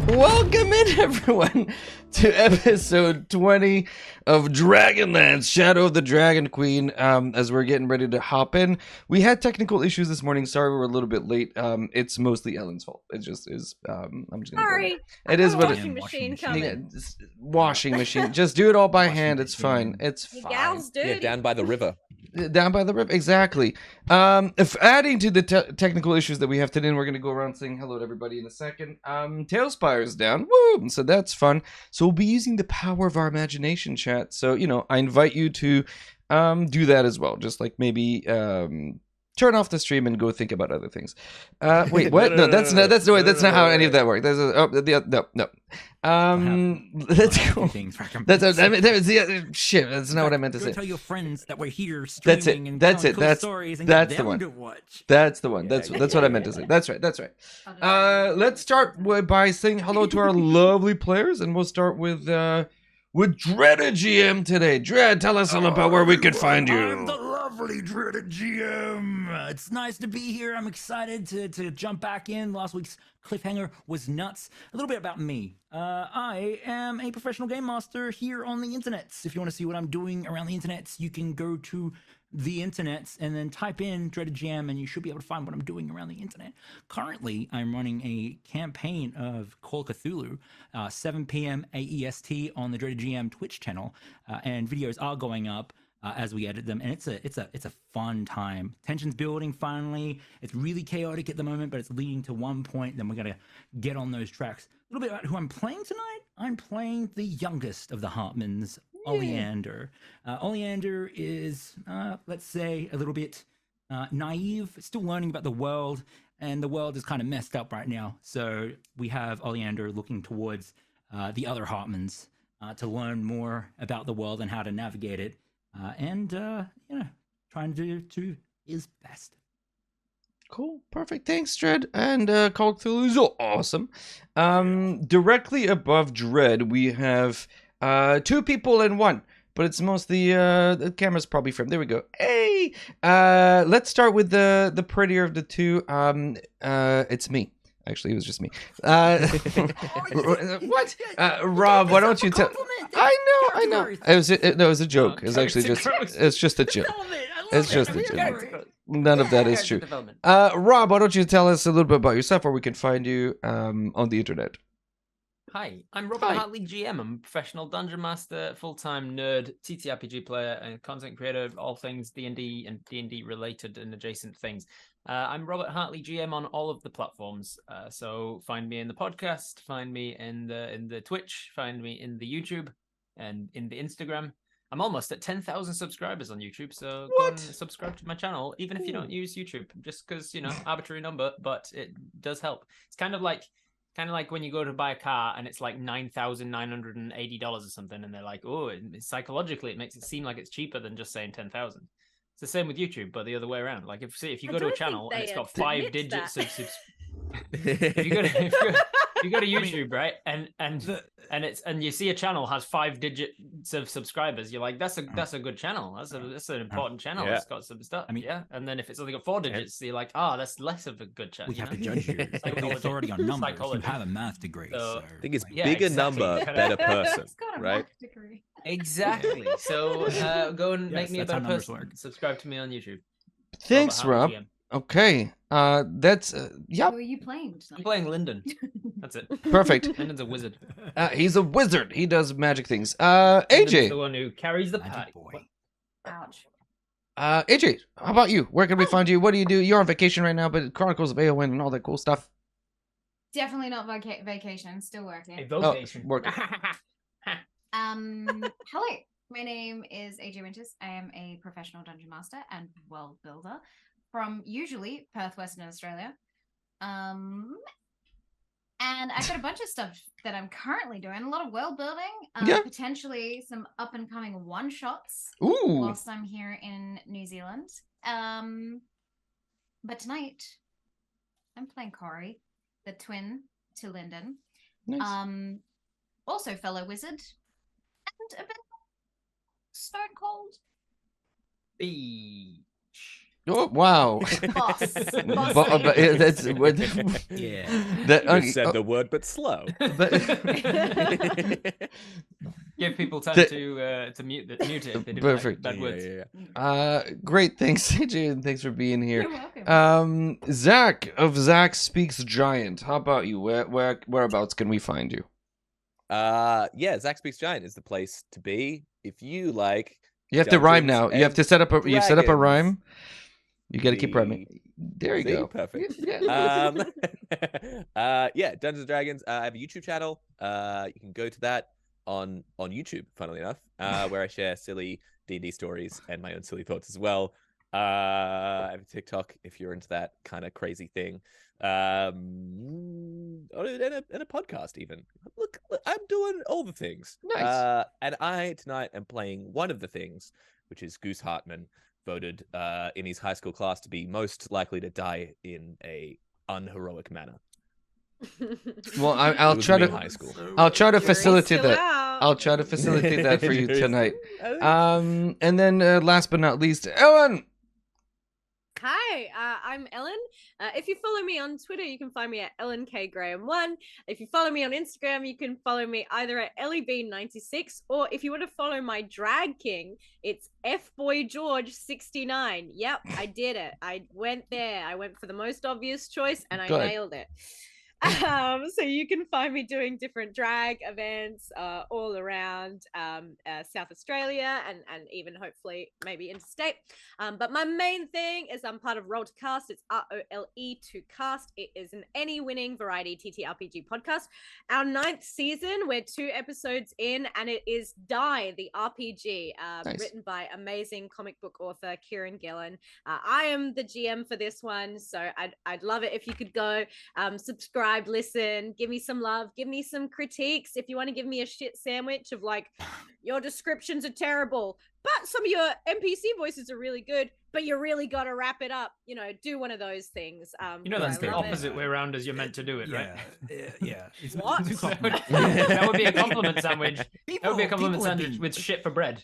Welcome in, everyone, to episode 20 of Dragonlance, Shadow of the Dragon Queen. As we're getting ready to hop in, we had technical issues this morning. Sorry, we were a little bit late. It's mostly Ellen's fault. It just is. I'm just gonna. Sorry, it is what washing machine coming. Washing machine. Just do it all by hand. It's fine. It's The fine. gal's dirty. Yeah, down by the river. Down by the river, exactly. If adding to the technical issues that we have today, and we're going to go around saying hello to everybody in a second. Tailspire's down, woo! So that's fun. So we'll be using the power of our imagination, chat. So I invite you to do that as well. Just like maybe turn off the stream and go think about other things. Wait, what? No, that's not how any of that works. No. Let's go. Shit. That's not what I meant to say. Tell your friends that we're here streaming. That's it. And That's stories and that's get the them one. to watch. That's the one. That's what I meant to say. That's right. Let's start by saying hello to our lovely players, and we'll start with Dread GM today. Dread, tell us all about where we can find you. I'm the lovely Dreaded GM. It's nice to be here. I'm excited to jump back in. Last week's cliffhanger was nuts. A little bit about me. I am a professional game master here on the internet. If you want to see what I'm doing around the internet, you can go to the internet and then type in Dreaded GM and you should be able to find what I'm doing around the internet. Currently, I'm running a campaign of Call of Cthulhu, 7 p.m. AEST on the Dreaded GM Twitch channel, and videos are going up as we edit them, and it's a fun time. Tension's building finally. It's really chaotic at the moment, but it's leading to one point. Then we're gonna get on those tracks. A little bit about who I'm playing tonight. I'm playing the youngest of the Hartmanns, Oleander. Oleander is, let's say, a little bit naive, still learning about the world, and the world is kind of messed up right now. So we have Oleander looking towards the other Hartmanns to learn more about the world and how to navigate it, and trying to do his best. Cool, perfect. Thanks, Dread. And Call of Cthulhu is awesome. Directly above Dread, we have two people in one, but it's mostly the camera's probably framed. There we go. Hey, let's start with the prettier of the two. It's me. Actually, it was just me. What? Rob, why don't you tell? I know. It was a joke. It was actually it's just a joke. It's just a joke. None of that is true. Rob, why don't you tell us a little bit about yourself, where we can find you on the internet? Hi, I'm Robert Hartley, GM. I'm a professional dungeon master, full-time nerd, TTRPG player, and content creator of all things D&D and D&D related and adjacent things. I'm Robert Hartley, GM on all of the platforms. So find me in the podcast, find me in the Twitch, find me in the YouTube, and in the Instagram. I'm almost at 10,000 subscribers on YouTube, so go and subscribe to my channel, even if you don't use YouTube, just because, arbitrary number, but it does help. It's kind of like when you go to buy a car and it's like $9,980 or something, and they're like, oh, psychologically it makes it seem like it's cheaper than just saying 10,000. It's the same with YouTube, but the other way around. Like if you go to a channel and it's got 5 digits of if you go to YouTube, right, and you see a channel has 5 digits of subscribers, you're like, that's a good channel. That's an important channel. Yeah. It's got some stuff. I mean, yeah. And then if it's only got 4 digits, you're like, that's less of a good channel. We have to judge you. The authority on numbers. You have a math degree. So I think it's bigger number, better person, right? Exactly. So go and make me a better person. Subscribe to me on YouTube. Thanks, Rob. Okay. That's yeah. Who are you playing tonight? I'm playing Lyndon. That's it. Perfect. Lyndon's a wizard. He's a wizard. He does magic things. AJ. Lyndon's the one who carries the party. Ouch. AJ, how about you? Where can we find you? What do you do? You're on vacation right now, but Chronicles of Aowen and all that cool stuff. Definitely not vacation. Still working. A vocation. Oh, working. Hello. My name is AJ Winters. I am a professional dungeon master and world builder from usually Perth, Western Australia. And I've got a bunch of stuff that I'm currently doing. A lot of world building, potentially some up and coming one shots whilst I'm here in New Zealand. But tonight I'm playing Corey, the twin to Lyndon. Nice. Also fellow wizard and a bit stone cold. Beach. Oh, wow. Boss. That's what. Yeah. That You just said the word, but slow. Give people time That- to mute it. If they didn't Perfect. like bad words. Great. Thanks, AJ, and thanks for being here. You're welcome. Zach of Zach Speaks Giant. How about you? Whereabouts can we find you? Yeah, Zach Speaks Giant is the place to be if you like. You have to rhyme Dungeons now. You have to and set up a. You set up a Dragons. rhyme. You got to keep rhyming. There you See? go. Perfect. Yeah. Yeah, Dungeons and Dragons. I have a YouTube channel. You can go to that on YouTube, funnily enough, where I share silly D&D stories and my own silly thoughts as well. I have a TikTok if you're into that kind of crazy thing. And a podcast even. Look, I'm doing all the things. Nice. And I tonight am playing one of the things, which is Goose Hartmann, voted in his high school class to be most likely to die in a unheroic manner. Well, I'll It was try me in to. high school. I'll try to Jury's facilitate still that. out. I'll try to facilitate that for you Jury's tonight. still out. And then last but not least, Ellen. Hi, I'm Ellen. If you follow me on Twitter, you can find me at EllenKGraham1. If you follow me on Instagram, you can follow me either at EllieB96, or if you want to follow my drag king, it's FBoyGeorge69. Yep, I did it. I went there. I went for the most obvious choice, and I Good. nailed it. So you can find me doing different drag events all around South Australia and even hopefully maybe interstate. But my main thing is I'm part of Roll to Cast. It's ROLE to Cast. It is an Emmy-winning variety TTRPG podcast. Our 9th season, we're 2 episodes in, and it is Die, the RPG, Nice. written by amazing comic book author Kieran Gillen. I am the GM for this one, so I'd love it if you could go subscribe, listen, give me some love, give me some critiques. If you want to give me a shit sandwich of like, your descriptions are terrible, but some of your NPC voices are really good, but you really got to wrap it up, do one of those things. You know, but that's I the love it. opposite way around as you're meant to do it, right? Yeah. It's What? too So, complicated. that would be a compliment sandwich. That would be a compliment People have sandwich been- with shit for bread.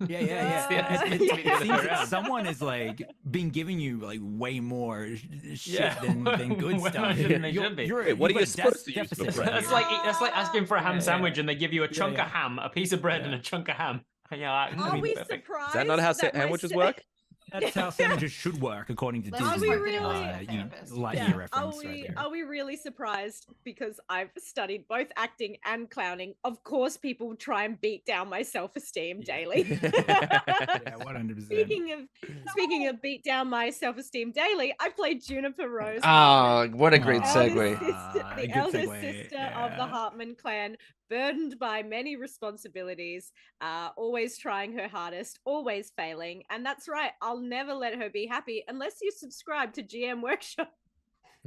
Yeah. It's meant to be the other way Seems around. someone is like been giving you like way more shit Yeah. than good Well, stuff. shouldn't they should be? Wait, what you've are you got supposed to use for deficits bread? right That's here. like asking for a ham Yeah, sandwich yeah. and they give you a chunk yeah. of ham, a piece of bread, and a chunk of ham. And you're like, Are we perfect. surprised? Is that not how that my sandwiches sa- work? That's how sandwiches should work, according to Let's Are Disney. we just really? You Therapist. Lightyear Yeah. reference right there. Are we really surprised? Because I've studied both acting and clowning. Of course, people try and beat down my self-esteem daily. Yeah, 100%. Speaking of beat down my self-esteem daily, I played Juniper Rose. Ah, what a great Ah, segue. The good eldest segue, sister of the yeah. Hartmann clan, burdened by many responsibilities, always trying her hardest, always failing. And that's right, I'll never let her be happy unless you subscribe to GM Workshop.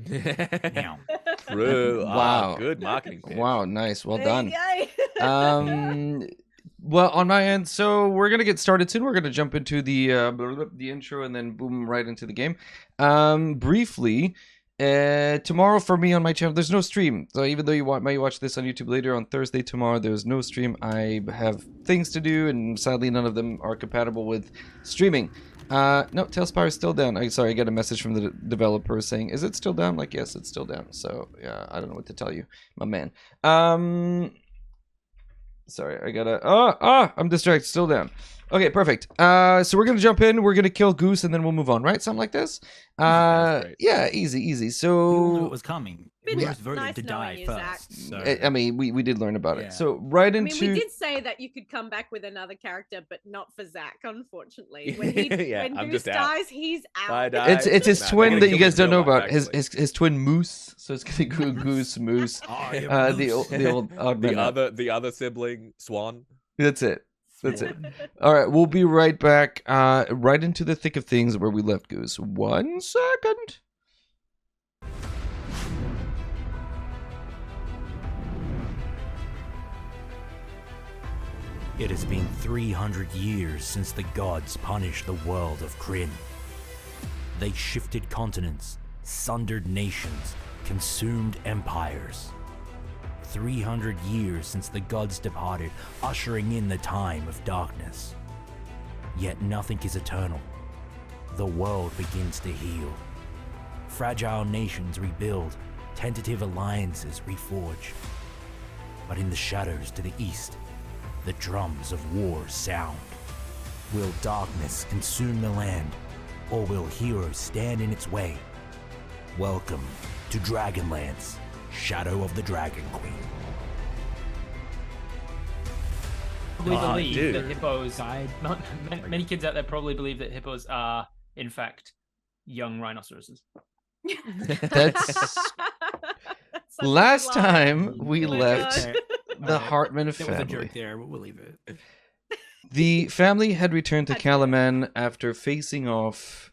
Now, True. Wow. Good marketing pitch. Wow, nice. Well There done. you go. Well, on my end, so we're gonna get started soon. We're gonna jump into the intro and then boom right into the game. Briefly, tomorrow for me on my channel, there's no stream. So even though you might watch this on YouTube later on Thursday, tomorrow there's no stream. I have things to do, and sadly none of them are compatible with streaming. No, Tailspire is still down. I got a message from the developer saying, "Is it still down?" Like, yes, it's still down. So yeah, I don't know what to tell you, my man. Sorry, I gotta. I'm distracted. Still down. Okay, perfect. So we're gonna jump in. We're gonna kill Goose, and then we'll move on. Right? Something like this. Sounds great. Yeah, easy. we all knew So it was coming. Been We just voted nice to knowing die you, Zach. first. So. I mean, we did learn about Yeah. it. So right I into. mean, we did say that you could come back with another character, but not for Zach, unfortunately. When Yeah, when I'm Goose just out. dies, he's out. I die. It's his Nah, twin they're that gonna you kill guys me don't know real life, about. His actually. his twin Moose. So it's gonna be Goose Moose. Oh, yeah, The old odd man out. the other sibling Swan. That's it. That's it. All right, we'll be right back. Right into the thick of things where we left Goose. 1 second. It has been 300 years since the gods punished the world of Kryn. They shifted continents, sundered nations, consumed empires. 300 years since the gods departed, ushering in the time of darkness. Yet nothing is eternal. the world begins to heal. Fragile nations rebuild, tentative alliances reforge. But in the shadows to the east, the drums of war sound. Will darkness consume the land, or will heroes stand in its way? Welcome to Dragonlance, Shadow of the Dragon Queen. Probably believe dude. that hippos. Many kids out there probably believe that hippos are, in fact, young rhinoceroses. That's Such a last good line. time we Oh my left God. the Hartman There was a family. joke there, but we'll leave it. The family had returned to Had to. Calaman after facing off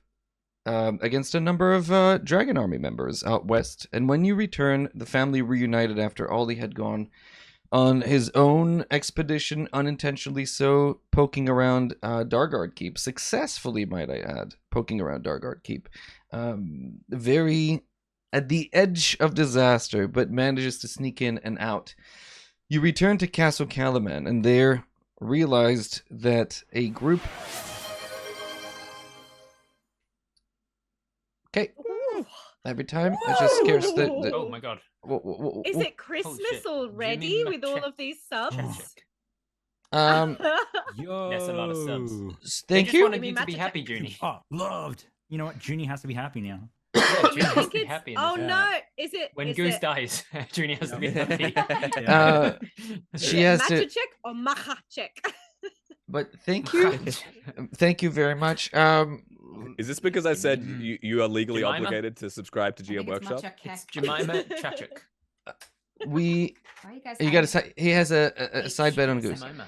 against a number of Dragon Army members out west. And when you return, the family reunited after Ollie had gone on his own expedition, unintentionally so, poking around Dargard Keep. Successfully, might I add, poking around Dargard Keep. Very at the edge of disaster, but manages to sneak in and out. You return to Castle Calaman, and there realized that a group... Okay. Ooh. Every time, it just scares the... Oh my god. Is it Christmas shit. already Jimmy with all McCheck- of these subs? Yo. That's a lot of subs. They Thank just you. wanted You you mean to be Matcha happy, Check? Junie. Oh, loved. You know what? Junie has to be happy now. Yeah, I Junie has think to be it's- happy. In oh this no, is it When is Goose it dies, Junie has to be Yeah. happy. She has Matcha to... check or maha check? But thank you. Thank you very much. Is this because I said you are legally Jemima? obligated to subscribe to I think GM it's Workshop? matcha It's cake. Jemima Chachuk. We... Why are you guys You got hiding? he has a side bet on Goose. Jemima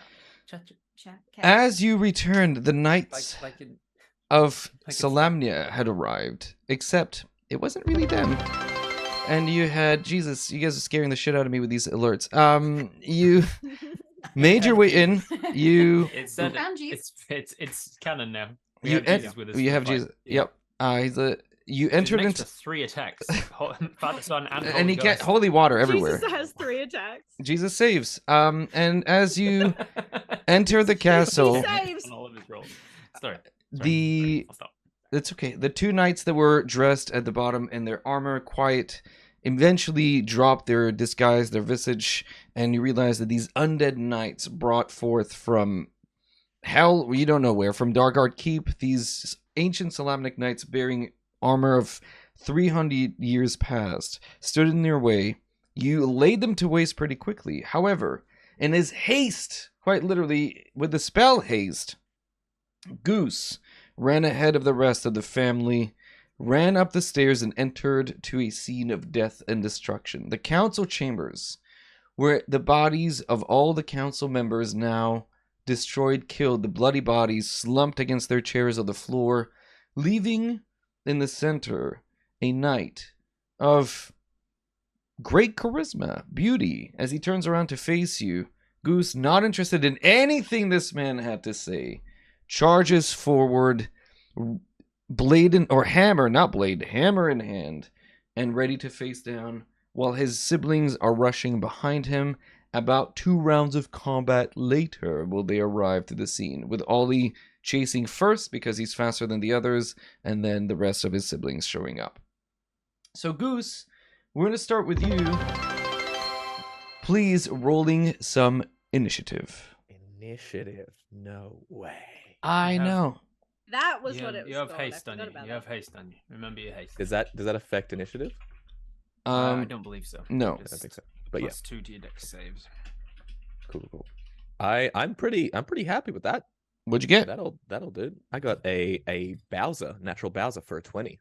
Chachuk. Cake. As you returned, the knights Like in, of like it's- Solamnia had arrived, except it wasn't really them. And you had... Jesus, you guys are scaring the shit out of me with these alerts. You made your way in. You... it's said Found Jesus. it's canon now. We You, have Jesus with us. you for have the fight. Jesus. Yep. He's a... You He's entered next into... to 3 attacks. Father, Son, and And Holy he get Ghost. holy water everywhere. Jesus has 3 attacks. Jesus saves. And as you enter the castle, He saves. On all of his rolls. Sorry. the... I'll stop. It's okay. The 2 knights that were dressed at the bottom in their armor, quiet, eventually drop their disguise, their visage, and you realize that these undead knights brought forth from hell, you don't know where, from Dargard Keep, these ancient Salamnic knights bearing armor of 300 years past, stood in your way. You laid them to waste pretty quickly. However, in his haste, quite literally, with the spell haste, Goose ran ahead of the rest of the family, ran up the stairs, and entered to a scene of death and destruction. The council chambers, where the bodies of all the council members now destroyed, killed, the bloody bodies slumped against their chairs on the floor, leaving in the center a knight of great charisma, beauty. As he turns around to face you, Goose, not interested in anything this man had to say, charges forward, blade in, or hammer, not blade, hammer in hand, and ready to face down, while his siblings are rushing behind him. About 2 rounds of combat later will they arrive to the scene, with Ollie chasing first because he's faster than the others, and then the rest of his siblings showing up. So Goose, we're going to start with you. Please, rolling some initiative. Initiative? No way. I have- know. That was you what have, it was you have called. I haste on forgot you. about You have that. haste on you. Remember your haste. Does that affect initiative? I don't believe so. no. I don't Just think so. But yeah, +2 to your dex saves. cool. I'm pretty happy with that. What'd you get? That'll do. I got a Bowser, natural Bowser for a 20.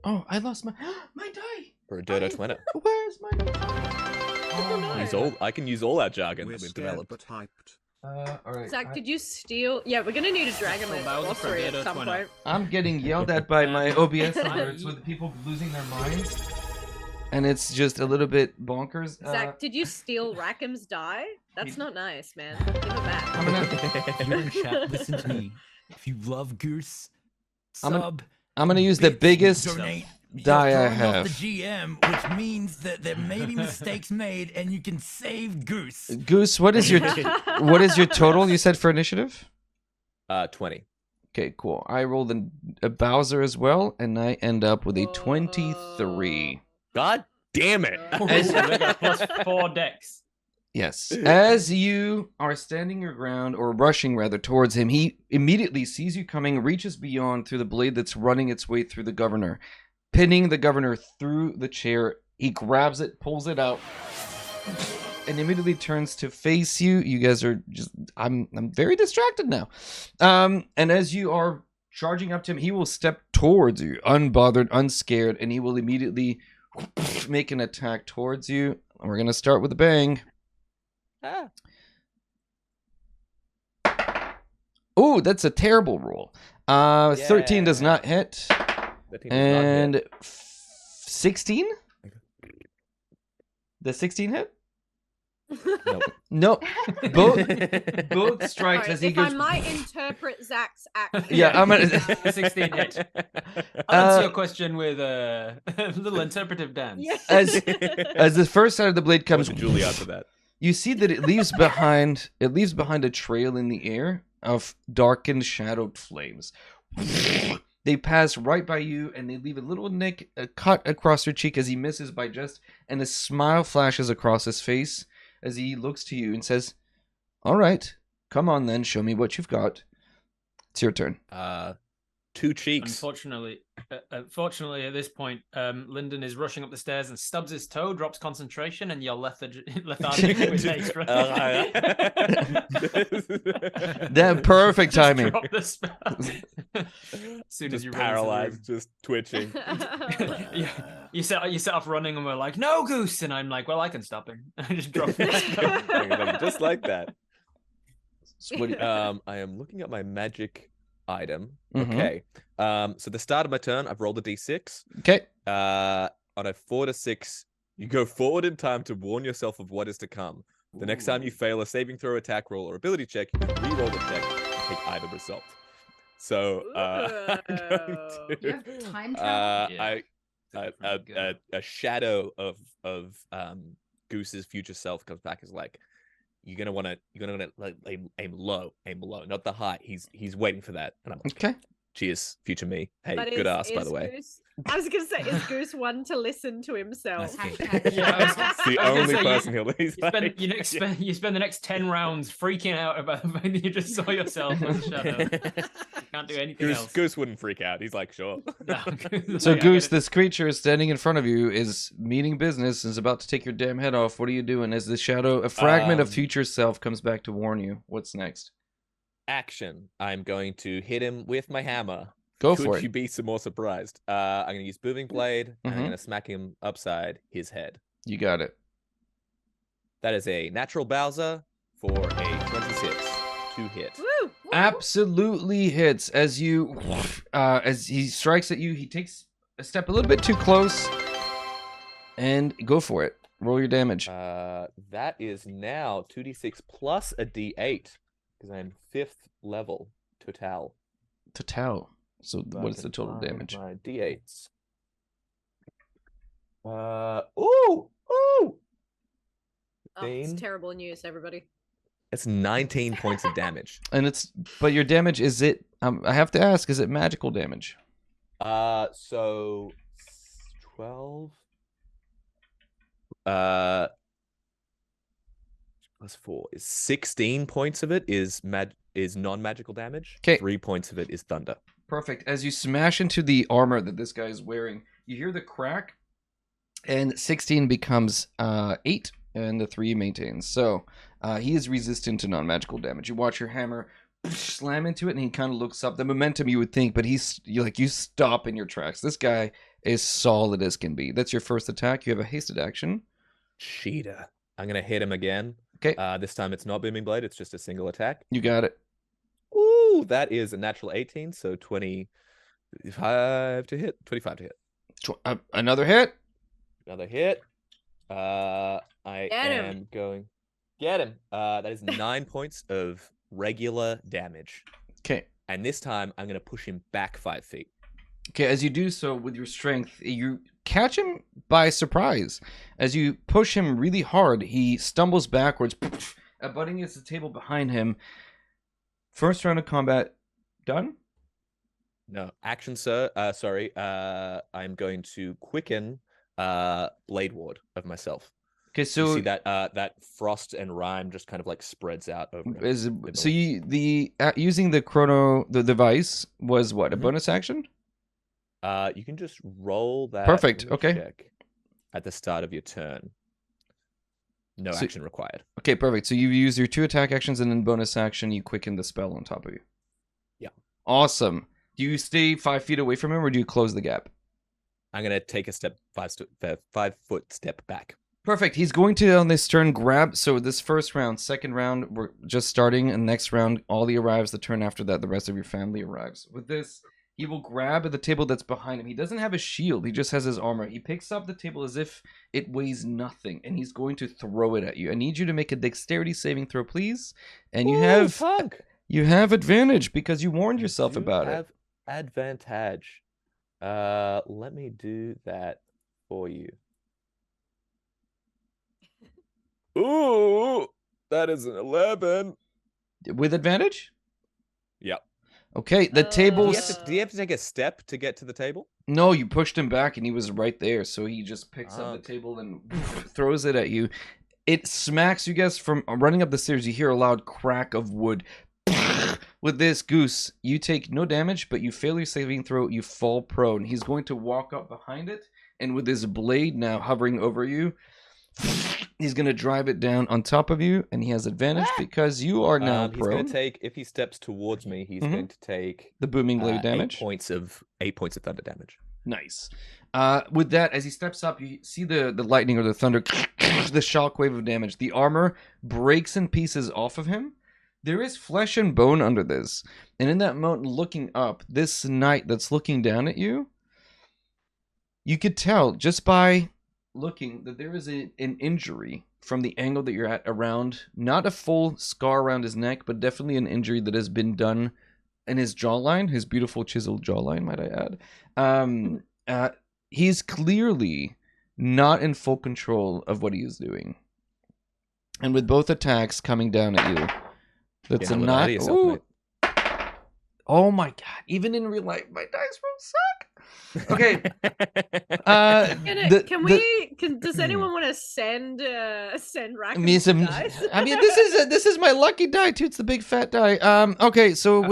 Oh, I lost my my die. For a Dodo I- 20. Where's my die? no. I can use all our jargon We're that we've scared developed. but hyped. All right. Zach, did you steal? Yeah, we're gonna need a Dragonlance Bowser glossary at Forgetto some 20. point. I'm getting yelled at by my OBS alerts with people losing their minds, and it's just a little bit bonkers. Zach, did you steal Rackham's die? That's not nice, man. Give it back. I'm gonna If you're in chat, listen to me. If you love Goose, I'm gonna- sub. I'm gonna use the bits, biggest donate. die I You're throwing off have. the GM, which means that there may be mistakes made, and you can save Goose. Goose, what is your total? You said for initiative? 20. Okay, cool. I rolled a Bowser as well, and I end up with a 23. God damn it! As- So they got +4 dex. Yes. As you are standing your ground, or rushing rather, towards him, he immediately sees you coming, reaches beyond through the blade that's running its way through the governor, pinning the governor through the chair. He grabs it, pulls it out, and immediately turns to face you. You guys are just... I'm very distracted now. And as you are charging up to him, he will step towards you, unbothered, unscared, and he will immediately make an attack towards you. We're going to start with a bang. Ah. Oh, that's a terrible roll. 13 does not hit. 13 does not And hit. 16? The 16 hit? Nope. No. Both strikes Sorry, as he if goes... I might interpret Zach's action. Yeah, I'm gonna... 16 hit. I'll answer your question with a little interpretive dance. Yeah. As the first side of the blade comes... Comes Julia for that. You see that it leaves behind a trail in the air of darkened, shadowed flames. They pass right by you, and they leave a little nick, a cut across your cheek as he misses by just, and a smile flashes across his face as he looks to you and says, "All right, come on then, show me what you've got. It's your turn." 2 cheeks. Unfortunately, at this point, Lyndon is rushing up the stairs and stubs his toe, drops concentration, and you're lethargic with haste. That perfect Just timing. drop the spell. As soon as Just you paralyzed, just twitching. you set off running, and we're like, "No, Goose!" And I'm like, "Well, I can stop him." I just drop the spell. Just like that. So what- I am looking at my magic item. Mhm. Okay. So the start of my turn, I've rolled a d6. Okay. On a 4 to 6, you go forward in time to warn yourself of what is to come. The next time you fail a saving throw, attack roll, or ability check, you can re-roll the check and take either result. So I'm going You to, have time travel. Yeah. a shadow of Goose's future self comes back as like, you're gonna wanna like aim low, not the high. He's waiting for that, and I'm like, Okay. cheers, future me. Hey, But good is- ass, by is the way. Goose- I was going to say, is Goose one to listen to himself? Hashtag Yeah, I was- It's the I was gonna only say, person he'll. He's You spend the next 10 rounds freaking out about the fact that you just saw yourself in the shadow. Can't do anything else. Goose wouldn't freak out. He's like, sure. No, So, I get Goose, it. this creature standing in front of you is meaning business and is about to take your damn head off. What are you doing? As the shadow, a fragment of future self comes back to warn you. What's next? Action. I'm going to hit him with my hammer. Go Could for you it. be some more surprised? I'm going to use Booming Blade, and I'm Mhm. going to smack him upside his head. You got it. That is a natural Bowser for a 26 to hit. Woo! Woo! Absolutely hits as he strikes at you. He takes a step a little bit too close, and go for it. Roll your damage. That is now 2d6 plus a d8 because I'm 5th level total. Total. So what's the total damage? My d8s. Ooh! Oh, it's 15. terrible news, everybody. It's 19 points of damage. And but your damage, is it? I have to ask, is it magical damage? So 12. Plus 4 is 16 points of it is non-magical damage. 'Kay. 3 points of it is thunder. Perfect. As you smash into the armor that this guy is wearing, you hear the crack, and 16 becomes 8, and the 3 maintains. So he is resistant to non-magical damage. You watch your hammer slam into it, and he kind of looks up. The momentum you would think, but you stop in your tracks. This guy is solid as can be. That's your first attack. You have a hasted action. Cheetah. I'm gonna hit him again. Okay. This time it's not Booming Blade. It's just a single attack. You got it. Ooh, that is a natural 18, so 25 to hit. 25 to hit. Another hit. Another hit. I Get him. am going. Get him. That is 9 points of regular damage. Okay. And this time I'm gonna push him back 5 feet. Okay, as you do so with your strength, you catch him by surprise. As you push him really hard, he stumbles backwards, butting against the table behind him. First round of combat done. No action, sir. Sorry. I'm going to quicken Blade Ward of myself. Okay, You so see that that frost and rime just kind of like spreads out over him. so you using the chrono the device was what, a Mhm. bonus action? You can just roll that. Perfect, Let me okay. check at the start of your turn. No So- action required. Okay, perfect. So you use your 2 attack actions, and then bonus action you quicken the spell on top of you. Yeah. Awesome. Do you stay 5 feet away from him, or do you close the gap? I'm gonna take a step 5-foot step back. Perfect. He's going to on this turn grab. So this first round, second round, we're just starting, and next round, Ollie arrives. The turn after that, the rest of your family arrives. With this, he will grab at the table that's behind him. He doesn't have a shield. He just has his armor. He picks up the table as if it weighs nothing, and he's going to throw it at you. I need you to make a dexterity saving throw, please. And you have advantage because you warned yourself about it. Have advantage. Let me do that for you. Ooh, that is an 11. With advantage? Yep. Okay, the Oh. table. Do you have to take a step to get to the table? No, you pushed him back and he was right there. So he just picks up the table and throws it at you. It smacks you guys from running up the stairs. You hear a loud crack of wood. With this, Goose, you take no damage, but you fail your saving throw. You fall prone. He's going to walk up behind it, and with his blade now hovering over you, he's going to drive it down on top of you, and he has advantage because you are now He's prone. going to take, if he steps towards me, he's going to take the booming blade damage. 8 points of thunder damage. Nice. With that, as he steps up, you see the lightning or the thunder, the shockwave of damage. The armor breaks in pieces off of him. There is flesh and bone under this. And in that mountain looking up, this knight that's looking down at you, you could tell just by looking that there is an injury from the angle that you're at around, not a full scar around his neck, but definitely an injury that has been done in his jawline, his beautiful chiseled jawline, might I add. He's clearly not in full control of what he is doing. And with both attacks coming down at you, that's a not. Oh my god! Even in real life, my dice rolls suck. Okay. Does anyone want to send Rackham Me some. dice? I mean, this is my lucky die too. It's the big fat die. Okay, so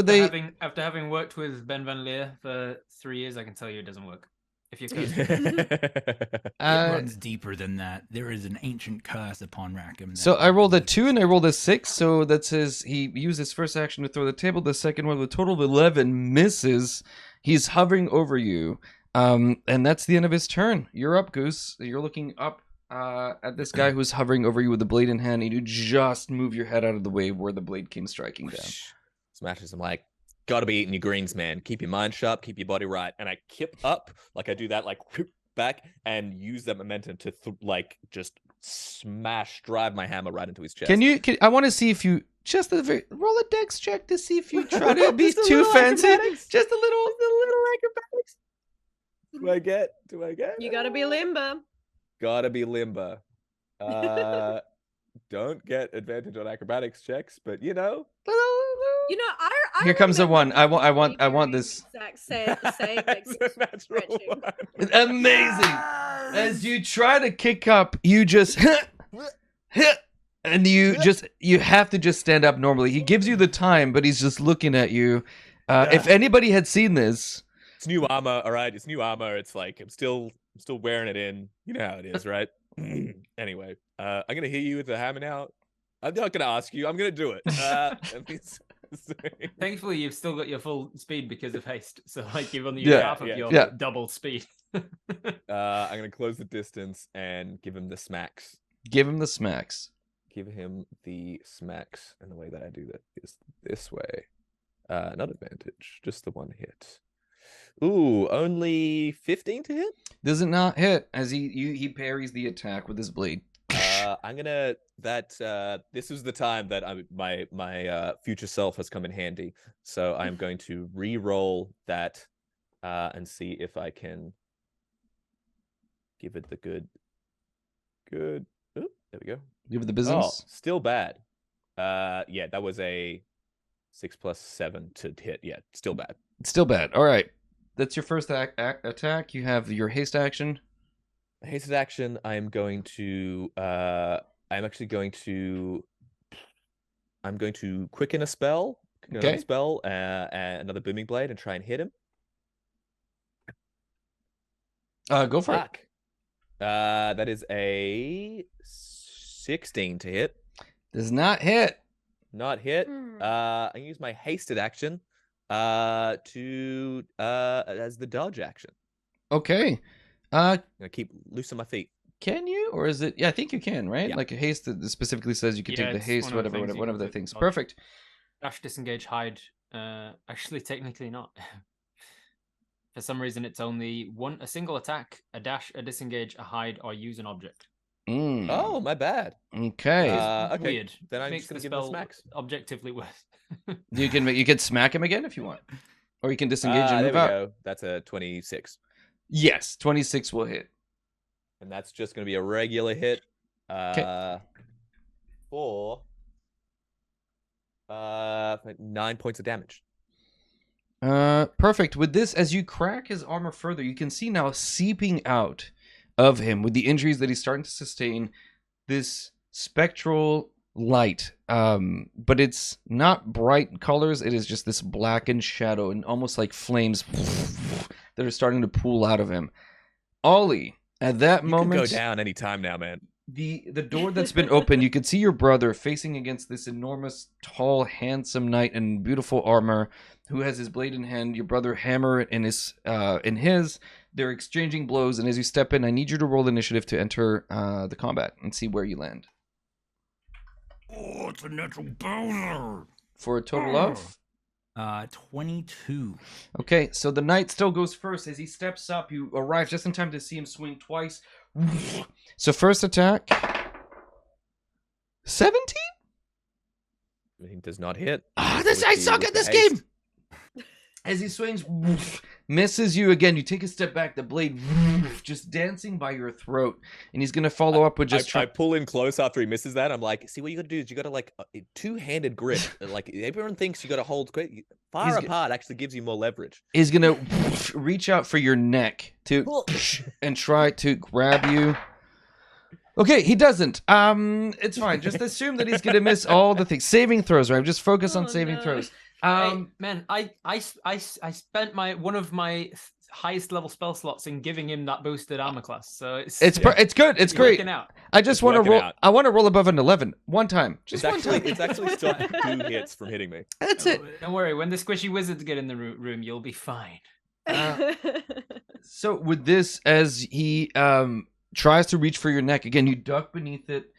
after having worked with Ben Van Leer for 3 years, I can tell you it doesn't work. If you could. It runs deeper than that. There is an ancient curse upon Rackham. So I rolled a 2 and I rolled a 6. So that's he used his first action to throw the table. The second one with a total of 11 misses. He's hovering over you. And that's the end of his turn. You're up, Goose. You're looking up at this guy who's hovering over you with the blade in hand. And you just move your head out of the way where the blade came striking down. Smashes him like, gotta be eating your greens, man. Keep your mind sharp, keep your body right. And I kip up, like I do that, like whoop, back, and use that momentum to just drive my hammer right into his chest. I want to see if you roll a dex check to see if you try to be too fancy. Just a little acrobatics. Do I get? You gotta be limber. Gotta be limber. Don't get advantage on acrobatics checks, but You know, I Here comes the one. remember I want this. Exact same natural stretching. one. Amazing. As you try to kick up, you just and you have to just stand up normally. He gives you the time, but he's just looking at you. If anybody had seen this, it's new armor, all right. It's new armor. It's like I'm still wearing it in. You know how it is, right? Anyway, I'm gonna hit you with the hammer now. I'm not gonna ask you. I'm gonna do it. Thankfully, you've still got your full speed because of haste. So, like, you've only used half of your double speed. I'm gonna close the distance and give him the smacks. Give him the smacks. Give him the smacks, and the way that I do that is this way. Not advantage, just the one hit. Ooh, only 15 to hit. Does it not hit? As he parries the attack with his blade. I'm gonna this is the time that my future self has come in handy. So I'm going to re-roll that and see if I can give it the good. Oh, there we go. Give it the business. Oh, still bad. Yeah, that was a 6 plus 7 to hit. Yeah, still bad. Still bad. All right. That's your first attack. You have your haste action. Hasted action. I'm going to. I'm going to quicken a spell. Okay. Another spell. And another booming blade, and try and hit him. Go for it. Fuck. That is a 16 to hit. Does not hit. Not hit. I can use my hasted action to as the dodge action. Okay. I'm gonna keep loose on my feet. Can you, or is it? Yeah, I think you can, right? Yeah. Like a haste that specifically says you can take the it's haste, one of the whatever, things you one can of the do. things. Dodge. Perfect. Dash, disengage, hide. Actually, technically not. For some reason, it's only a single attack, a dash, a disengage, a hide, or use an object. Oh, my bad. Okay. Okay. Weird. Then I'm Makes just gonna the give him the spell smacks. objectively worse. you can smack him again if you want, or you can disengage and There move we out. go. That's a 26, Yes, 26 will hit. and that's just gonna be a regular hit. 'Kay. For 9 points of damage. Perfect. With this, as you crack his armor further, you can see now seeping out of him with the injuries that he's starting to sustain this spectral light. But it's not bright colors. It is just this blackened shadow and almost like flames that are starting to pool out of him. Ollie, at that You moment, can go down any time now, man. the door that's been opened, you can see your brother facing against this enormous, tall, handsome knight in beautiful armor who has his blade in hand, your brother hammer in his. They're exchanging blows, and as you step in, I need you to roll initiative to enter the combat and see where you land. Oh, it's a natural boner. For a total of? 22. Okay, so the knight still goes first. As he steps up, you arrive just in time to see him swing twice. So first attack, 17? He does not hit. I suck at this game. As he swings, misses you again. You take a step back, the blade just dancing by your throat, and he's gonna follow up with just. I pull in close after he misses that. I'm like, see, what you got to do is you got to like a two-handed grip. Like everyone thinks you got to hold far apart. Actually, gives you more leverage. He's gonna reach out for your neck to and try to grab you. Okay, he doesn't. It's fine. Just assume that he's gonna miss all the things. Saving throws, right? Just focus on saving throws. Hey, man, I spent one of my highest level spell slots in giving him that boosted armor class. So it's good. It's great. Out. I just want to roll. I want to roll above an 11 one time. Just one time. It's actually stopped 2 hits from hitting me. That's it. Don't worry. When the squishy wizards get in the room, you'll be fine. So with this, as he tries to reach for your neck again, you duck beneath it.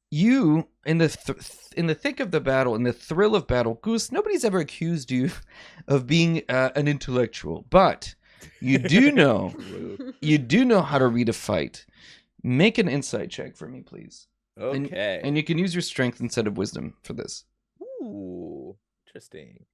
You, in the thick of the battle, in the thrill of battle, Goose, nobody's ever accused you of being an intellectual, but you do know how to read a fight. Make an insight check for me, please. Okay. And you can use your strength instead of wisdom for this. Ooh, interesting.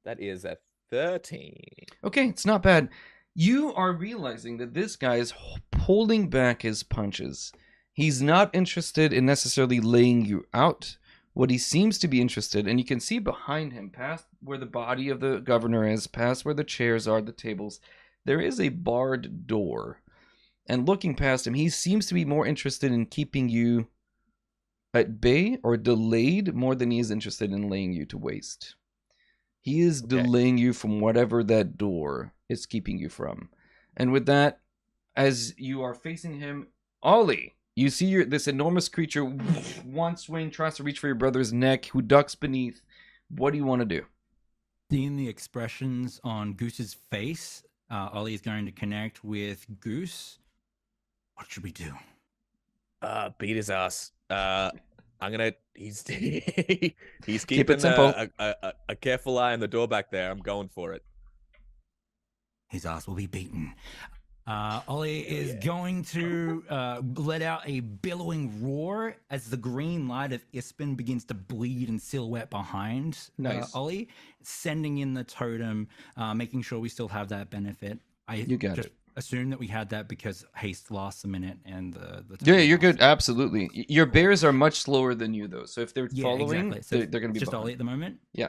That is a 13. Okay, it's not bad. You are realizing that this guy is holding back his punches. He's not interested in necessarily laying you out. What he seems to be interested, and you can see behind him, past where the body of the governor is, past where the chairs are, the tables, there is a barred door. And looking past him, he seems to be more interested in keeping you at bay or delayed more than he is interested in laying you to waste. He is delaying you from whatever that door is keeping you from. And with that, as you are facing him, Ollie, you see this enormous creature, one swing, tries to reach for your brother's neck, who ducks beneath. What do you want to do? Seeing the expressions on Goose's face, Ollie is going to connect with Goose. What should we do? Beat his ass. He's Keep keeping it simple. a careful eye on the door back there. I'm going for it. His ass will be beaten. Ollie is going to let out a billowing roar as the green light of Ispin begins to bleed in silhouette behind Ollie, sending in the totem, making sure we still have that benefit. You got it. assume that we had that because haste lasts a minute and the Yeah, time you're lasts. good. Absolutely. Your bears are much slower than you, though. So if they're Yeah, following, exactly. So they're going to be just behind. Ollie at the moment. Yeah.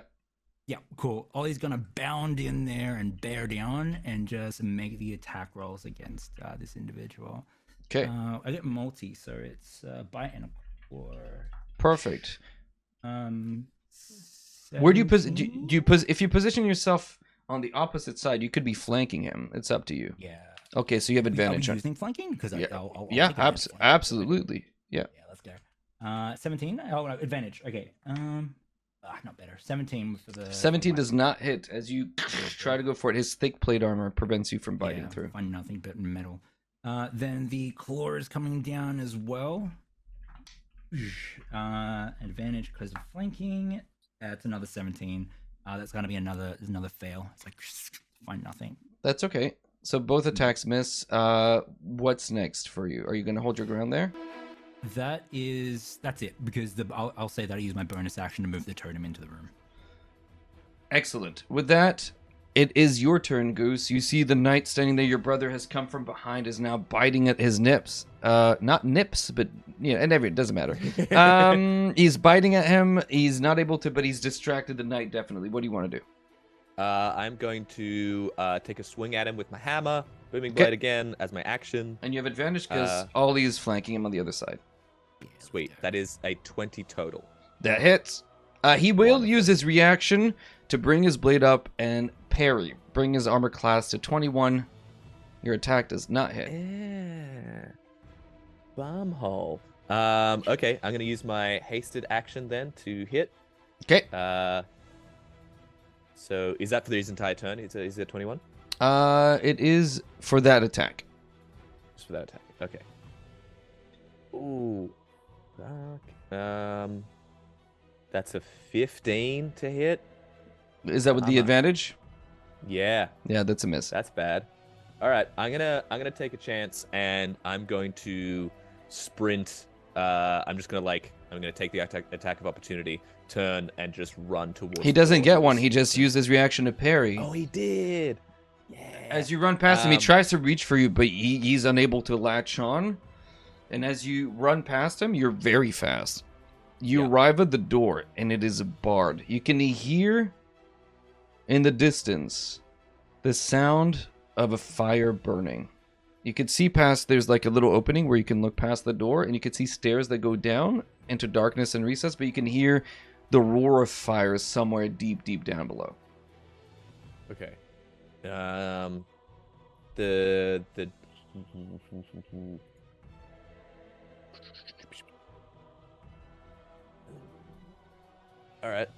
Yeah, cool. Ollie's gonna bound in there and bear down and just make the attack rolls against this individual. Okay. I get multi, so it's bite and a core. Perfect. Where do you if you position yourself on the opposite side, you could be flanking him. It's up to you. Yeah. Okay, so you have advantage. Are we on- using flanking? Because Yeah. I'll yeah, take advantage of flanking. absolutely. Yeah. Yeah, let's go. 17. Oh no, advantage. Okay. Not better. 17 for the. 17 does not hit as you try to go for it. His thick plate armor prevents you from biting through. Find nothing but metal. Then the claw is coming down as well. Advantage because of flanking. That's another 17. That's gonna be another fail. It's like find nothing. That's okay. So both attacks miss. What's next for you? Are you going to hold your ground there? That's it because I'll say that I use my bonus action to move the totem into the room. Excellent. With that, it is your turn, Goose. You see the knight standing there. Your brother has come from behind, is now biting at his nips. Not nips, but it doesn't matter. He's biting at him. He's not able to, but he's distracted the knight definitely. What do you want to do? I'm going to take a swing at him with my hammer, booming blade again as my action. And you have advantage because Ollie is flanking him on the other side. Sweet. That is a 20 total. That hits. He will use his reaction to bring his blade up and parry. Bring his armor class to 21. Your attack does not hit. Bumhole. Okay, I'm going to use my hasted action then to hit. Okay. So is that for his entire turn? Is it 21? It is for that attack. Just for that attack. Okay. Ooh. Fuck. That's a 15 to hit. Is that with the advantage? Yeah. Yeah, that's a miss. That's bad. All right, I'm gonna take a chance and I'm going to sprint. I'm gonna take the attack of opportunity, turn and just run towards. He doesn't get one. He just used his reaction to parry. Oh, he did. Yeah. As you run past him, he tries to reach for you, but he's unable to latch on. And as you run past him, you're very fast. You arrive at the door, and it is barred. You can hear in the distance the sound of a fire burning. You can see past, there's like a little opening where you can look past the door, and you can see stairs that go down into darkness and recess, but you can hear the roar of fire somewhere deep, deep down below. Okay. All right.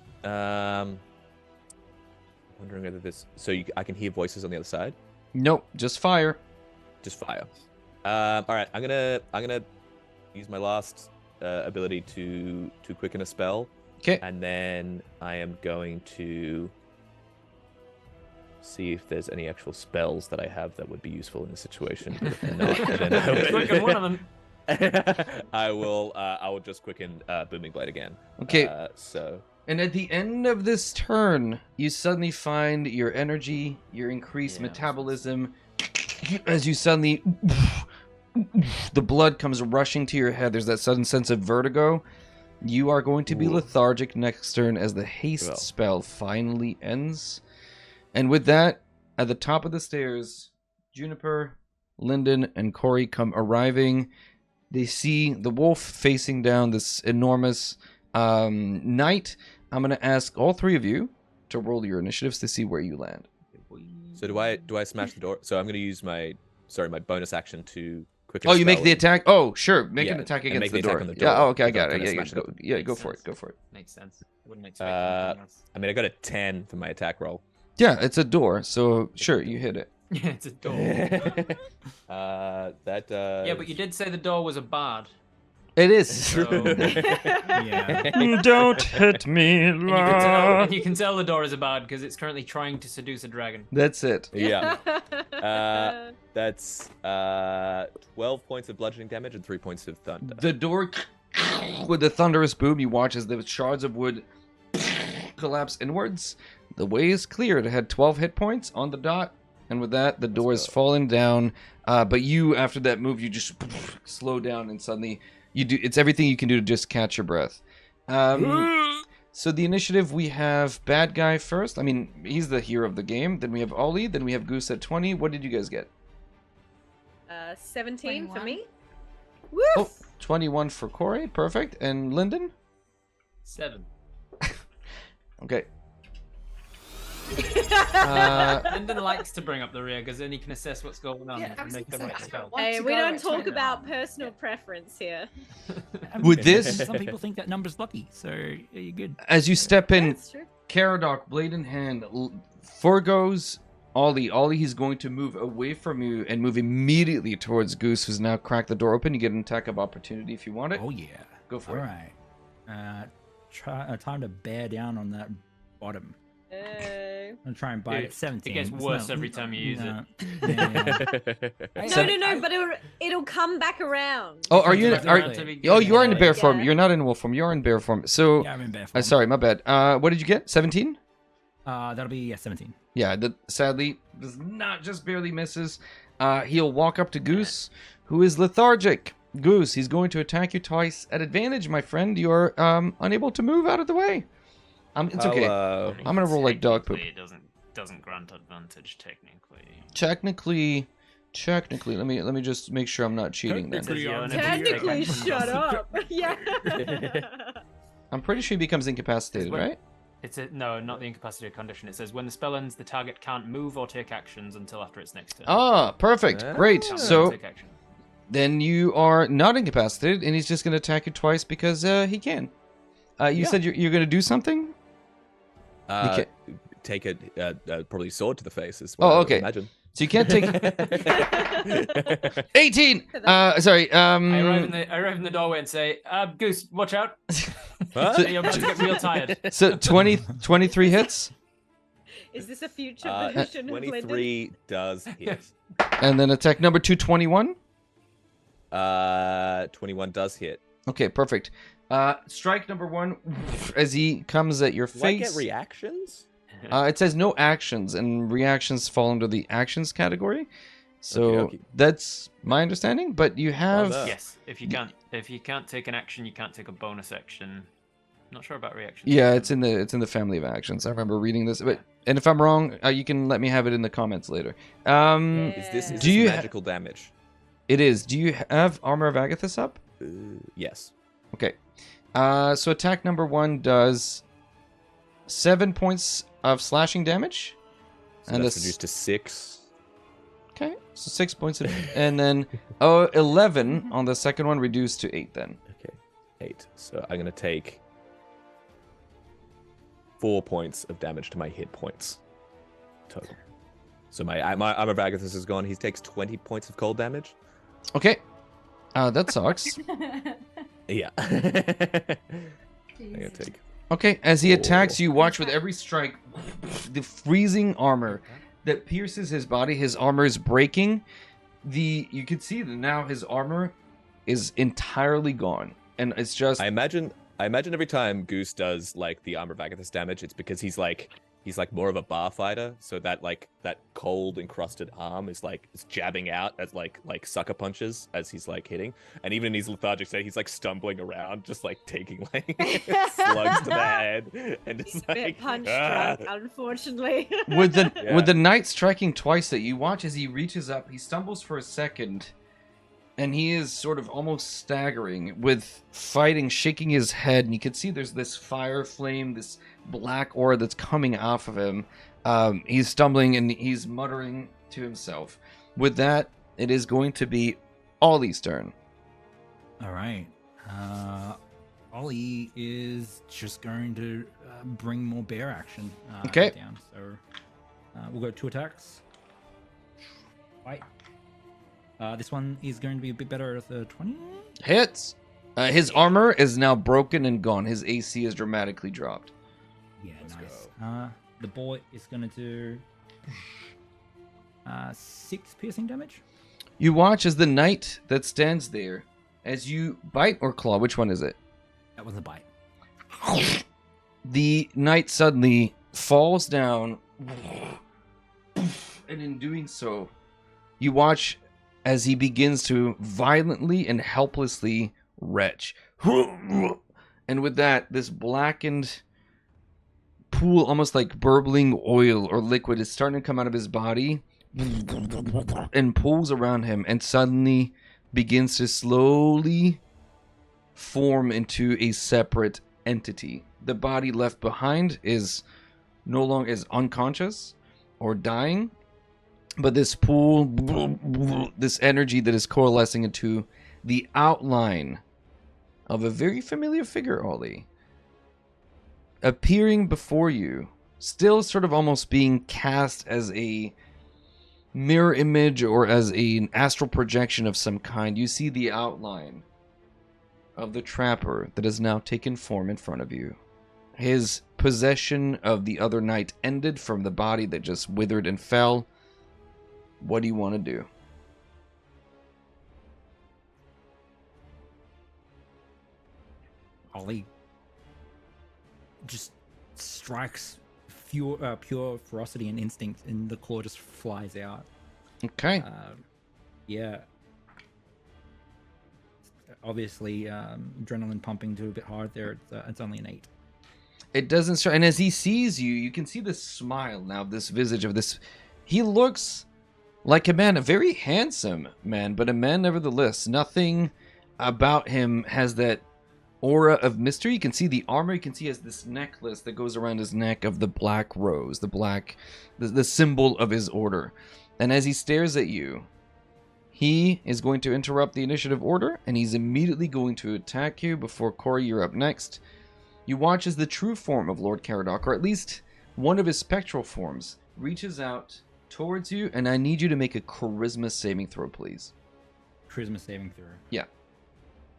Wondering whether this. So I can hear voices on the other side. Nope, just fire. Just fire. All right. I'm gonna use my last ability to quicken a spell. Okay. And then I am going to see if there's any actual spells that I have that would be useful in this situation. But if not, then I will... Quicken one of them. I will just quicken Booming Blade again. Okay. So. And at the end of this turn, you suddenly find your energy, your increased metabolism, as you suddenly, the blood comes rushing to your head. There's that sudden sense of vertigo. You are going to be lethargic next turn as the haste spell finally ends. And with that, at the top of the stairs, Juniper, Lyndon, and Corey come arriving. They see the wolf facing down this enormous knight. I'm going to ask all three of you to roll your initiatives to see where you land. So do I smash the door? So I'm going to use my bonus action to quicken. Oh, you make the attack? Oh, sure. Make an attack and against make the door. attack on the door. Yeah, oh, okay, I Because got I'm it. gonna Yeah, smash it. yeah, go Makes for it. sense. Go for it. Makes sense. Wouldn't expect anything else. I mean, I got a 10 for my attack roll. Yeah, it's a door, so sure, you hit it. Yeah, it's a door. Yeah, but you did say the door was a bard. It is. So... Yeah. Don't hit me, Ah. and you can tell the door is a bard because it's currently trying to seduce a dragon. That's it. Yeah. That's 12 points of bludgeoning damage and 3 points of thunder. The door, with the thunderous boom, you watch as the shards of wood collapse inwards. The way is cleared. It had 12 hit points on the dot, And with that, the door is go. falling down. But you, after that move, you just slow down and suddenly you do. It's everything you can do to just catch your breath. So the initiative, we have bad guy first. I mean, he's the hero of the game. Then we have Ollie. Then we have Goose at 20. What did you guys get? 17 for 21. me. Woof! Oh, 21 for Corey. Perfect. And Lyndon? 7. Okay. Lyndon likes to bring up the rear because then he can assess what's going on Yeah, I and was make the gonna right say, spell. Hey, to we go don't at talk 20. about personal preference here. With this- Some people think that number's lucky, so yeah, you're good. As you step in, That's true. Caradoc, blade in hand, forgoes Ollie. Ollie, he's going to move away from you and move immediately towards Goose, who's now cracked the door open. You get an attack of opportunity if you want it. Oh yeah. Go for All it. right. Time to bear down on that bottom. Hey. I'm try and bite It- at 17. it gets It's worse not- every time you use it. no. Yeah. So- No, but it'll come back around. Oh, are you? It's Are, exactly- oh, you are in bear Yeah. form. You're not in wolf form. You're in bear form. So, Yeah, I'm in bear form. sorry, my bad. What did you get? 17? That'll be 17. Yeah, that sadly does not, just barely misses. He'll walk up to Goose, who is lethargic. Goose, he's going to attack you twice at advantage, my friend. You're unable to move out of the way. It's okay. Hello. I'm gonna roll like dog poop. Technically, it doesn't grant advantage technically. Technically, let me just make sure I'm not cheating then. Technically, Says, I'm yeah, Technically, Technically, shut up. Yeah. I'm pretty sure he becomes incapacitated, When- right? No, not the incapacitated condition. It says when the spell ends, the target can't move or take actions until after its next turn. Ah, perfect. Great. Ah. So Take action. then you are not incapacitated, and he's just going to attack you twice because he can. You said you're going to do something? Take a probably sword to the face is what Oh, I would okay. imagine. So you can't take 18. Sorry. I arrive in the doorway and say, Goose, watch out. Huh? So- You're about to get real tired. So 23 hits, Is this a future version of Lyndon? 23 does hit. and then attack number 221. 21 does hit. Okay, perfect. Strike number 1 as he comes at your Do I get face. reactions? It says no actions, and reactions fall under the actions category. So Okay. that's my understanding. But you have no. Yes, if you can't take an action, you can't take a bonus action. Not sure about reaction. yeah, it's in the family of actions. I remember reading this, but and if I'm wrong, you can let me have it in the comments later. Is this Do is you this ha- magical damage? It is. Do you have Armor of Agathis up? Yes. Okay. So attack number 1 does 7 points of slashing damage. So And that's this- reduced to 6. Okay, so 6 points of, and then 11 on the second one, reduced to 8 then. Okay. 8. So I'm gonna take 4 points of damage to my hit points total. So my Armor of Agathis is gone. He takes 20 points of cold damage. Okay. That sucks. Yeah. I'm gonna Jeez. take. Okay, as he attacks you, watch with every strike, the freezing armor that pierces his body, his armor is breaking. You can see that now his armor is entirely gone. And it's just... I imagine every time Goose does like the Armor of Agathis damage, it's because he's like more of a bar fighter, so that cold encrusted arm is jabbing out as like sucker punches as he's like hitting, and even in his lethargic state, he's like stumbling around, just like taking like slugs to the head, and He's just a bit like punch "Ah." drunk, unfortunately. with the Yeah. with the knight striking twice that you watch as he reaches up, he stumbles for a second, and he is sort of almost staggering with fighting, shaking his head, and you can see there's this fire flame, this black aura that's coming off of him. He's stumbling and he's muttering to himself. With that, it is going to be Ollie's turn. All right. Ollie is just going to bring more bear action. Okay. Down. So we'll go 2 attacks. Fight. This one is going to be a bit better at the 20. Hits. His armor is now broken and gone. His AC is dramatically dropped. Yeah, Let's nice. The boy is going to do 6 piercing damage. You watch as the knight that stands there, as you bite or claw, which one is it? That was a bite. The knight suddenly falls down And in doing so, you watch as he begins to violently and helplessly retch. And with that, this blackened pool, almost like burbling oil or liquid, is starting to come out of his body and pulls around him, and suddenly begins to slowly form into a separate entity. The body left behind is no longer is unconscious or dying, but this pool, this energy that is coalescing into the outline of a very familiar figure, Ollie, appearing before you, still sort of almost being cast as a mirror image or as an astral projection of some kind. You see the outline of the trapper that has now taken form in front of you. His possession of the other night ended from the body that just withered and fell. What do you want to do? Ollie just strikes pure ferocity and instinct, and the claw just flies out. Okay. Yeah. Obviously, adrenaline pumping to a bit hard there. It's only an 8. It doesn't start. And as he sees you, you can see the smile now, this visage of this. He looks like a man, a very handsome man, but a man nevertheless. Nothing about him has that aura of mystery. You can see the armor. You can see he has this necklace that goes around his neck of the black rose, the symbol of his order. And as he stares at you, he is going to interrupt the initiative order, and he's immediately going to attack you. Before Corey, you're up next. You watch as the true form of Lord Caradoc, or at least one of his spectral forms, reaches out towards you, and I need you to make a charisma saving throw, please. Charisma saving throw. Yeah.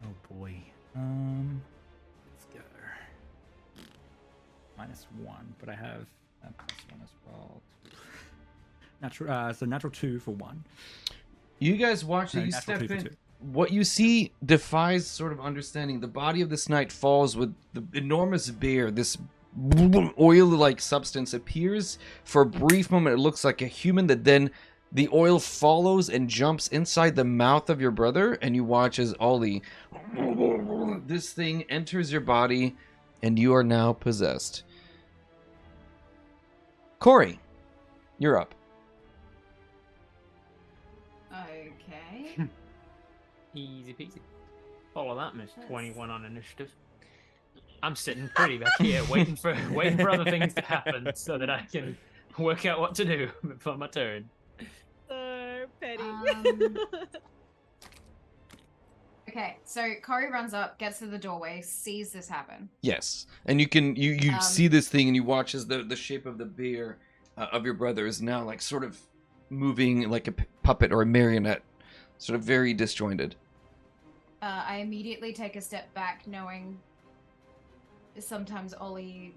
Oh boy. Let's go. -1, but I have a +1 as well. Natural 2 for 1. You guys watch it. You step in. What you see defies sort of understanding. The body of this knight falls with the enormous bear. This oil-like substance appears for a brief moment. It looks like a human, that then the oil follows and jumps inside the mouth of your brother, and you watch as Ollie, this thing enters your body, and you are now possessed. Corey, you're up. Okay. Easy peasy. Follow that, Miss 21 on initiative. I'm sitting pretty back here, waiting for other things to happen so that I can work out what to do before my turn. So petty. Okay, so Corey runs up, gets to the doorway, sees this happen. Yes, and you can you see this thing, and you watch as the shape of the bear of your brother is now like sort of moving like a puppet or a marionette, sort of very disjointed. I immediately take a step back, knowing sometimes Ollie,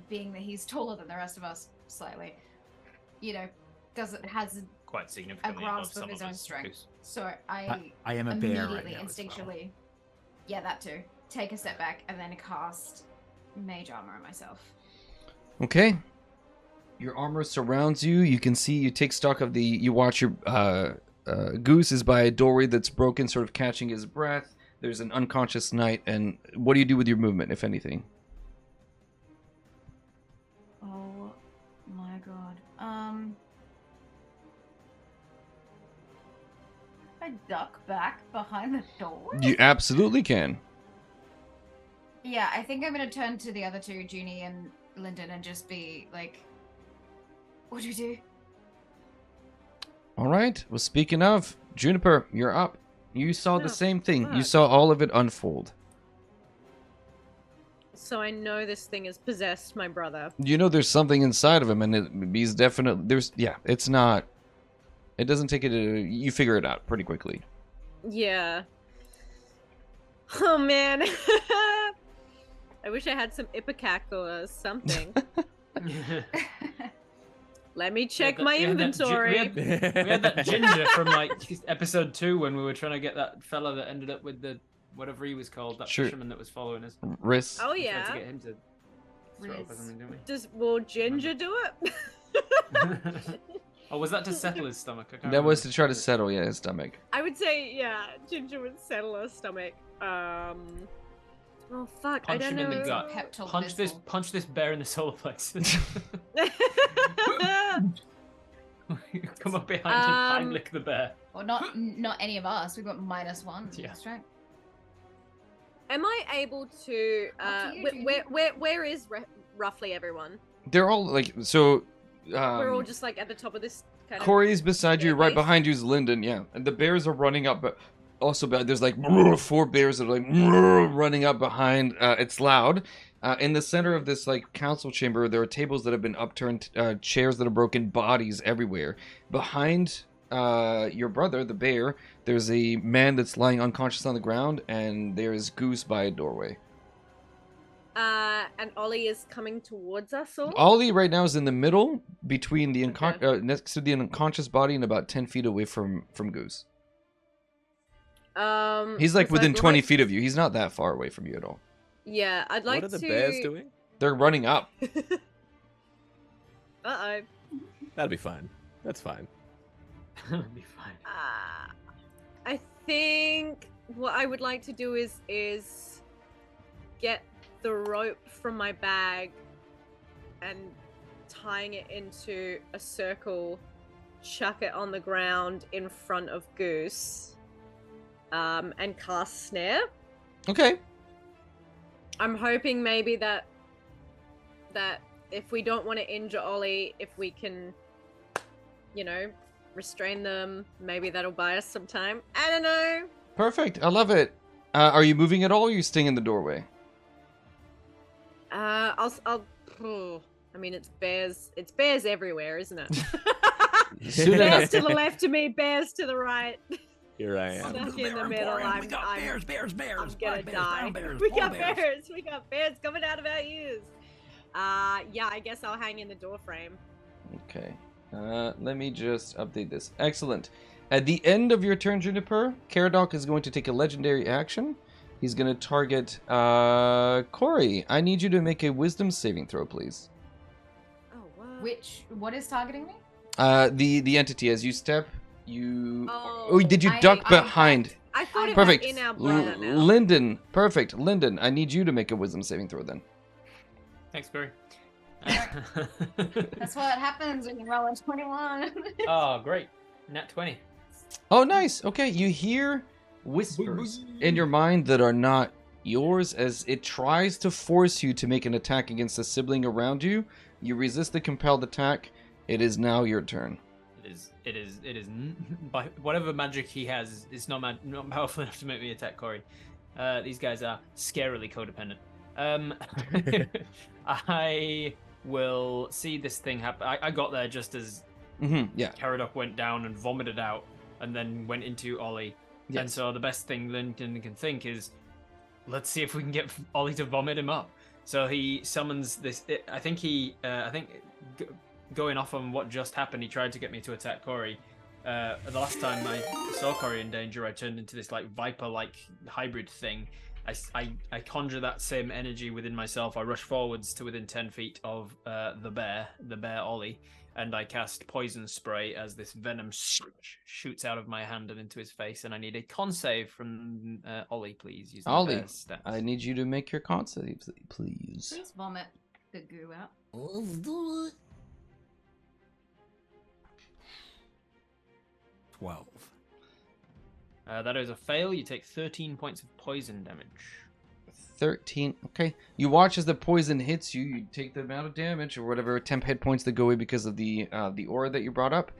being that he's taller than the rest of us slightly, has Quite a significantly grasp above of his some own us, strength. because- So I am a bear right immediately, now. instinctually, yeah, that too, take a step back and then cast mage armor on myself. Okay. Your armor surrounds you. You can see, you take stock of you watch your Goose is by a doorway that's broken, sort of catching his breath. There's an unconscious knight, and what do you do with your movement, if anything? Oh my god. I duck back behind the door. You absolutely can. Yeah, I think I'm gonna turn to the other two, Junie and Lyndon, and just be like, what do we do? All right. Well, speaking of, Juniper, you're up. You saw the Oh, same thing. You fuck. saw all of it unfold. So I know this thing has possessed my brother. You know there's something inside of him, and he's definitely... it's not... It doesn't take it... You figure it out pretty quickly. Yeah. Oh man. I wish I had some ipecac or something. Let me check my inventory. We had that ginger from like episode 2 when we were trying to get that fella that ended up with the whatever he was called, that Sure. fisherman that was following us. Riss. Oh We tried to yeah. get him to throw up or Riz. something, didn't we? Will Ginger do it? Oh, was that to settle his stomach? I can't That was to remember. try to settle, his stomach. I would say, yeah, Ginger would settle her stomach. Oh fuck, I Punch don't him in know. the gut. Pep talk Punch this bear in the solar plexus. Come up behind him, Heimlich the bear. Or not any of us. We've got -1 Yeah. strength. Am I able to? Up to you, Where is roughly everyone? They're all like so. We're all just like at the top of this kind Corey's beside you, right staircase? behind you is Lyndon, yeah. And the bears are running up, but also there's like 4 bears that are like running up behind. It's loud. In the center of this like council chamber, there are tables that have been upturned, chairs that are broken, bodies everywhere. Behind your brother, the bear, there's a man that's lying unconscious on the ground, and there's Goose by a doorway. And Ollie is coming towards us all. Ollie right now is in the middle between the Okay. next to the unconscious body and about 10 feet away from Goose. He's like so within I'd 20 like- feet of you. He's not that far away from you at all. Yeah, I'd like What are to. the bears doing? They're running up. Uh-oh. That'll be fine. That's fine. It'll be fine. I think what I would like to do is get the rope from my bag and tying it into a circle, chuck it on the ground in front of Goose, and cast snare. Okay. I'm hoping maybe that if we don't want to injure Ollie, if we can, restrain them, maybe that'll buy us some time. I don't know. Perfect. I love it. Are you moving at all, or are you staying in the doorway? I mean, it's bears. It's bears everywhere, isn't it? Soon Bears enough. to the left of me, bears to the right. Here I am. Stuck in the middle. We got bears. I'm gonna black bears, die. brown bears, We polar got bears. bears. We got bears coming out of our ears. Yeah, I guess I'll hang in the door frame. Okay. Let me just update this. Excellent. At the end of your turn, Juniper, Caradoc is going to take a legendary action. He's going to target Corey. I need you to make a wisdom saving throw, please. Oh, what? What is targeting me? The entity, as you step, you... Oh, did you duck behind? I thought it Perfect. was in our brother now. Lyndon. Perfect. Lyndon, I need you to make a wisdom saving throw then. Thanks, Barry. That's what happens when you roll a 21. Oh, great. Nat 20. Oh, nice. Okay, you hear whispers in your mind that are not yours as it tries to force you to make an attack against a sibling around you. You resist the compelled attack. It is now your turn. It is by whatever magic he has, it's not powerful enough to make me attack Corey. These guys are scarily codependent. I will see this thing happen. I got there just as Yeah. Caradoc went down and vomited out and then went into Ollie. Yes. And so the best thing Lincoln can think is, let's see if we can get Ollie to vomit him up. So he summons this. I think going off on what just happened, he tried to get me to attack Corey. The last time I saw Corey in danger, I turned into this like viper-like hybrid thing. I conjure that same energy within myself. I rush forwards to within 10 feet of the bear Ollie, and I cast poison spray as this venom shoots out of my hand and into his face. And I need a con save from Ollie, please. Using Ollie, the bear stats. I need you to make your con save, please. Please vomit the goo out. Let's do it. 12. That is a fail. You take 13 points of poison damage. 13. Okay. You watch as the poison hits you. You take the amount of damage or whatever temp hit points that go away because of the aura that you brought up.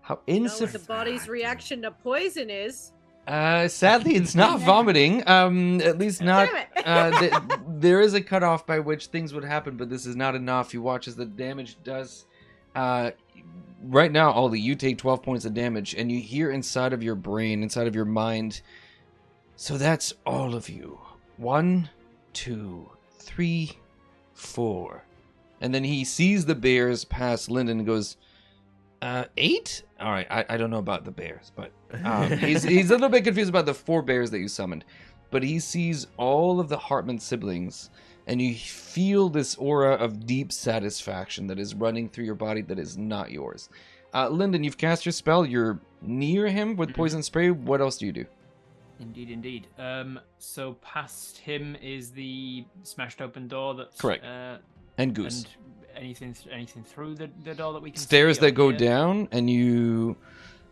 How Know what the insufficient. body's reaction to poison is. Sadly, it's not vomiting. At least not. Damn it. There is a cutoff by which things would happen, but this is not enough. You watch as the damage does. Right now, Ollie, you take 12 points of damage, and you hear inside of your brain, inside of your mind. So that's all of you. 1, 2, 3, 4. And then he sees the bears pass Lyndon and goes, 8? All right, I don't know about the bears, but he's a little bit confused about the 4 bears that you summoned. But he sees all of the Hartmann siblings and you feel this aura of deep satisfaction that is running through your body that is not yours. Lyndon, you've cast your spell. You're near him with poison spray. What else do you do? Indeed, indeed. So past him is the smashed open door. That's Correct. And Goose. And anything through the door that we can Stairs see that go here? down, and you're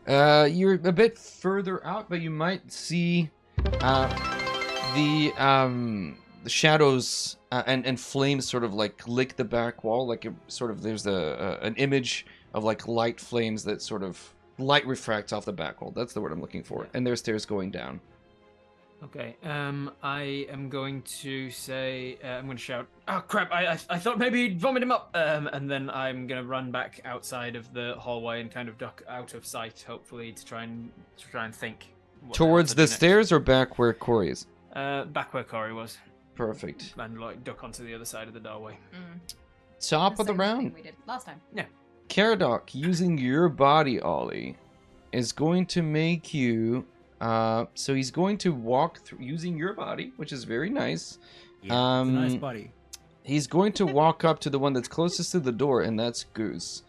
a bit further out, but you might see the shadows and flames sort of like lick the back wall, like there's an image of like light flames that sort of light refracts off the back wall. That's the word I'm looking for. And there's stairs going down. Okay. I am going to say I'm going to shout, "Oh crap! I thought maybe you'd vomit him up." And then I'm going to run back outside of the hallway and kind of duck out of sight, hopefully to try and think. Towards the stairs or back where Corey is? Back where Corey was. Perfect. And like duck onto the other side of the doorway. Top of the Same round. thing we did last time. Yeah. Caradoc, using your body, Ollie, is going to make you. So he's going to walk through using your body, which is very nice. Yeah, it's a nice body. He's going to walk up to the one that's closest to the door, and that's Goose.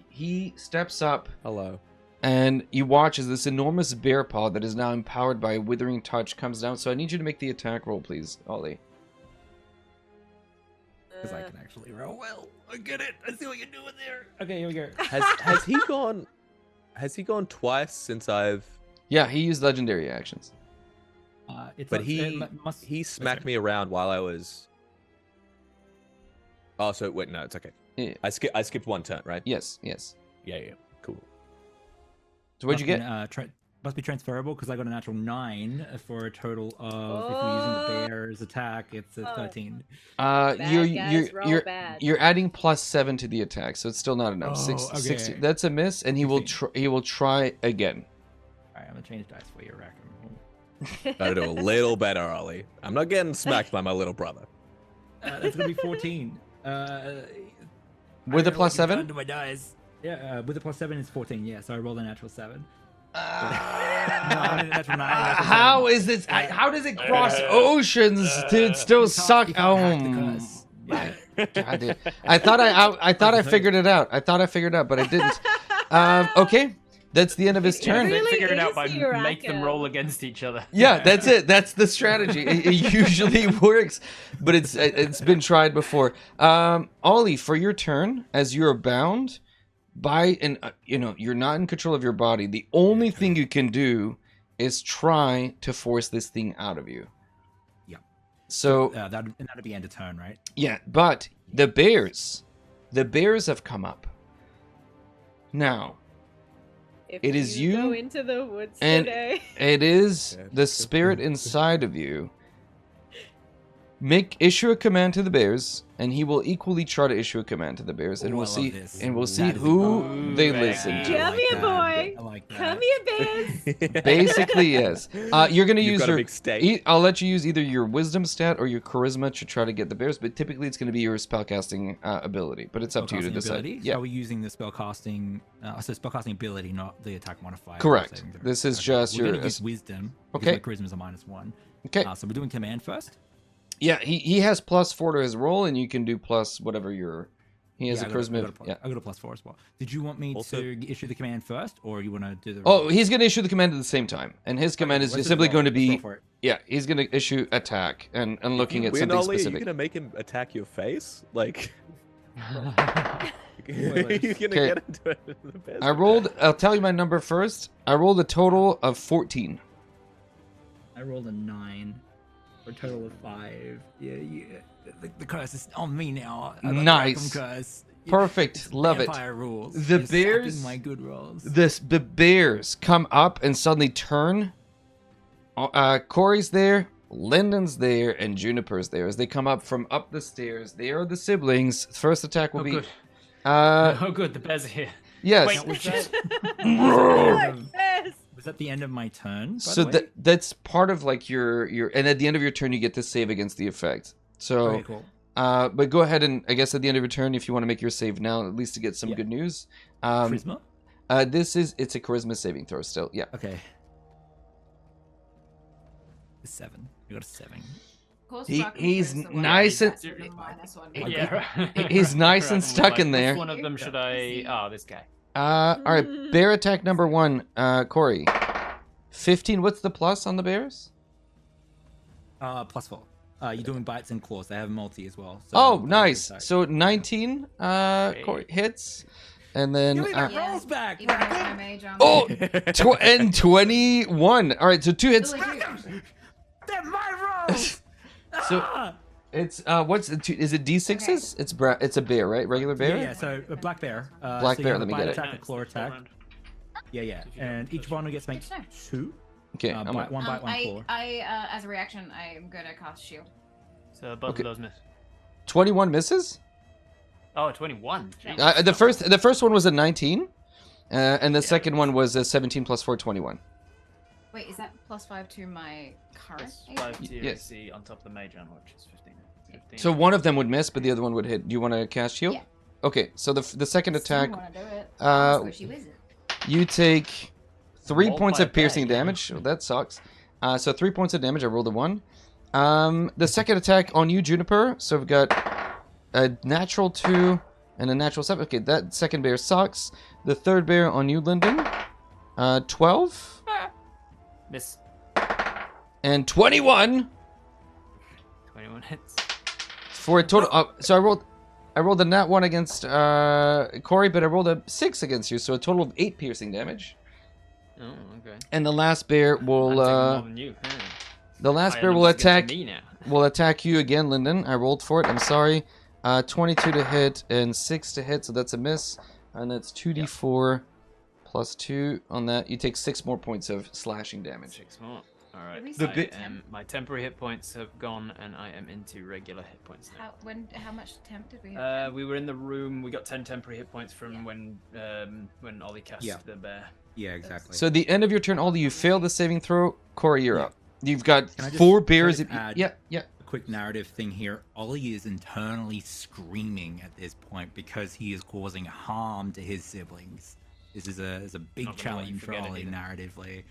He steps up, Hello. and you watch as this enormous bear paw that is now empowered by a withering touch comes down. So I need you to make the attack roll, please, Ollie. Because I can actually roll well. I get it. I see what you're doing there. Okay, here we go. Has he gone? Has he gone twice since I've? Yeah, he used legendary actions. But he smacked me around while I was. Oh, so wait, no, it's okay. Yeah. I skipped one turn, right? Yes. Yeah, cool. So what'd you get? Must be transferable because I got a natural 9 for a total of, if you're using the bear's attack, it's a 13. You're adding +7 to the attack, so it's still not enough. Oh, 60, okay. that's a miss, and he will try again. Alright, I'm gonna change dice for you, Rackham. Gotta do a little better, Ollie. I'm not getting smacked by my little brother. That's gonna be 14. With a +7? To my dice. Yeah, with a +7 is 14. Yeah, so I rolled a natural 7. How is this? How does it cross oceans to still suck? Oh, my God! I thought I figured it out. I figured it out, but I didn't. Okay, that's the end of his turn. really Figure it out is by your make them Rackham. roll against each other. Yeah, that's it. That's the strategy. It usually works, but it's been tried before. Ollie, for your turn, as you're bound by you're not in control of your body. The only thing you can do is try to force this thing out of you. Yeah. So that'd be end of turn, right? yeah, but the bears have come up. Now, If it is you go into the woods and today. it is the spirit inside of you. Issue a command to the bears, and he will equally try to issue a command to the bears, and Ooh, we'll I love see, this. and we'll see That is who they very listen good. to. Come here, boy. I like that. Come here, Biz. Basically, yes. You're gonna You've use got a your. big stake. I'll let you use either your wisdom stat or your charisma to try to get the bears, but typically it's going to be your spellcasting ability. But it's up to you to Spellcasting decide. ability? Yeah, So are we using the spellcasting? So spellcasting ability, not the attack modifier. correct. Saving throw. This is Okay, just we're your. gonna use wisdom. Okay. Because my charisma is a -1. Okay. So we're doing command first. Yeah, he has +4 to his roll, and you can do plus whatever your. He has Yeah, a I got charisma. I got a +4 as well. Did you want me Also- to issue the command first, or you want to do the? Oh, he's going to issue the command at the same time, and his command is Let's just simply roll. going to Let's roll be. for it. Yeah, he's going to issue attack and looking at Win, something Ollie, Are specific. you gonna make him attack your face? Like, Spoilers. you're gonna Okay. get into it. The bears I are rolled. I'll tell you my number first. I rolled a total of 14. I rolled a 9 for a total of 5. Yeah. The curse is on me now. I got the Nice. Rackham curse. Perfect. Love it. Vampire rules. The You're sapping bears- my good rolls. The bears come up and suddenly turn. Corey's there, Lyndon's there, and Juniper's there. As they come up from up the stairs, they are the siblings. First attack will Oh, be. good. Uh, Oh, good. The bears are here. yes. Wait, Was that, Yes. was that the end of my turn? By So the way? that's part of like your and at the end of your turn you get to save against the effect. So Okay, cool. but go ahead and I guess at the end of your turn if you want to make your save now at least to get some Yeah. good news. Charisma? It's a charisma saving throw still. Yeah. Okay. 7. We got a 7. course, He- Rockham he's chose the one nice that's and- the -1. Yeah, right. He's nice and Dragon was stuck like, in there. Which one of them should I? Oh, this guy. All right, bear attack number 1, Corey. 15. What's the plus on the bears? +4. You're doing bites and claws. They have multi as well. So Oh, that's a nice. attack. So 19 Corey hits, and then Give me that Yeah. rolls back. Even with my Rockham. mage armor. oh, and 21. All right, so 2 hits. Ooh, They're my rolls. So- Ah! It's what's it? Is it D6s? It's a bear, right? Regular bear. Yeah, so a black bear. Black so you bear, have let a me bite get it. attack, a claw attack. Yeah. And each one gets to make Good to know. 2. Okay, One bite, one claw. As a reaction, I'm gonna cast shield. So both Okay. of those miss. 21 misses. Oh, 21. Jeez. The first one was a 19, and the second one was a 17 plus 4, 21. Wait, is that +5 to my current? Plus AC? 5 to your Yes. AC on top of the mage armor, which is 15. 15. So one of them would miss, but the other one would hit. Do you want to cast shield? Yeah. Okay, so the second attack, Wanna do it? uh, Squishy wizard. you take 3 Roll points by of piercing bag. damage. Oh, that sucks. So 3 points of damage. I rolled a 1. The second attack on you, Juniper. So we've got a natural 2 and a natural 7. Okay, that second bear sucks. The third bear on you, Lyndon. 12 Miss. and 21 21 hits. for a total. So I rolled a nat 1 against Corey, but I rolled a 6 against you, so a total of 8 piercing damage. Oh, okay. And the last bear I'm will taking more than you. the last Higher bear will numbers against attack me now. will attack you again, Lyndon. I rolled for it. I'm sorry. 22 to hit and 6 to hit, so that's a miss. And that's 2d4 plus 2 on that. You take 6 more points of slashing damage. 6 more. All right. we The say bit- temp? My temporary hit points have gone, and I am into regular hit points now. How much temp did we have? We were in the room. We got 10 temporary hit points from Yeah. when Ollie cast Yeah. the bear. Yeah, exactly. So at the end of your turn, Aldi, you fail the saving throw. Corey, you're Yeah. up. You've got Can I just 4 bears. add- Yeah. a quick narrative thing here. Ollie is internally screaming at this point because he is causing harm to his siblings. This is a big Not gonna let you challenge for forget Ollie anything. narratively.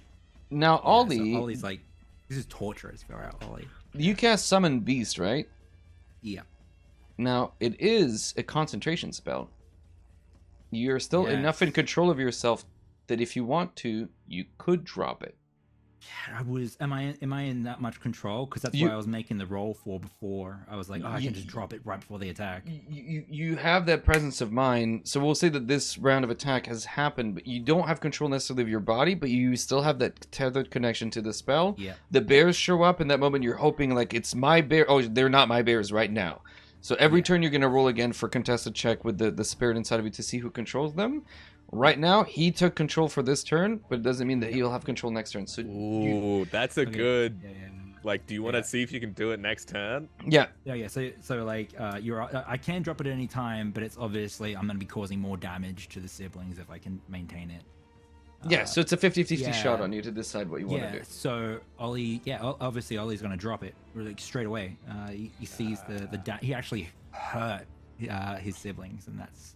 Now, Yeah, so Aldi, Ollie's like, this is torturous for Ollie. you cast Summon Beast, right? Yeah. Now, it is a concentration spell. You're still enough in Yes. control of yourself that if you want to, you could drop it. Am I in that much control? Because that's You- what I was making the roll for before. I was like, oh, I You- can just drop it right before the attack. You have that presence of mind, so we'll say that this round of attack has happened, but you don't have control necessarily of your body, but you still have that tethered connection to the spell. Yeah. The bears show up in that moment. You're hoping like it's my bear. Oh, they're not my bears right now. So every Yeah. turn you're gonna roll again for contested check with the spirit inside of you to see who controls them. Right now, he took control for this turn, but it doesn't mean that he'll have control next turn. So Ooh, that's a Okay. good. Yeah. Like, do you want to Yeah. see if you can do it next turn? yeah, Yeah. So like, I can drop it at any time, but it's obviously I'm gonna be causing more damage to the siblings if I can maintain it. yeah. So it's a 50-50 shot yeah. on you to decide what you want to Yeah. do. So Ollie, obviously Ollie's gonna drop it like straight away. He sees he actually hurt his siblings, and that's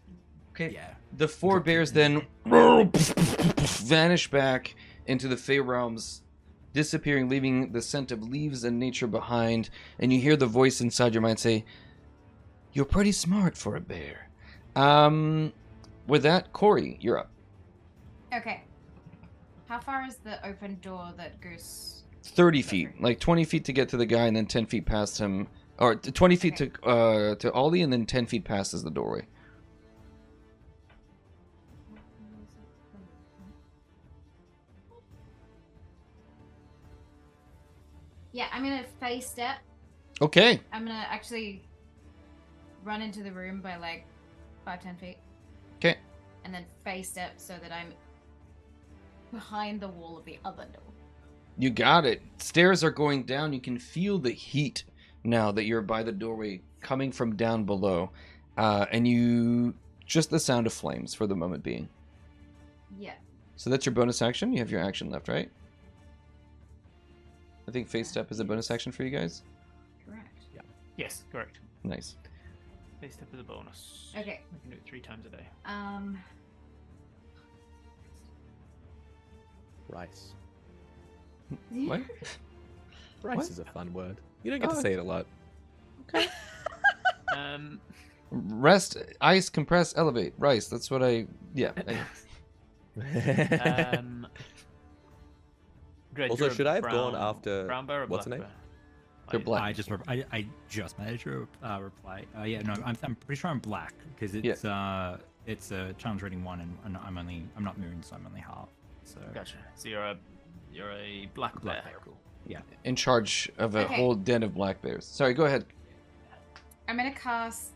Okay. yeah. The 4 bears then vanish back into the Fey realms, disappearing, leaving the scent of leaves and nature behind. And you hear the voice inside your mind say, "You're pretty smart for a bear." With that, Corey, you're up. Okay. How far is the open door that Goose? 30 feet, like 20 feet to get to the guy, and then 10 feet past him, or 20 feet to Ollie, and then 10 feet past is the doorway. Yeah, I'm gonna face step. Okay. I'm gonna actually run into the room by like 5-10 feet. Okay. And then face step so that I'm behind the wall of the other door. You got it. Stairs are going down. You can feel the heat now that you're by the doorway coming from down below. And you just the sound of flames for the moment being. Yeah. So that's your bonus action. You have your action left, right? I think face step is a bonus action for you guys. Correct. Yes, correct. Nice. Face step is a bonus. Okay. We can do it 3 times a day. Rice. What? Rice What? is a fun word. You don't get to say it a lot. Rest, ice, compress, elevate, rice. That's what I. Yeah. Great, Also, you're a should I have gone brown- after brown bear or what's black her name? bear? They're black. I just managed to reply. Yeah, no, I'm pretty sure I'm black because it's a challenge rating 1, and I'm not moon, so I'm only half. So Gotcha. So you're a black bear. black bear, cool. Yeah. In charge of a Okay. whole den of black bears. Sorry, go ahead. I'm gonna cast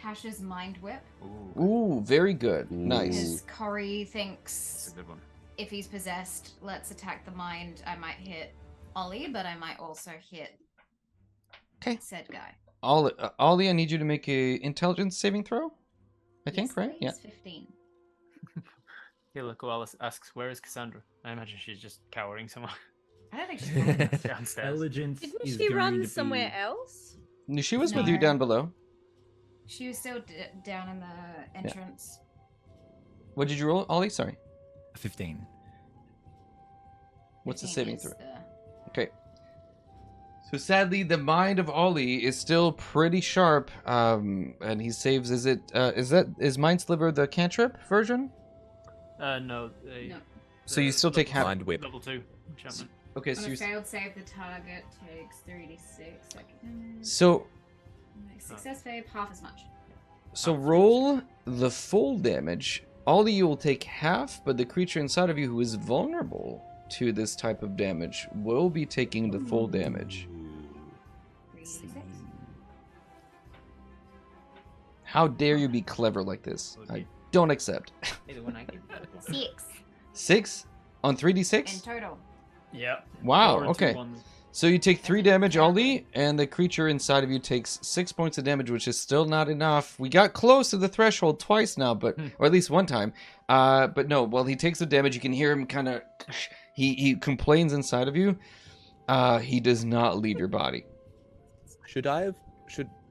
Tasha's Mind Whip Ooh, Ooh, very good. Nice. because Corey that's thinks a good one. if he's possessed, let's attack the mind. I might hit Ollie, but I might also hit 'Kay. said guy. Ollie, I need you to make a intelligence saving throw. I think, Yes, right? Yeah. please, 15. Hila Koalis asks, "Where is Cassandra?" I imagine she's just cowering somewhere I don't think she's going to downstairs. Intelligence Didn't is she going run to somewhere be... else? She was with you No. down below. She was still down in the entrance. What did you roll, Ollie? Sorry. 15. What's the 15 saving is throw? the- Okay. So sadly, the mind of Ollie is still pretty sharp, and he saves. Is Mind Sliver the cantrip version? No. No. So you still take half. Mind whip. Level 2 enchantment. Okay, On so a you. failed save, the target takes 3d6. So Success save, half as much. roll the full damage. Ollie will take half, but the creature inside of you who is vulnerable to this type of damage will be taking the full damage. 3d6. How dare you be clever like this? I don't accept. Either one I can. 6 6 on in 3d6? total. Yeah. Wow, 4 and 2 okay. ones. So you take 3 That's damage, terrible. Ollie, and the creature inside of you takes 6 points of damage, which is still not enough. We got close to the threshold twice now, but or at least one time. But no, while he takes the damage, you can hear him kind of. He complains inside of you. He does not leave your body. Should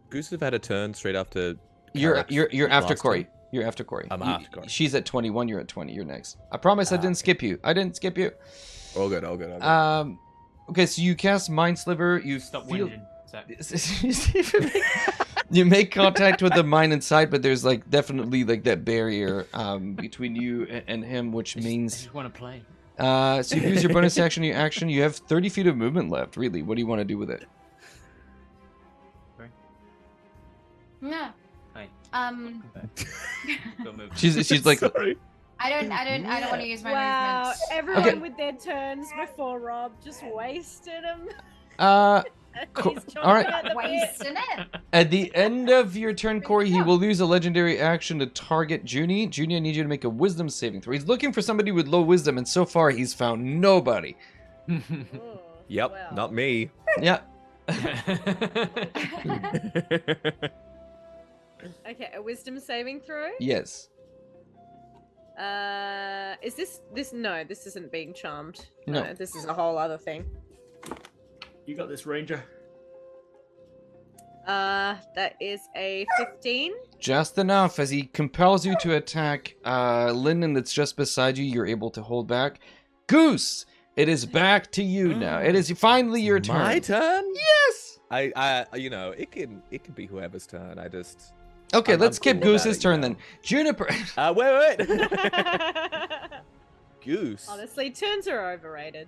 Goose have had a turn straight after? You're Carrick's after last Corey. turn? You're after Corey. I'm after Corey. She's at 21. You're at 20. You're next. I promise I didn't skip you. I didn't skip you. All good. All good. Okay, so you cast Mind Sliver. You Stop feel. whinging. Zach. You make contact with the mind inside, but there's like definitely like that barrier between you and him, which I means just want to play. so you use your bonus action. Your action. You have 30 feet of movement left. Really, what do you want to do with it? No. Hey. Go move. She's like, Sorry. I don't want to use my Wow, movements. everyone Okay. with their turns before Rob just wasted them. Cool. He's All right. chomping at the bit. Wasting it. At the end of your turn, Corey, he will use a legendary action to target Junie. Junie, I need you to make a wisdom saving throw. He's looking for somebody with low wisdom, and so far he's found nobody. Ooh, Yep, well. not me. Yeah. Okay, a wisdom saving throw. Yes. Is this? No, this isn't being charmed. No. This is a whole other thing. You got this, Ranger. That is a 15. Just enough. As he compels you to attack Lyndon that's just beside you, you're able to hold back. Goose, it is back to you now. It is finally your turn. My turn? Yes. It can be whoever's turn. I just. Okay, I'm let's skip cool with Goose's that, you turn know. then. Juniper. Wait. Goose. Honestly, turns are overrated.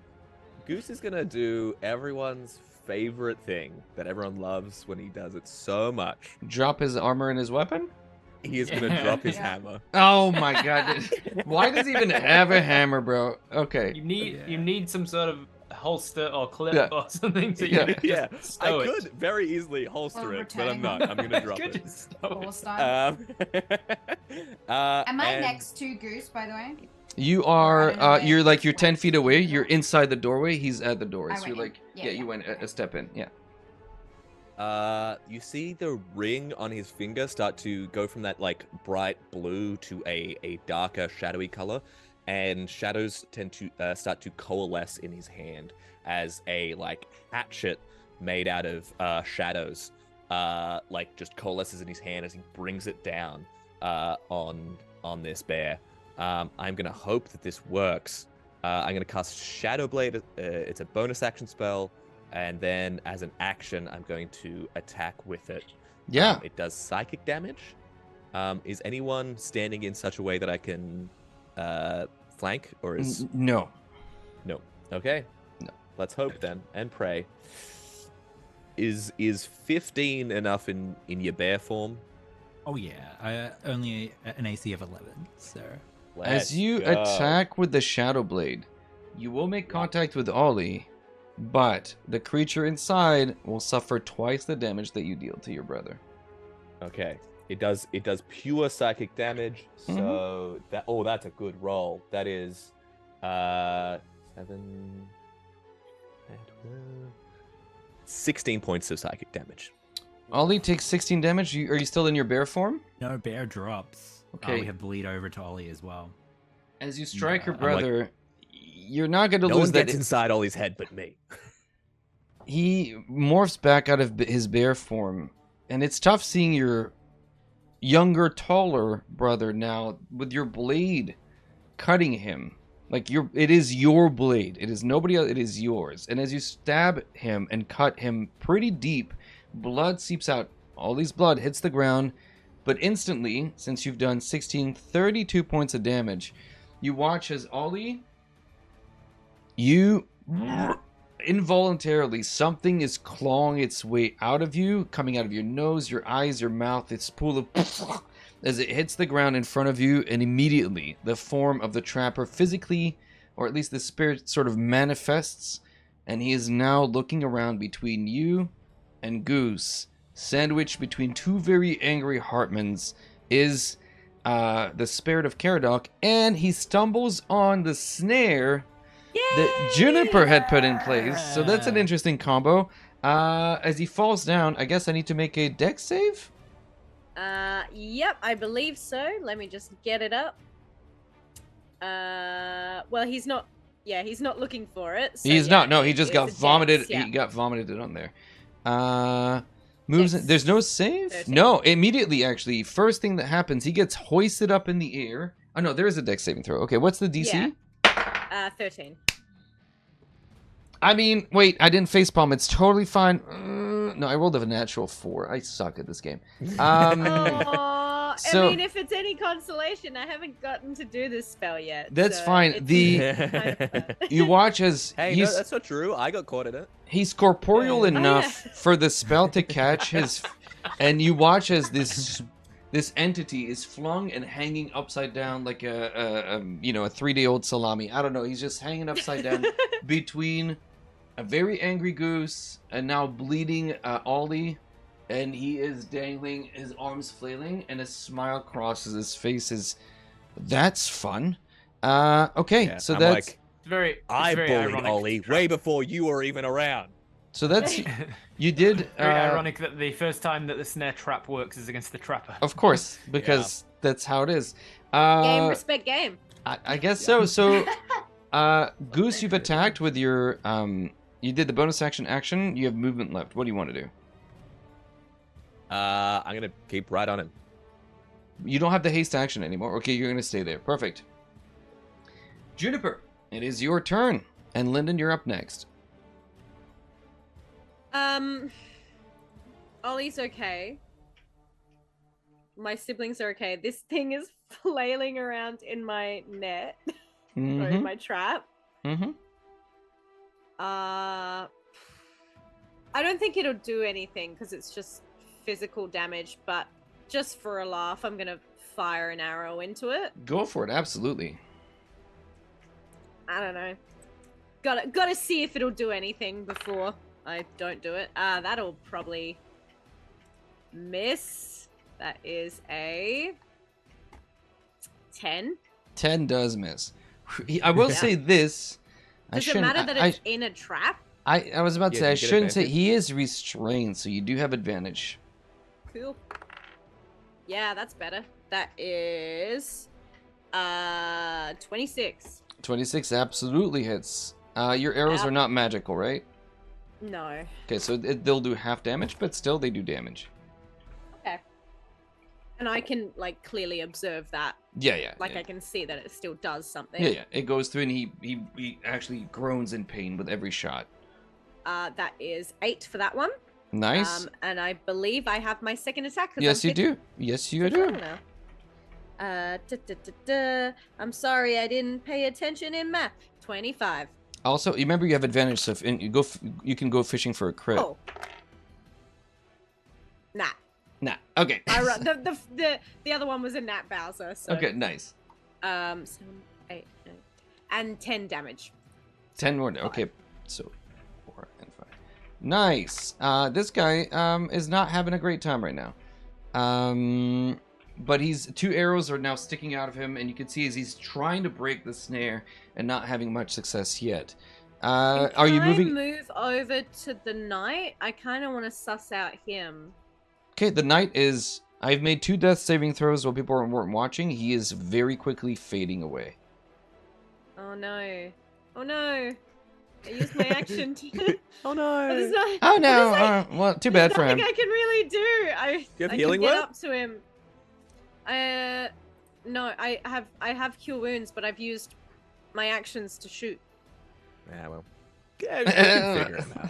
Goose is gonna do everyone's favorite thing that everyone loves when he does it so much. Drop his armor and his weapon? He is gonna drop his Yeah. hammer. Oh my god. Why does he even have a hammer, bro? Okay. You need some sort of holster or clip Yeah. or something to Yeah. Yeah, I stow it. could very easily holster Or it, but I'm returning not. them. I'm gonna drop Good, it. just stow it. Force time. Am I and- next to Goose, by the way? You Or I don't know are where you're like Goose you're 10 went. feet away. You're inside the doorway. He's at the doorway. I So you're went like in. yeah, Yeah, you went a step in. Yeah. You see the ring on his finger start to go from that like bright blue to a darker shadowy color, and shadows tend to start to coalesce in his hand as a like hatchet made out of shadows like just coalesces in his hand as he brings it down on this bear. I'm gonna hope that this works. I'm gonna cast Shadow Blade. It's a bonus action spell. and then as an action, I'm going to attack with it. Yeah. It does psychic damage. Is anyone standing in such a way that I can flank, or is No. no? Okay. No. Let's hope then and pray. Is 15 enough in your bear form? Oh yeah, only an AC of 11. So Let's As you go. attack with the Shadow Blade, you will make contact with Ollie, but the creature inside will suffer twice the damage that you deal to your brother. Okay. It does pure psychic damage. So that's a good roll. That is 7 16 points of psychic damage. Ollie takes 16 damage. Are you still in your bear form? no bear drops. Okay. We have bleed over to Ollie as well. As you strike your I'm like- brother, you're not going to No lose one that. gets inside Ollie's head but me. He morphs back out of his bear form, and it's tough seeing your younger, taller brother now with your blade cutting him. Like it is your blade. It is nobody else. It is yours. And as you stab him and cut him pretty deep, blood seeps out. All these blood hits the ground, but instantly, since you've done 32 points of damage, you watch as Ollie, involuntarily, something is clawing its way out of you, coming out of your nose, your eyes, your mouth. It's pool of as it hits the ground in front of you, and immediately the form of the trapper physically, or at least the spirit, sort of manifests, and he is now looking around between you and Goose, sandwiched between two very angry Hartmanns, is the spirit of Caradoc, and he stumbles on the snare that Juniper had put in place. So that's an interesting combo. As he falls down, I guess I need to make a dex save? Yep, I believe so. Let me just get it up. Well, he's not. Yeah, he's not looking for it. So He's yeah, not. No, he just it's got a vomited. dex, yeah. He got vomited it on there. Moves. Dex There's no save? 13. No, immediately, actually. First thing that happens, he gets hoisted up in the air. Oh, no, there is a dex saving throw. Okay, what's the DC? Yeah. 13. I mean, wait, I didn't facepalm. It's totally fine. No, I rolled a natural 4. I suck at this game. Aw, so- I mean, if it's any consolation, I haven't gotten to do this spell yet. That's so fine. it's kind of fun. You watch as Hey, he's no, that's not true. I got caught in it. he's corporeal Yeah. enough for the spell to catch his, and you watch as this entity is flung and hanging upside down like a 3-day-old salami. I don't know. He's just hanging upside down between a very angry Goose and now bleeding Ollie, and he is dangling, his arms flailing, and a smile crosses his face. That's fun. Okay, Yeah, so I'm that's like, It's I very bullied ironic. Ollie way before you were even around. so that's you did. Very ironic that the first time that the snare trap works is against the trapper. Of course, because that's how it is. Game, respect game. I guess so. So, Goose, you've attacked with your you did the bonus action. You have movement left. What do you want to do? I'm gonna keep right on him. You don't have the haste action anymore. Okay, you're gonna stay there. Perfect. Juniper, it is your turn, and Lyndon, you're up next. Ollie's okay. My siblings are okay. This thing is flailing around in my net or in Mm-hmm. my trap. Mm-hmm. I don't think it'll do anything because it's just physical damage, but just for a laugh, I'm gonna fire an arrow into it. Go for it. Absolutely. I don't know. Gotta see if it'll do anything before I don't do it. That'll probably miss. That is a 10. 10 does miss. I will Yeah. say this. Does it matter that it's in a trap? I was about to Yeah, say, I you get shouldn't say, advantage. he is restrained, so you do have advantage. Cool. Yeah, that's better. That is 26. 26 absolutely hits. Your arrows Yep. are not magical, right? No. Okay, so they'll do half damage, but still they do damage. Okay. And I can like clearly observe that. Yeah. Like yeah. I can see that it still does something. Yeah. It goes through, and he actually groans in pain with every shot. That is 8 for that one. Nice. And I believe I have my second attack. 'cause Yes, I'm you do. Yes, you fifth do. level now. I'm sorry, I didn't pay attention in math. 25. Also, you remember you have advantage, so if you can go fishing for a crit. Oh. Nah. Nah. Okay. The other one was a Nat Bowser. So. Okay. Nice. 7, 8, 9, and 10 damage. 10 more. Okay. So 4 and 5. Nice. This guy is not having a great time right now. But 2 arrows are now sticking out of him, and you can see as he's trying to break the snare and not having much success yet. Are you moving? Can I move over to the knight? I kind of want to suss out him. Okay, the knight is. I've made 2 death saving throws while people weren't watching. He is very quickly fading away. Oh no! Oh no! I used my action to. Oh no! Oh no! Well, too bad for him. Nothing I can really do. You have I healing can get word? up to him. No, I have cure wounds, but I've used my actions to shoot. Yeah, well, yeah, we can figure him out.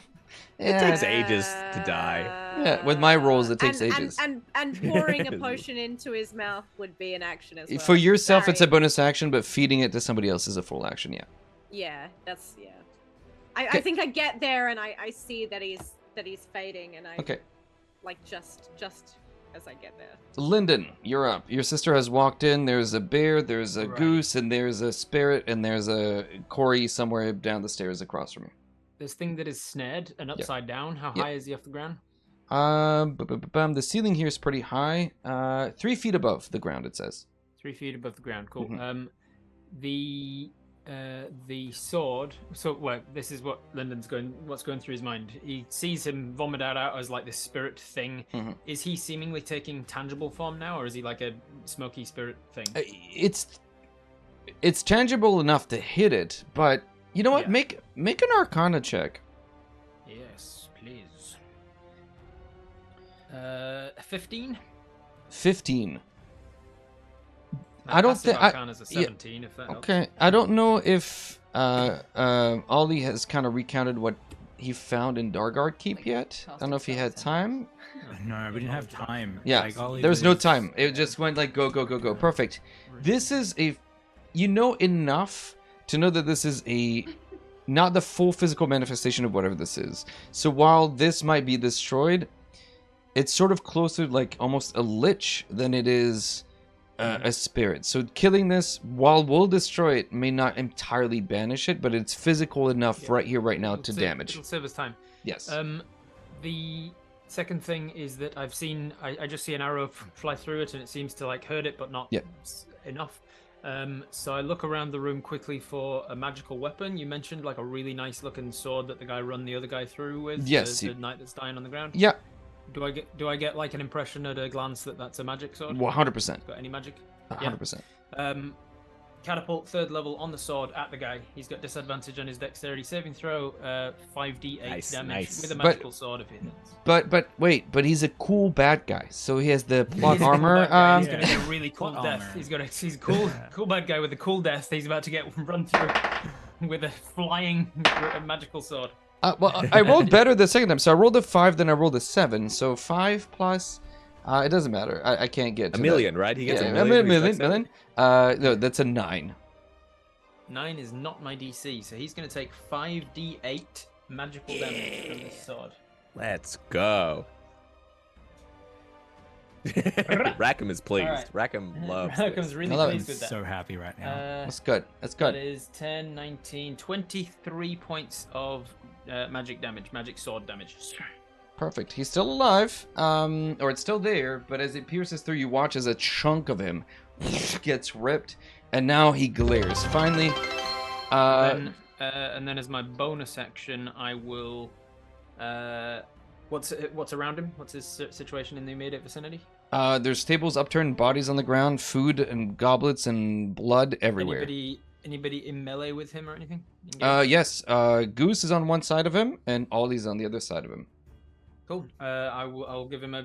It takes ages to die. Yeah, with my rolls, it takes ages. And pouring a potion into his mouth would be an action as well. For yourself, it's a Sorry. bonus action, but feeding it to somebody else is a full action. Yeah. Yeah, that's yeah. I think I get there and I see that he's fading and I Okay. like just as I get there. Lyndon, you're up. Your sister has walked in. There's a bear, there's a Right. goose, and there's a spirit, and there's a Corey somewhere down the stairs across from you. This thing that is snared and upside down, how Yeah. high is he off the ground? The ceiling here is pretty high. 3 feet above the ground, it says. 3 feet above the ground. Cool. Mhm. The sword. So, well, this is what what's going through his mind. He sees him vomit out as like this spirit thing. Mhm. Is he seemingly taking tangible form now, or is he like a smoky spirit thing? It's tangible enough to hit it, but you know what? Yeah. Make an Arcana check. Yes, please. 15. 15. My I don't passive think Arcana's a 17. If that helps. Okay, I don't know if Ollie has kind of recounted what he found in Dargard Keep yet. I don't know if he had time. No, we didn't have time. Yeah, Like, all he there was no was- time. It just went like go, go, go, go. Perfect. This is you know enough to know that this is not the full physical manifestation of whatever this is. So while this might be destroyed, it's sort of closer like almost a lich than it is a spirit. So killing this, while we'll destroy it, may not entirely banish it, but it's physical enough right here, right now to damage. It'll save us time. Yes. The second thing is that I've seen. I just see an arrow fly through it, and it seems to like hurt it, but not enough. So I look around the room quickly for a magical weapon. You mentioned like a really nice looking sword that the guy run the other guy through with. Yes, The knight that's dying on the ground. Yeah. Do I get like an impression at a glance that that's a magic sword? 100%. Got any magic? 100%. Catapult 3rd level on the sword at the guy. He's got disadvantage on his dexterity saving throw. 5d8 Nice, damage nice. with a magical sword if it hits. But wait, but he's a cool bad guy. So he has the plot He's a cool armor. bad guy. He's gonna get a really cool Plot death. armor. He's cool bad guy with a cool death. He's about to get run through with a flying magical sword. Well, I rolled better the second time. So I rolled a 5, then I rolled a 7. So 5 plus, it doesn't matter. I can't get to A million, right? He gets Yeah, a million. million. No, that's a 9. 9 is not my DC, so he's going to take 5d8 magical damage from this sword. Let's go. Rackham is pleased. All right. Rackham loves Rackham's this. really I love pleased I'm with that. so happy right now. That's good. That's That good. is 10, 19, 23 points of magic damage, magic sword damage. Perfect. He's still alive, or it's still there, but as it pierces through, you watch as a chunk of him gets ripped, and now he glares. Finally, And then as my bonus action, I will. What's around him? What's his situation in the immediate vicinity? there's tables upturned, bodies on the ground, food and goblets and blood everywhere. Anybody in melee with him or anything? Engaged? Yes. Goose is on one side of him, and Ollie's on the other side of him. Cool. I'll give him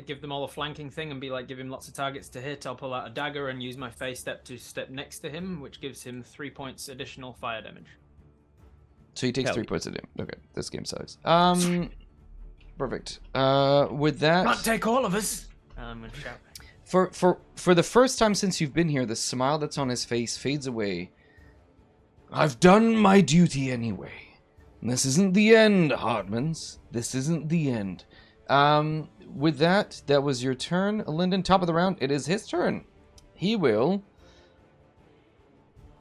give them all a flanking thing and be like, give him lots of targets to hit. I'll pull out a dagger and use my phase step to step next to him, which gives him 3 points additional fire damage. So he takes Hell 3 yeah. points of damage. Okay, this game sucks. Perfect. With that, Can't take all of us. I'm gonna shout. for the first time since you've been here, the smile that's on his face fades away. I've done my duty anyway. This isn't the end, Hartmanns. This isn't the end. With that, that was your turn, Lyndon. Top of the round, it is his turn. He will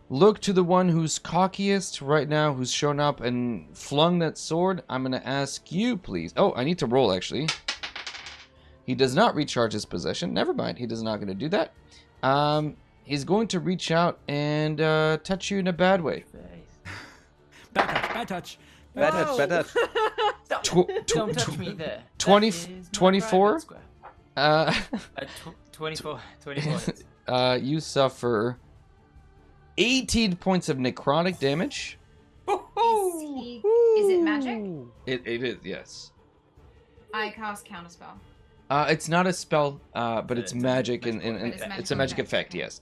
look to the one who's cockiest right now, who's shown up and flung that sword. I'm going to ask you, please. Oh, I need to roll, actually. He does not recharge his possession. Never mind, he does not going to do that. He's going to reach out and touch you in a bad way. Bad touch. Bad touch, bad touch. Don't touch me there. 20 That is my 24? private square. 24. 24. You suffer 18 points of necrotic damage. Is it magic? It is, yes. I cast counterspell. It's not a spell, but it's It's a magic, magical and effect. it's a magic effect, yes.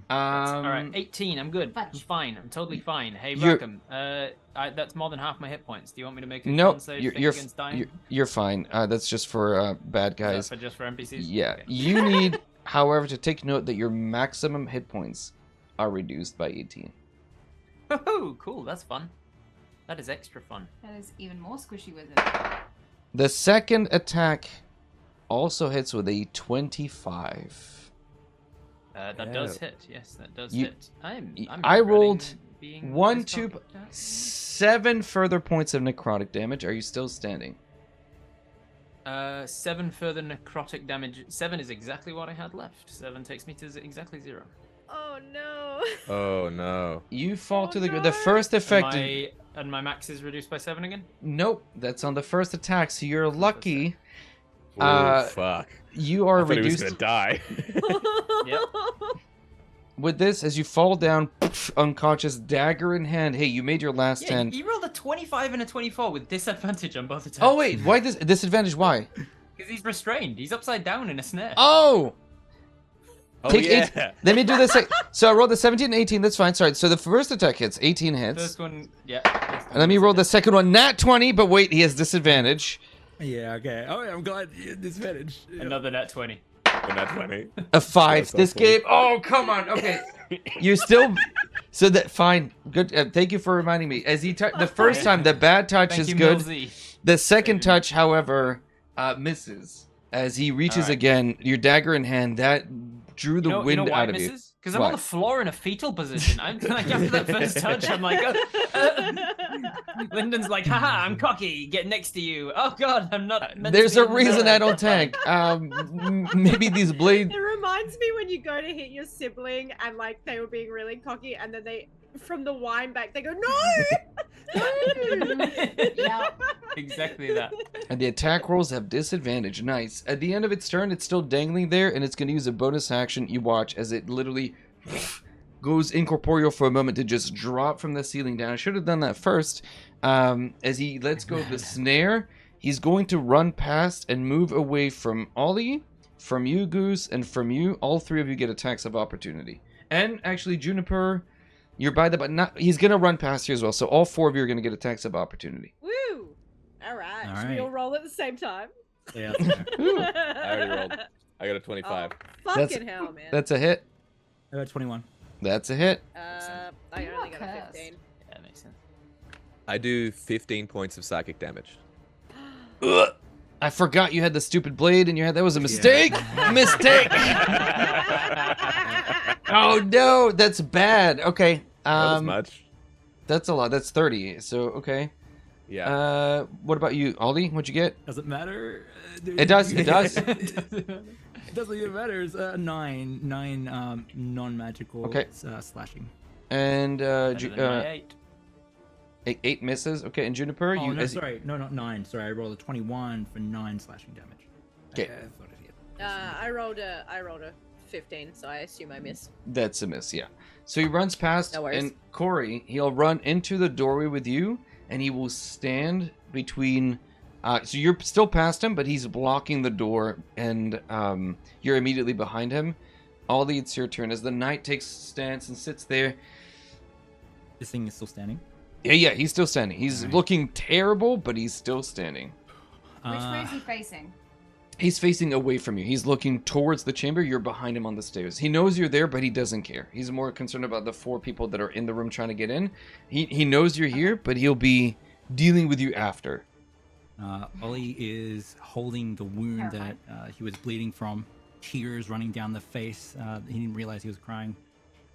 All right, 18. I'm good. I'm Fudge. fine. I'm totally fine. Hey, You're- Rackham. That's more than half my hit points. Do you want me to make a No, con save you're thing you're, against dying? you're fine. That's just for bad Is that guys. for just for NPCs? Yeah. Okay. You need, however, to take note that your maximum hit points are reduced by 18. Oh, cool. That's fun. That is extra fun. That is even more squishy with it. The second attack also hits with a 25. That does hit. Yes, that does You- hit. I'm I regretting rolled being 1, this 2, cocky. 7 further points of necrotic damage. Are you still standing? 7 further necrotic damage. 7 is exactly what I had left. 7 takes me to exactly 0. Oh no. Oh no. You fall Oh, to the no. the first effect. And my max is reduced by 7 again? Nope, that's on the first attack. So you're lucky. Oh fuck. You are I thought he was reduced gonna die. Yep. with this as you fall down, unconscious, dagger in hand. Hey, you made your last Yeah, 10. he rolled a 25 and a 24 with disadvantage on both attacks. Oh wait, why disadvantage? Why? Because he's restrained. He's upside down in a snare. Oh, Oh take yeah. 8. Let me do this. So I rolled the 17 and 18. That's fine. Sorry. So the first attack hits. 18 hits. First one, yeah. And let me roll the second one. Nat 20. But wait, he has disadvantage. Yeah, okay. Oh, yeah, I'm glad you had disadvantage. Yeah. Another net 20. And that's funny. A 5. That's This awful. game. Oh, come on. Okay. You're still. So that fine. Good. Thank you for reminding me. As he the first time, the bad touch Thank is you, good. Millsy. The second Thank you. touch, however, misses. As he reaches Alright. again, your dagger in hand, that drew the wind why out it of you. misses? Because I'm Why? on the floor in a fetal position. I'm like, after that first touch, I'm like, Lyndon's like, haha, I'm cocky. Get next to you. Oh god, I'm not. meant to There's be a in the reason middle. I don't tank. Maybe these blades. It reminds me when you go to hit your sibling and like they were being really cocky and then they from the wine back they go no. Yeah. Exactly that. And the attack rolls have disadvantage. Nice. At the end of its turn, it's still dangling there, and it's going to use a bonus action. You watch as it literally goes incorporeal for a moment to just drop from the ceiling down. I should have done that first. As he lets go of the snare, he's going to run past and move away from Ollie, from you, Goose, and from you. All 3 of you get attacks of opportunity. And actually, Juniper, you're by the but he's going to run past you as well. So all 4 of you are going to get attacks of opportunity. Woo! All right. All Should we right. all roll at the same time? Yeah, that's fair. I already rolled. I got a 25. Oh, That's- fucking hell, man. That's a hit. I got 21. That's a hit. I You're only not got a cursed. 15. Yeah, that makes sense. I do 15 points of psychic damage. Ugh. I forgot you had the stupid blade in your head. That was a mistake. Mistake. Oh no, that's bad. Okay. Not as much. That's a lot. That's 30. So okay. Yeah. What about you, Aldi? What'd you get? Does it matter? It does. It does. It doesn't even matter. It's 9 non-magical Okay. slashing. And Better than my 8. 8 misses. Okay. And Juniper, Oh, you. no, as- sorry. No, not 9. Sorry, I rolled a 21 for 9 slashing damage. Okay. I thought it hit. I rolled a 15, so I assume I missed. That's a miss. Yeah. So he runs past, No worries. and Corey, he'll run into the doorway with you, and he will stand between. So you're still past him, but he's blocking the door, and you're immediately behind him. Aldi, it's your turn. As the knight takes stance and sits there, This thing is still standing. Yeah, he's still standing. He's Alright. looking terrible, but he's still standing. Which way is he facing? He's facing away from you. He's looking towards the chamber. You're behind him on the stairs. He knows you're there, but he doesn't care. He's more concerned about the 4 people that are in the room trying to get in. He knows you're here, but he'll be dealing with you after. Ollie is holding the wound that he was bleeding from, tears running down the face. He didn't realize he was crying.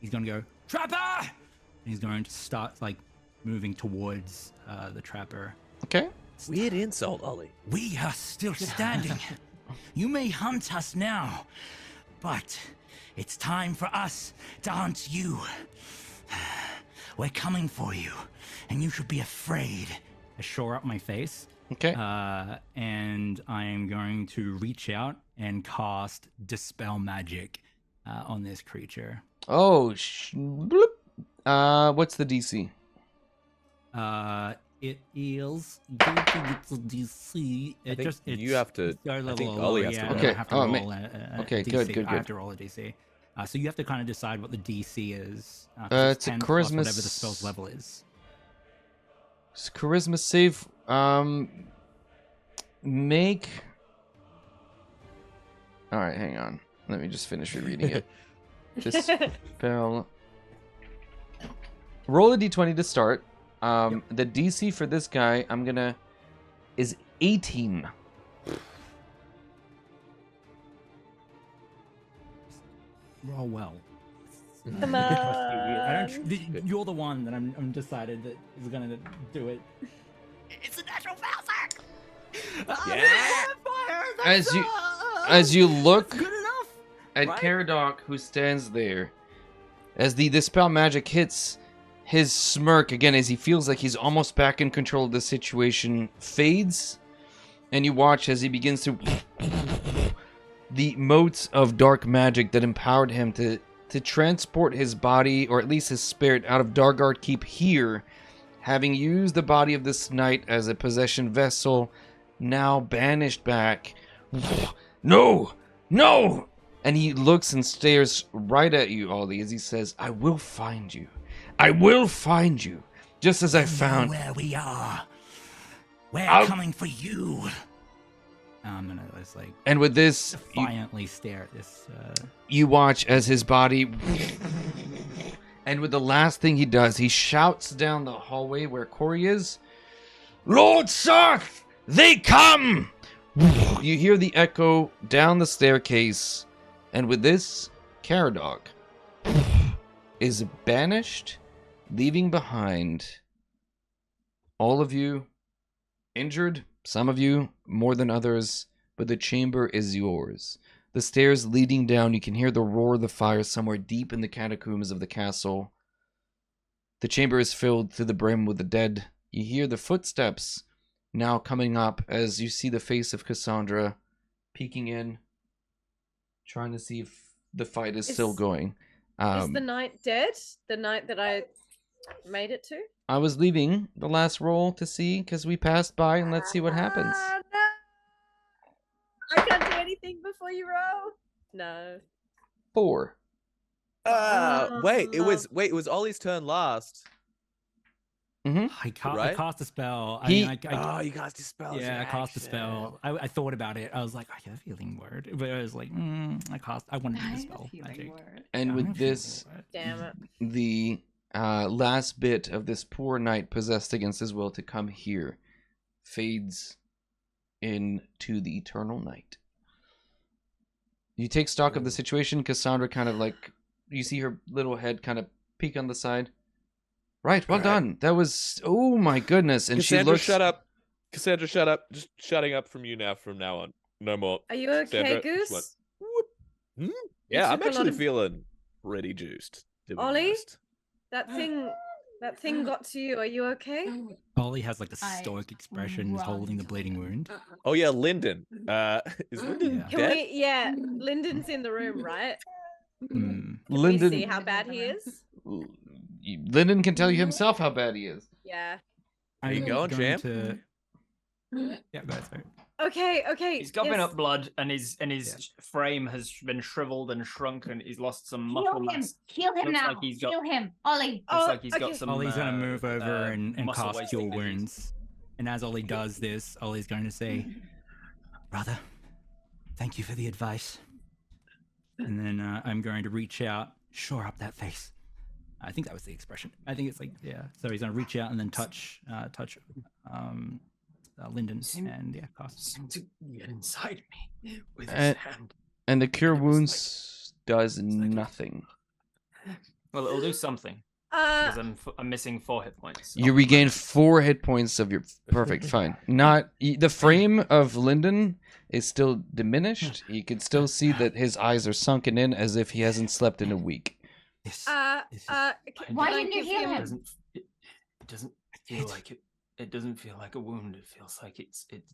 He's going to go, Trapper! And he's going to start, like, moving towards the Trapper. Okay. Weird insult, Ollie. We are still standing. You may hunt us now, but it's time for us to hunt you. We're coming for you, and you should be afraid. I shore up my face. Okay. And I am going to reach out and cast Dispel Magic on this creature. Oh, bloop. What's the DC? It is. I don't think it's a DC. I think it's you have to. your I level think or Ollie lower, has to yeah, roll. Okay. I have to Oh, roll okay, DC. good. I have to roll a DC. So you have to kind of decide what the DC is. 'Cause It's a 10 plus charisma whatever the spell's level is. Charisma save. Make. All right, hang on. Let me just finish rereading it. Dispel. Roll a d20 to start. The DC for this guy, is 18. Roll well. Come I on. don't, you're the one that I'm decided that is gonna do it. It's a natural fail, sir. Yeah. As you look Good enough. at right? Caradoc, who stands there, as the dispel magic hits, his smirk again as he feels like he's almost back in control of the situation fades, and you watch as he begins to the motes of dark magic that empowered him to transport his body, or at least his spirit, out of Dargard Keep here, having used the body of this knight as a possession vessel, now banished back. No! And he looks and stares right at you, Ollie, as he says, I will find you. I will find you, just as I found. Where we are. We're I'll- coming for you. I'm gonna just like And with this, defiantly stare at this. you watch as his body. And with the last thing he does, he shouts down the hallway where Corey is, Lord Sarth, they come! You hear the echo down the staircase, and with this, Caradoc is banished, leaving behind all of you injured, some of you more than others, but the chamber is yours. The stairs leading down, you can hear the roar of the fire somewhere deep in the catacombs of the castle. The chamber is filled to the brim with the dead. You hear the footsteps now coming up as you see the face of Cassandra peeking in, trying to see if the fight is still going. Is the knight dead? The knight that I made it to? I was leaving the last roll to see, because we passed by, and let's see what happens. No. I can't do anything before you roll. No. 4. Wait, it was Ollie's turn last. Mm-hmm. I Right? cast a spell. He- I You cast your spell. yeah, I cast a spell. I thought about it. I was like, I get a feeling word, but I was like, I wanted to dispel magic. And Yeah, I with have a this, feeling word. Damn it. the last bit of this poor knight possessed against his will to come here fades into the eternal night. You take stock of the situation. Cassandra kind of like, you see her little head kind of peek on the side. Right, well done. That was, oh my goodness. And Cassandra, she looks, shut up. Cassandra, shut up. Just shutting up from you now. From now on, no more. Are you okay, Cassandra, just Goose? went, Yeah, I'm took a lot actually of- feeling pretty juiced. To be Ollie? honest. That thing got to you. Are you okay? Ollie has like a I stoic expression, is holding the bleeding wound. Oh yeah, Lyndon. Is Lyndon Yeah. Can dead? we? Yeah, Lyndon's in the room, right? Hmm. Can Lyndon, we see how bad he is? Lyndon can tell you himself how bad he is. Yeah. How you going, champ? Yeah, go ahead, sorry. Okay. He's coughing yes. up blood, and his frame has been shriveled and shrunk, and he's lost some muscle mass. Heal him Looks now. like he's got- Heal him, Ollie. Looks like he's okay. got some. Ollie's gonna move over and muscle cast wasting Cure disease. Wounds. And as Ollie does this, Ollie's going to say, "Brother, thank you for the advice." And then I'm going to reach out, shore up that face. I think that was the expression. I think it's like, yeah. So he's going to reach out and then touch Lyndon and cast. Seemed to get inside me with his hand. And the Cure It was Wounds does nothing. Well, it'll do something. Because I'm missing 4 hit points. You regain 4 hit points of your perfect. Fine. Not the frame of Lyndon is still diminished. You can still see that his eyes are sunken in as if he hasn't slept in a week. Why didn't you heal him? It doesn't feel like it. It doesn't feel like a wound. It feels like it's like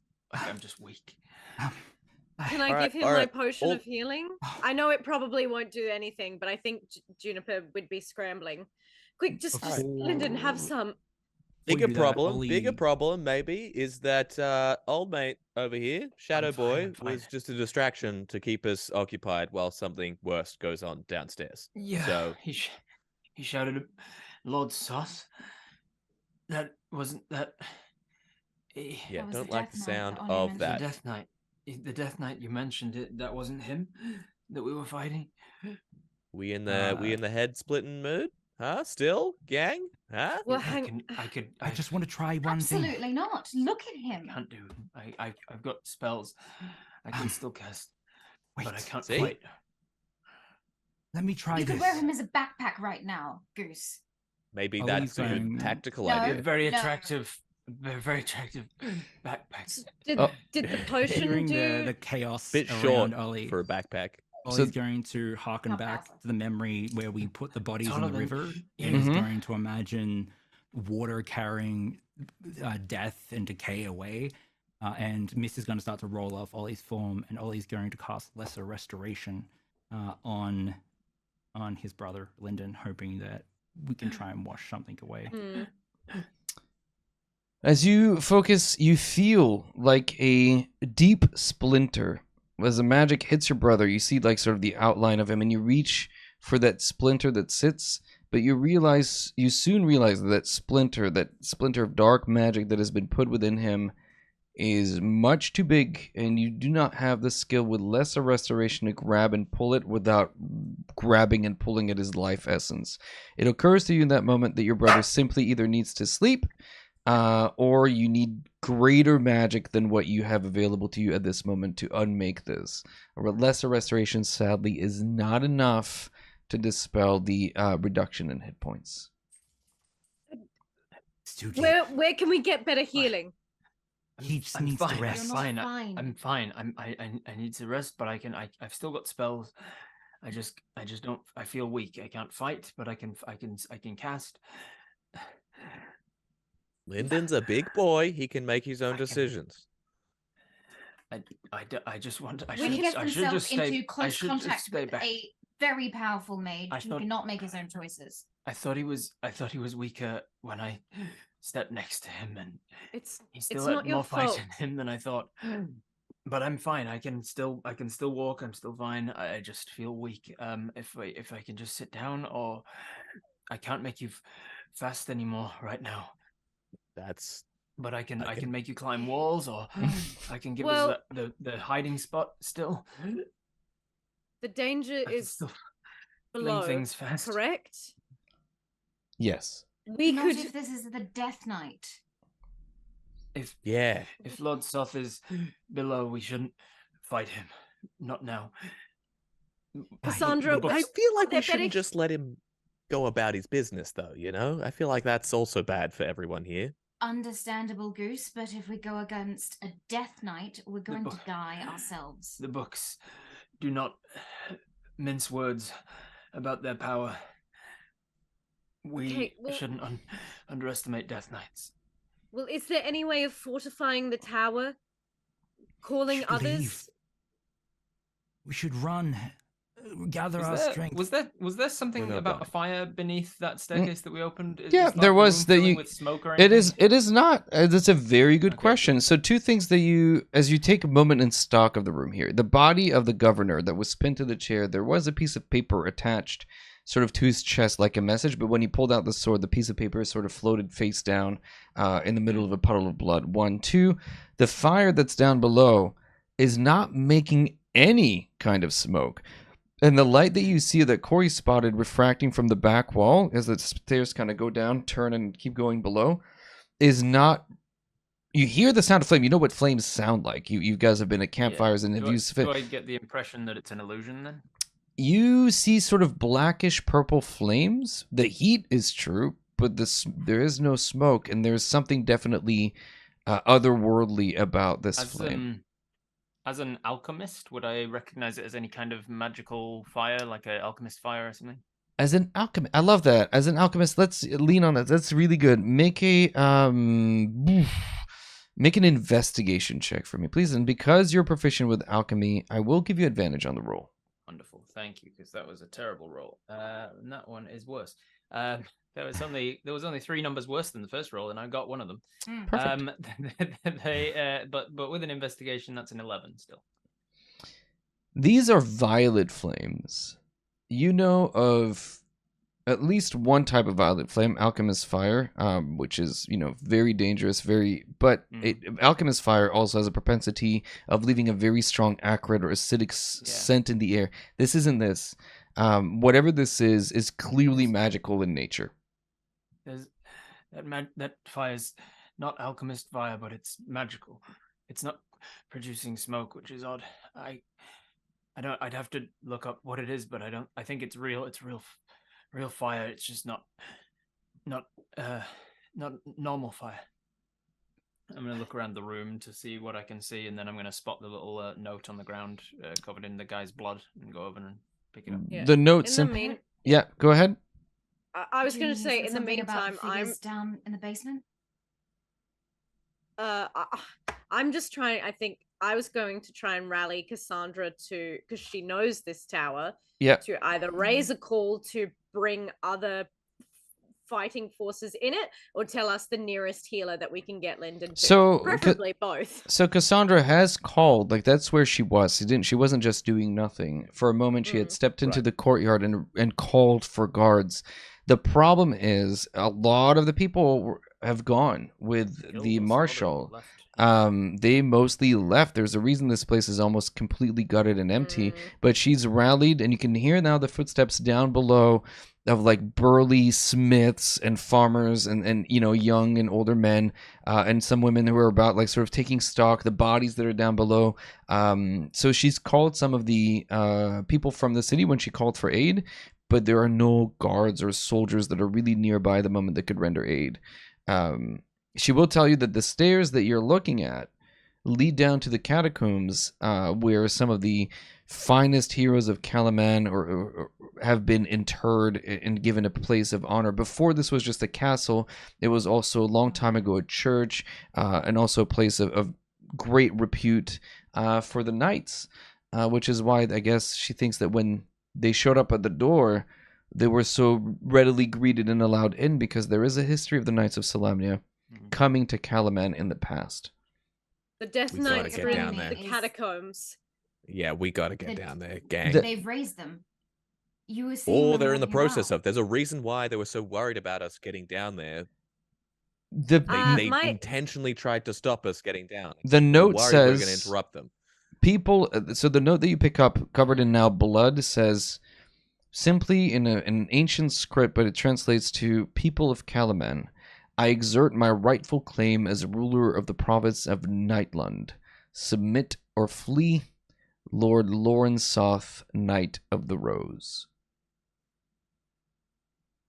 I'm just weak. Can I give him my potion of healing? I know it probably won't do anything, but I think Juniper would be scrambling. Quick, just Lyndon, have some. Bigger problem maybe is that old mate over here, Shadow Boy, was just a distraction to keep us occupied while something worse goes on downstairs. Yeah. So he shouted at Lord Soth. That wasn't that. Yeah, was don't the like the Death Knight sound that Ollie of mentioned. that. The Death Knight. The Death Knight you mentioned it. That wasn't him that we were fighting. We in the head splitting mood? Huh? Still, gang? Huh? Well, I just want to try one thing. Absolutely not. Look at him. I can't do. I've got spells. I can still cast, Wait, but I can't see? fight. Let me try You this. could wear him as a backpack right now, Goose. Maybe Oh, that's a he's good going- tactical No. idea. They're very attractive. They're very attractive backpacks. Did the potion Hearing do? the chaos Bit around short Ollie, for a backpack. Ollie's going to harken Not back powerful. to the memory where we put the bodies in Taller the than- river, Yeah. and he's Mhm. going to imagine water carrying death and decay away. And Mist is going to start to roll off Ollie's form, and Ollie's going to cast Lesser Restoration on his brother Lyndon, hoping that we can try and wash something away. As you focus, you feel like a deep splinter. As the magic hits your brother, you see like sort of the outline of him, and you reach for that splinter that sits, but you soon realize that splinter of dark magic that has been put within him is much too big, and you do not have the skill with Lesser Restoration to grab and pull it without grabbing and pulling at his life essence. It occurs to you in that moment that your brother simply either needs to sleep, or you need greater magic than what you have available to you at this moment to unmake this. A Lesser Restoration, sadly, is not enough to dispel the reduction in hit points. Where can we get better healing? He just I'm needs fine. to rest. You're not I'm fine. I'm fine. I need to rest, but I've still got spells. I just don't. I feel weak. I can't fight, but I can cast. Lyndon's a big boy. He can make his own decisions. I just want. I When he gets should himself just stay. into close should just contact stay with back. a very powerful mage, I he thought- cannot make his own choices. I thought he was weaker when I stepped next to him, and It's he still not had your more fight fault. in him than I thought. But I'm fine. I can still walk. I'm still fine. I just feel weak. If I can just sit down, or I can't make you fast anymore right now. That's But I can Okay. make you climb walls, or I can give Well- us the hiding spot still. The danger I can is still below, fling things fast. correct? Yes. We Not could. if this is the Death Knight. If yeah. if Lord Soth is below, we shouldn't fight him. Not now. Cassandra, The books- I feel like we They're shouldn't better- just let him go about his business, though. You know, I feel like that's also bad for everyone here. Understandable, Goose, but if we go against a Death Knight, we're going to book- die ourselves. The books do not mince words about their power. We Okay, well- shouldn't underestimate Death Knights. Well, is there any way of fortifying the tower? Calling Should others? leave. We should run. gather our strength. Was there something not about dying. a fire beneath that staircase that we opened? Yeah, is, there the was room that filling you- with smoke or It anything? is not. That's a very good Okay. question. So two things that you, as you take a moment in stock of the room here, the body of the governor that was pinned to the chair, there was a piece of paper attached sort of to his chest like a message, but when he pulled out the sword, the piece of paper sort of floated face down in the middle of a puddle of blood. 1, 2, the fire that's down below is not making any kind of smoke. And the light that you see that Corey spotted refracting from the back wall as the stairs kind of go down, turn, and keep going below is not. You hear the sound of flame. You know what flames sound like. You guys have been at campfires and have used. Do I get the impression that it's an illusion then? You see sort of blackish purple flames. The heat is true, but there is no smoke, and there's something definitely otherworldly about this flame. As an alchemist, would I recognize it as any kind of magical fire, like an alchemist fire or something? As an alchemist, I love that. As an alchemist, let's lean on that. That's really good. Make make an investigation check for me, please. And because you're proficient with alchemy, I will give you advantage on the roll. Wonderful, thank you, because that was a terrible roll. And that one is worse. There was only 3 numbers worse than the first roll, and I got one of them. Perfect. But with an investigation, that's an 11 still. These are violet flames. You know of at least one type of violet flame, alchemist fire, which is, very dangerous, alchemist fire also has a propensity of leaving a very strong acrid or acidic scent in the air. This isn't this. Whatever this is clearly magical in nature. That fire's not alchemist fire, but it's magical. It's not producing smoke, which is odd. I'd have to look up what it is, but I think it's real. It's real fire. It's just not normal fire. I'm going to look around the room to see what I can see, and then I'm going to spot the little note on the ground covered in the guy's blood and go over and pick it up. Yeah. The note In the simply. mean- Yeah, go ahead. I was Do you going to mean say, you said in the something about meantime, figures down in the basement. I'm just trying. I think I was going to try and rally Cassandra because she knows this tower. Yeah. To either raise a call to bring other fighting forces in it, or tell us the nearest healer that we can get Lyndon to. So, preferably both. So Cassandra has called, like that's where she was. She wasn't just doing nothing. For a moment she had stepped into the courtyard and called for guards. The problem is a lot of the people have gone with the marshal. They mostly left. There's a reason this place is almost completely gutted and empty, but she's rallied, and you can hear now the footsteps down below of like burly smiths and farmers and young and older men and some women who are about like sort of taking stock, the bodies that are down below. So she's called some of the people from the city when she called for aid, but there are no guards or soldiers that are really nearby the moment that could render aid. She will tell you that the stairs that you're looking at lead down to the catacombs, where some of the finest heroes of Calaman or have been interred and given a place of honor. Before this was just a castle, it was also a long time ago a church, and also a place of great repute for the knights, which is why I guess she thinks that when they showed up at the door, they were so readily greeted and allowed in, because there is a history of the Knights of Salamnia coming to Calaman in the past. The Death We gotta Knights get are down in there. the catacombs. Yeah, we gotta get down there, gang. They've raised them. You were seeing Or them they're in the walking process about. of. There's a reason why they were so worried about us getting down there. The They intentionally tried to stop us getting down. The note Worried we were going to says interrupt them. people. So the note that you pick up, covered in now blood, says simply in an ancient script, but it translates to "People of Calaman, I exert my rightful claim as ruler of the province of Nightland. Submit or flee, Lord Lorensoth, Knight of the Rose."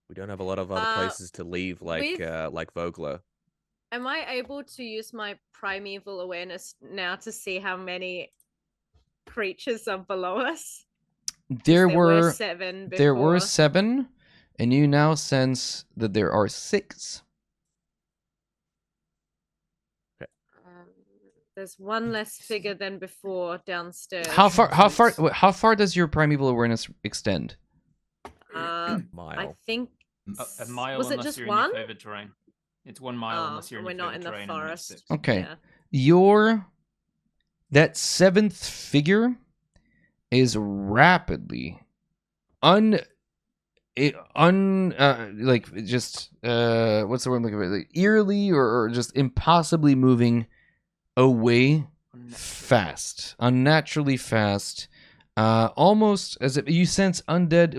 We don't have a lot of other places to leave, like Vogler. Am I able to use my primeval awareness now to see how many creatures are below us? There were 7 before. There were 7, and you now sense that there are 6. There's one less figure than before downstairs. How far does your primeval awareness extend? I Mile. think A mile Was it unless just you're one? in your favorite terrain. It's 1 mile unless you're in and your we're not favorite in the terrain. and then it's forest. 6. Okay. Yeah. That seventh figure is rapidly like just what's the word I'm looking for? Like eerily or just impossibly moving away fast, unnaturally fast. Almost as if you sense undead.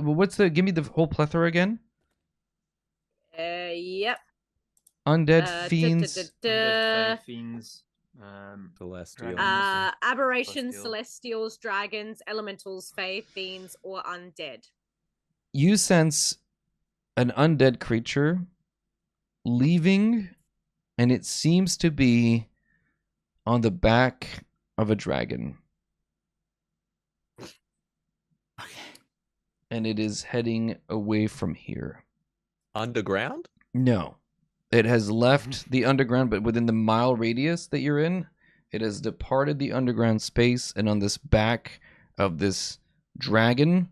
Give me the whole plethora again. Yep. Undead fiends. Undead fey fiends. Celestial. Dragon. Aberrations, Celestial. celestials, dragons, elementals, fae, fiends, or undead. You sense an undead creature leaving, and it seems to be on the back of a dragon. And it is heading away from here. Underground? No. It has left the underground, but within the mile radius that you're in, it has departed the underground space, and on this back of this dragon,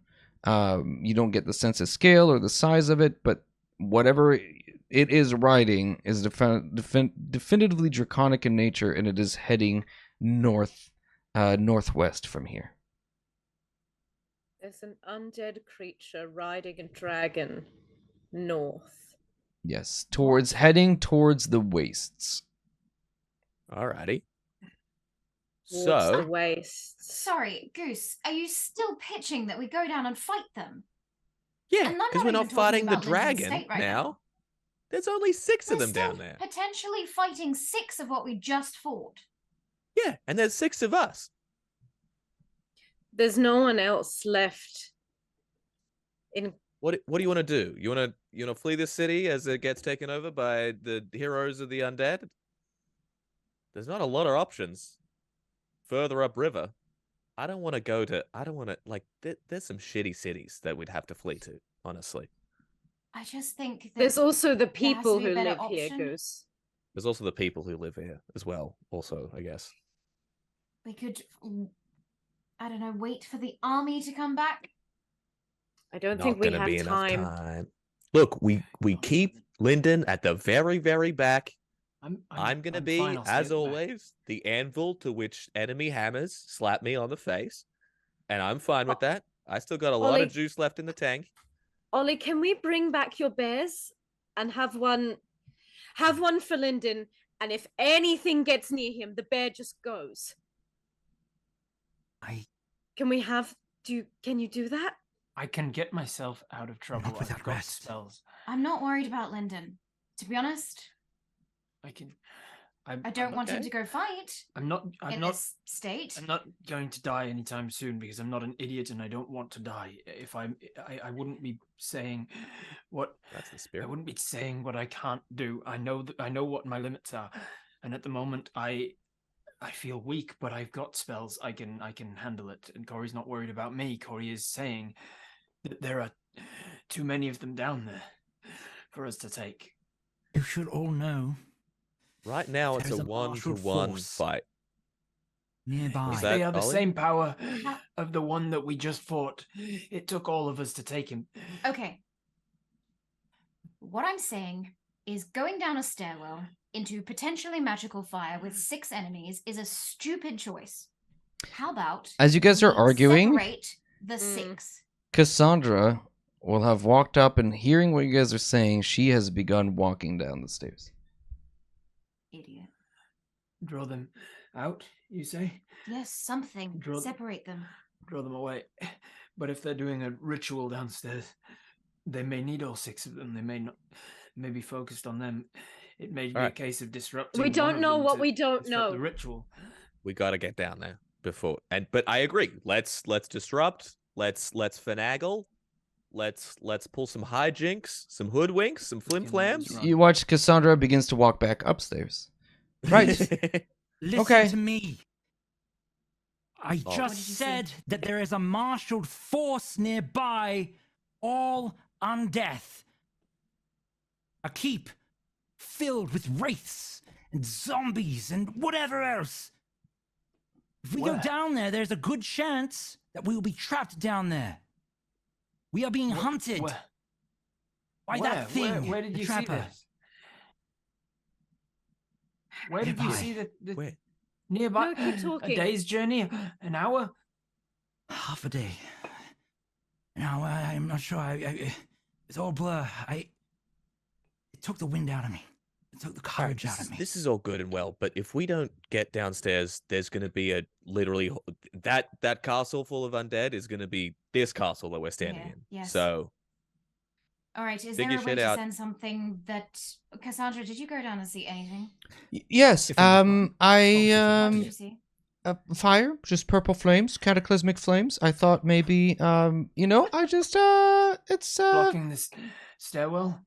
you don't get the sense of scale or the size of it, but whatever it is riding is definitively draconic in nature, and it is heading northwest from here. There's an undead creature riding a dragon north. Yes, heading towards the wastes. Alrighty. Towards the So, wastes. Sorry, Goose, are you still pitching that we go down and fight them? yeah, And I'm because we're not not even talking fighting the about Lincoln dragon State right now. now. There's only 6 of We're them still down there. potentially fighting 6 of what we just fought. Yeah, and there's 6 of us. There's no one else left. What do you want to do? You want to flee this city as it gets taken over by the heroes of the undead? There's not a lot of options. Further upriver. I don't want to there's some shitty cities that we'd have to flee to, honestly. I just think that There's also the there has to people be a who better live here, option. Goose. There's also the people who live here as well, also, I guess. We could, I don't know, wait for the army to come back. I don't Not think we gonna be have enough time. time. Look, we keep Lyndon at the very, very back. I'm gonna be, fine, I'll stay at as the back. always, the anvil to which enemy hammers slap me on the face. And I'm fine with that. I still got a lot Ollie- of juice left in the tank. Ollie, can we bring back your bears and have one for Lyndon, and if anything gets near him, the bear just goes. Can you do that? I can get myself out of trouble. without I've got rest. spells. I'm not worried about Lyndon. To be honest, I can. I don't want him okay. to go fight I'm not. I'm in not. this state. I'm not going to die anytime soon because I'm not an idiot and I don't want to die. If I wouldn't be saying what. That's the I spirit. wouldn't be saying what I can't do. I know what my limits are, and at the moment I feel weak, but I've got spells. I can handle it. And Corey's not worried about me. Corey is saying that there are too many of them down there for us to take. You should all know Right now, it's There's a a martial 1-to-1 force. fight. nearby. Was They that are the Ollie? same power of the one that we just fought. It took all of us to take him. Okay. What I'm saying is going down a stairwell into potentially magical fire with 6 enemies is a stupid choice. How about As you guys are we arguing, separate the 6? Cassandra will have walked up, and hearing what you guys are saying, she has begun walking down the stairs. Idiot. Draw them out, you say? Yes, something. Draw- Separate them. Draw them away. But if they're doing a ritual downstairs, they may need all 6 of them. They may not. May be focused on them. It may be a Alright. case of disrupting. We one don't of know them what to we don't disrupt know. The ritual. We got to get down there before. But I agree. Let's disrupt. Let's finagle. Let's pull some hijinks, some hoodwinks, some flimflams. Right. You watch Cassandra begins to walk back upstairs. Right. Listen Okay. to me. I Oh. just What did you say? said that there is a marshaled force nearby, all undeath. A keep filled with wraiths and zombies and whatever else. If we Where? go down there, there's a good chance that we will be trapped down there. We are being hunted by that thing. Where did the you trapper. see this? Where did you Nearby. see the Where? nearby? No, keep A talking. day's journey? An hour? Half a day. No, I'm not sure. It's all blur. It took the wind out of me. It took the All right, courage out of me. this is all good and well, but if we don't get downstairs, there's going to be a literally that castle full of undead is going to be this castle that we're standing Yeah, in. yes. So All right, is Dig there your a way shit to out. send something that Cassandra? Did you go down and see anything? Yes. If it was wrong. What did I you see? fire, just purple flames, cataclysmic flames. I thought maybe I just it's Blocking this stairwell?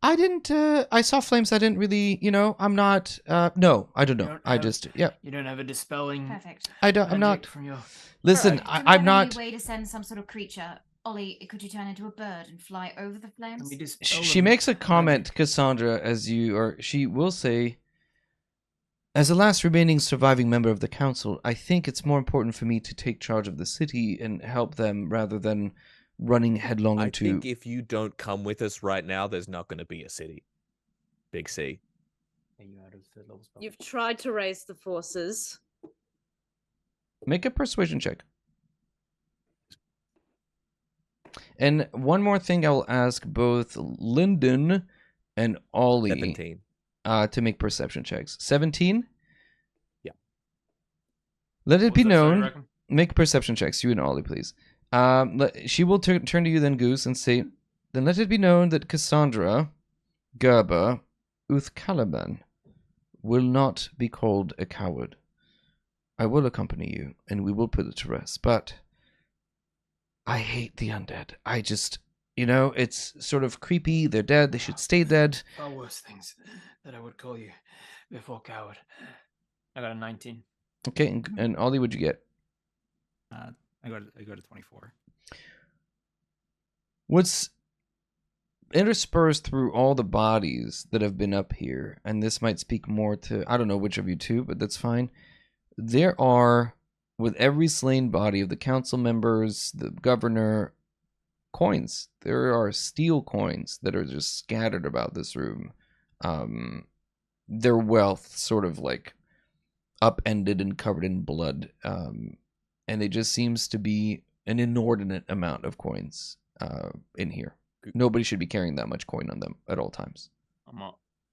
I didn't I saw flames. I didn't really, I'm not no, I don't You know. don't I have- just yeah. You don't have a dispelling Perfect. I'm magic not from your... listen, Do we I'm have not any way to send some sort of creature? Ollie, could you turn into a bird and fly over the Can flames? we dispel she them makes a with comment, magic? Cassandra, she will say, as the last remaining surviving member of the council, I think it's more important for me to take charge of the city and help them rather than running headlong I into. think if you don't come with us right now, there's not going to be a city. Big C. Are you out of third level spell? You've tried to raise the forces. Make a persuasion check. And one more thing, I will ask both Lyndon and Ollie 17. to make perception checks. 17? Yeah. Let it What's be that, sorry, known. Reckon? Make perception checks, you and Ollie, please. She will turn to you then, Goose, and say, then let it be known that Cassandra, Gerber, Uthcalaban will not be called a coward. I will accompany you, and we will put it to rest, but I hate the undead. I just, it's sort of creepy. They're dead. They should stay dead. Far worse things that I would call you before coward. I got a 19. Okay, and Ollie, what'd you get? I go to 24. What's interspersed through all the bodies that have been up here, and this might speak more to, I don't know which of you two, but that's fine. There are, with every slain body of the council members, the governor, coins. There are steel coins that are just scattered about this room. Their wealth sort of like upended and covered in blood. And it just seems to be an inordinate amount of coins in here. Nobody should be carrying that much coin on them at all times.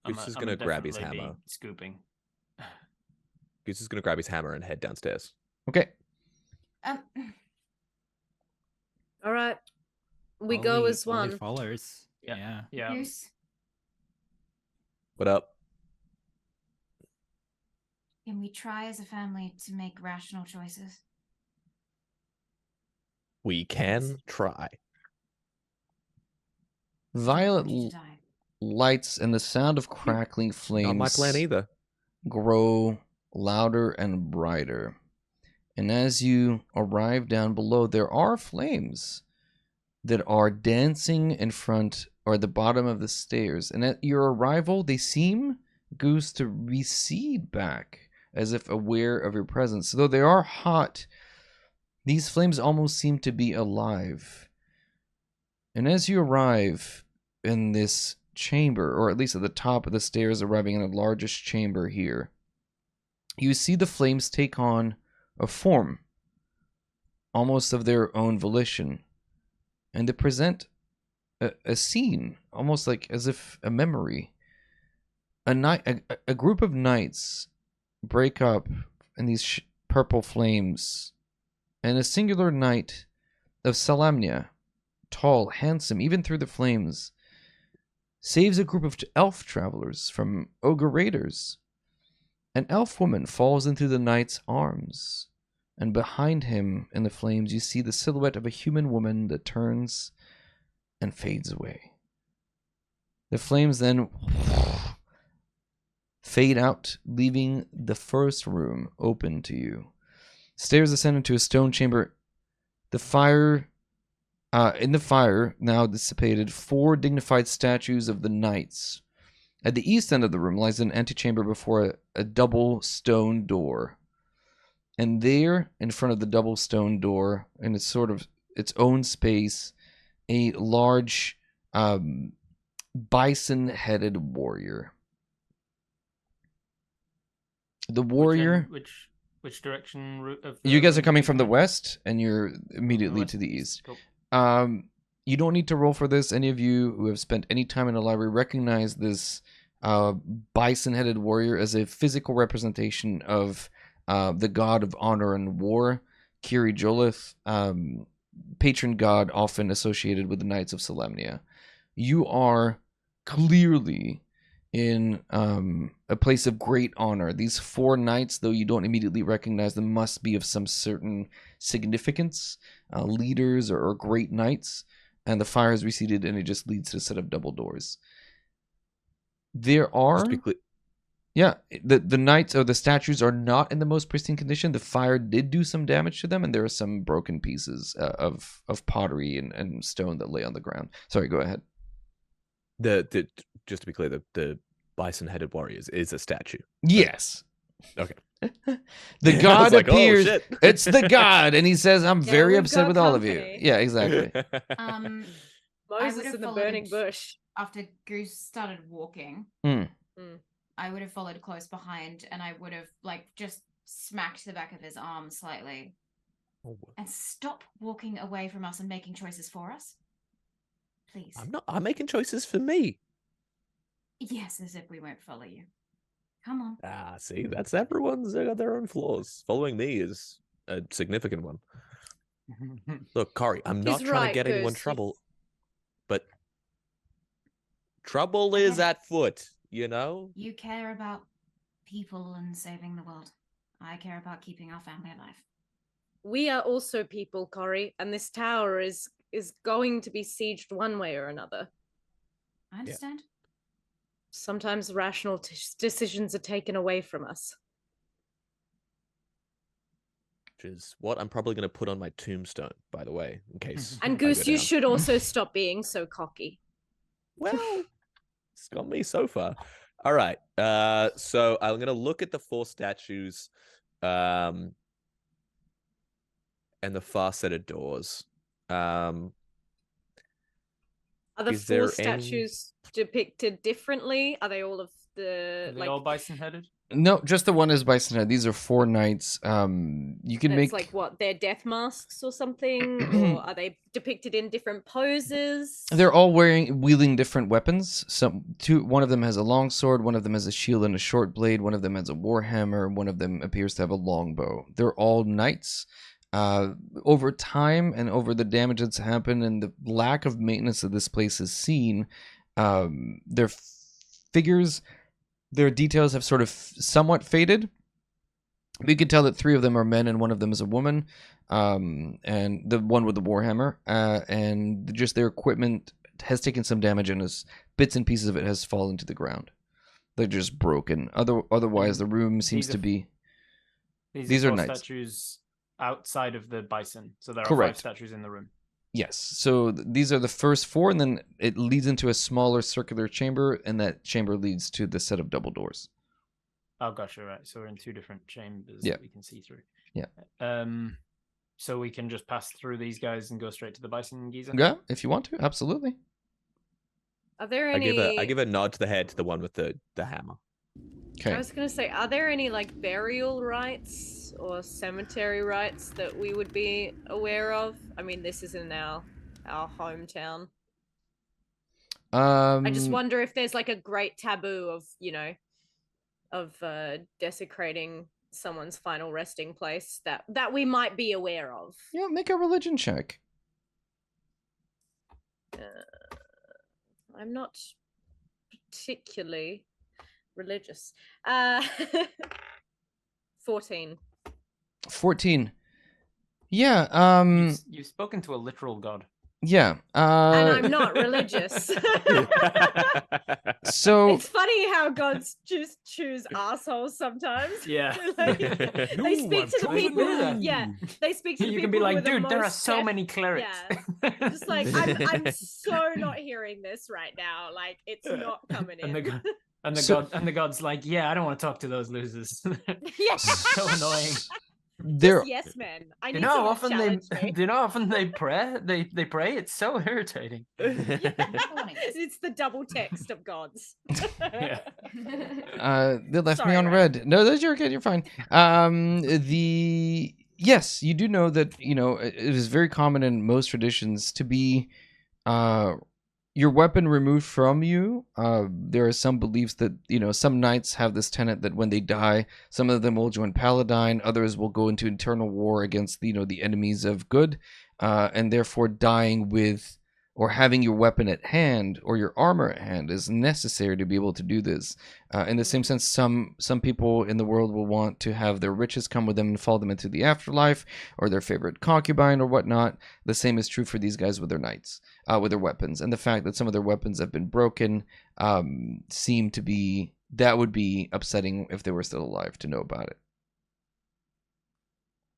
Goose is gonna grab his hammer. Scooping. Goose is going to grab his hammer and head downstairs. Okay. All right. We go as Ollie one. follows. Yeah. Goose, What up? can we try as a family to make rational choices? We can try. Violet I want you to die. lights and the sound of crackling flames Not my plan either. grow louder and brighter. And as you arrive down below, there are flames that are dancing in front or at the bottom of the stairs. And at your arrival, they seem, Goose, to recede back as if aware of your presence. Though they are hot, these flames almost seem to be alive. And as you arrive in this chamber, or at least at the top of the stairs, arriving in the largest chamber here, you see the flames take on a form, almost of their own volition, and they present a scene, almost like as if a memory. A group of knights break up in these purple flames, and a singular knight of Salamnia, tall, handsome, even through the flames, saves a group of elf travelers from ogre raiders. An elf woman falls into the knight's arms, and behind him in the flames you see the silhouette of a human woman that turns and fades away. The flames then fade out, leaving the first room open to you. Stairs ascend into a stone chamber. The fire, in the fire, now dissipated, 4 dignified statues of the knights. At the east end of the room lies an antechamber before a double stone door. And there, in front of the double stone door, in its sort of its own space, a large bison-headed warrior. The warrior. Which direction route of You guys are room coming we from the coming? west, and you're immediately West, to the east. Cool. You don't need to roll for this. Any of you who have spent any time in a library recognize this bison-headed warrior as a physical representation of the god of honor and war, Kiri Jolith, patron god often associated with the Knights of Solemnia. You are clearly in a place of great honor. These 4 knights, though you don't immediately recognize them, must be of some certain significance, leaders or great knights, and the fire is receded and it just leads to a set of double doors. There are... Just to be clear. Yeah, the knights or the statues are not in the most pristine condition. The fire did do some damage to them, and there are some broken pieces of pottery and stone that lay on the ground. Sorry, go ahead. Just to be clear, the bison-headed warrior is a statue. Yes. Okay. The I god was like, oh, appears. shit. It's the god, and he says, "I'm Yeah, very we've upset got with all of you." company. Yeah, exactly. Moses would've in the followed burning bush. After Goose started walking, I would have followed close behind, and I would have just smacked the back of his arm slightly. And stop walking away from us and making choices for us, please. I'm making choices for me. Yes, as if we won't follow you. Come on. Ah, see, that's everyone's got their own flaws. Following me is a significant one. Look, Kari, I'm not He's trying right, to get anyone Goose. trouble, but trouble is Okay. at foot, you know? You care about people and saving the world. I care about keeping our family alive. We are also people, Corey, and this tower is going to be sieged one way or another. I understand. Sometimes rational decisions are taken away from us. Which is what I'm probably going to put on my tombstone, by the way, in case. And I go Goose, you down. should also stop being so cocky. Well, it's got me so far. All right. So I'm going to look at the 4 statues and the far set of doors. Are the Is 4 there statues depicted differently? Are they all of the Are they all bison-headed? No, just the one is bison head. These are 4 knights. You can It's make like what, their death masks or something? Or are they depicted in different poses? They're all wielding different weapons. One of them has a long sword, one of them has a shield and a short blade, one of them has a warhammer, one of them appears to have a long bow. They're all knights. Over time and over the damage that's happened and the lack of maintenance that this place has seen, their figures, their details have sort of somewhat faded. We can tell that 3 of them are men and one of them is a woman, and the one with the warhammer, and just their equipment has taken some damage and bits and pieces of it has fallen to the ground. They're just broken. Otherwise, the room seems to be... These are 4 knights. statues outside of the bison, so there are Correct. 5 statues in the room. Yes. So these are the first 4, and then it leads into a smaller circular chamber, and that chamber leads to the set of double doors. Oh, gotcha, right. So we're in 2 different chambers Yeah. that we can see through. Yeah. So we can just pass through these guys and go straight to the bison geezer? Yeah, if you want to, absolutely. Are there I any... give a nod to the head to the one with the hammer. Okay. I was going to say, are there any burial rites or cemetery rites that we would be aware of? I mean, this is in our hometown. I just wonder if there's a great taboo of desecrating someone's final resting place that we might be aware of. Yeah, make a religion check. I'm not particularly religious. 14. 14. Yeah, You've spoken to a literal god. yeah. And I'm not religious. So It's funny how gods just choose assholes sometimes. Yeah. They speak to the people. Yeah, they speak to the You people. can be like, with the dude, there are most so many clerics. Yeah. Just I'm so not hearing this right now. It's not coming in. And the god's like, yeah, I don't want to talk to those losers. Yeah. So annoying. There, yes, men. I Do need you know how someone to often challenge they me. do you know how often they pray? They pray. It's so irritating. It's the double text of gods. Yeah. they left me Sorry, on Red. red. No, that's you're good. You're fine. Yes, you do know that it is very common in most traditions to be your weapon removed from you. There are some beliefs that some knights have this tenet that when they die, some of them will join Paladine, others will go into eternal war against the enemies of good, and therefore dying with or having your weapon at hand or your armor at hand is necessary to be able to do this. In the same sense, some people in the world will want to have their riches come with them and follow them into the afterlife, or their favorite concubine or whatnot. The same is true for these guys with their knights, with their weapons. And the fact that some of their weapons have been broken seem to be, that would be upsetting if they were still alive to know about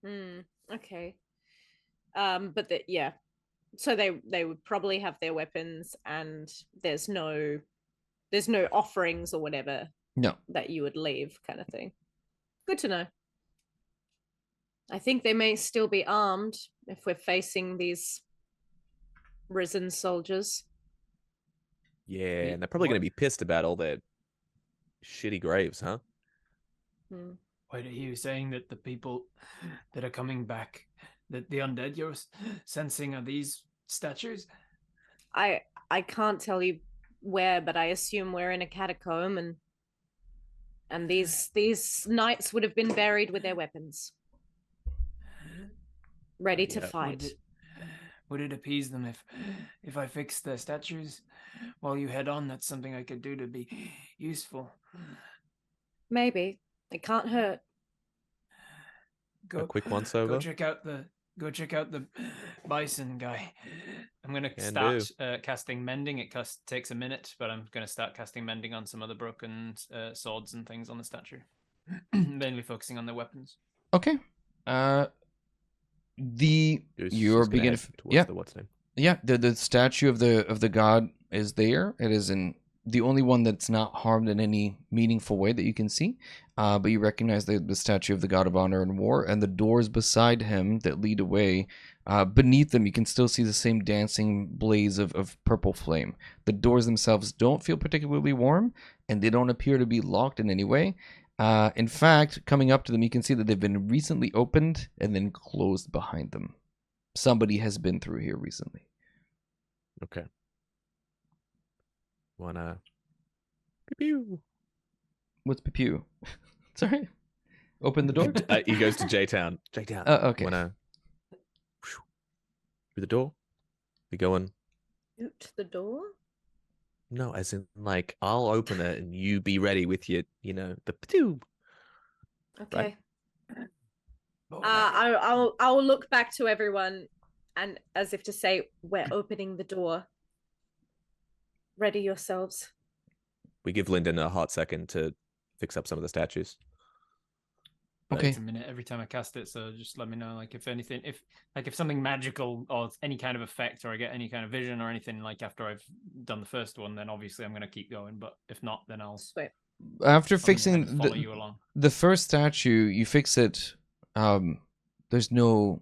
it. Okay. But yeah. So they would probably have their weapons, and there's no offerings or whatever No. that you would leave, kind of thing. Good to know. I think they may still be armed if we're facing these risen soldiers. Yeah, and they're probably going to be pissed about all their shitty graves, huh? Wait, are you saying that the people that are coming back, that the undead you're sensing, are these statues? I can't tell you where, but I assume we're in a catacomb, and these knights would have been buried with their weapons, ready to fight. Would it appease them if I fix their statues while you head on? That's something I could do to be useful. Maybe. It can't hurt. A quick once over. Go check out the bison guy. I'm gonna start casting mending. It takes a minute, but I'm gonna start casting mending on some other broken swords and things on the statue. Mainly focusing on their weapons. Okay. You're beginning. Yeah. What's name? Yeah. The statue of the god is there. It is the only one that's not harmed in any meaningful way that you can see. But you recognize the statue of the god of honor and war, and the doors beside him that lead away. Beneath them, you can still see the same dancing blaze of purple flame. The doors themselves don't feel particularly warm, and they don't appear to be locked in any way. In fact, coming up to them, you can see that they've been recently opened and then closed behind them. Somebody has been through here recently. Okay. Wanna... Pew-pew. What's pew? Sorry? Open the door? He goes to J-Town. J-Town. Okay. Wanna... Through the door? We going... Out the door? No, as in, like, I'll open it and you be ready with your, the pew. Okay. Right? I'll look back to everyone, and as if to say, we're opening the door. Ready yourselves. We give Lyndon a hot second to fix up some of the statues. Okay. It's a minute every time I cast it, so just let me know, like, if anything, if something magical or any kind of effect, or I get any kind of vision or anything, like after I've done the first one, then obviously I'm going to keep going. But if not, then I'll Sweet. After kind fixing of follow you along. the first statue, you fix it. There's no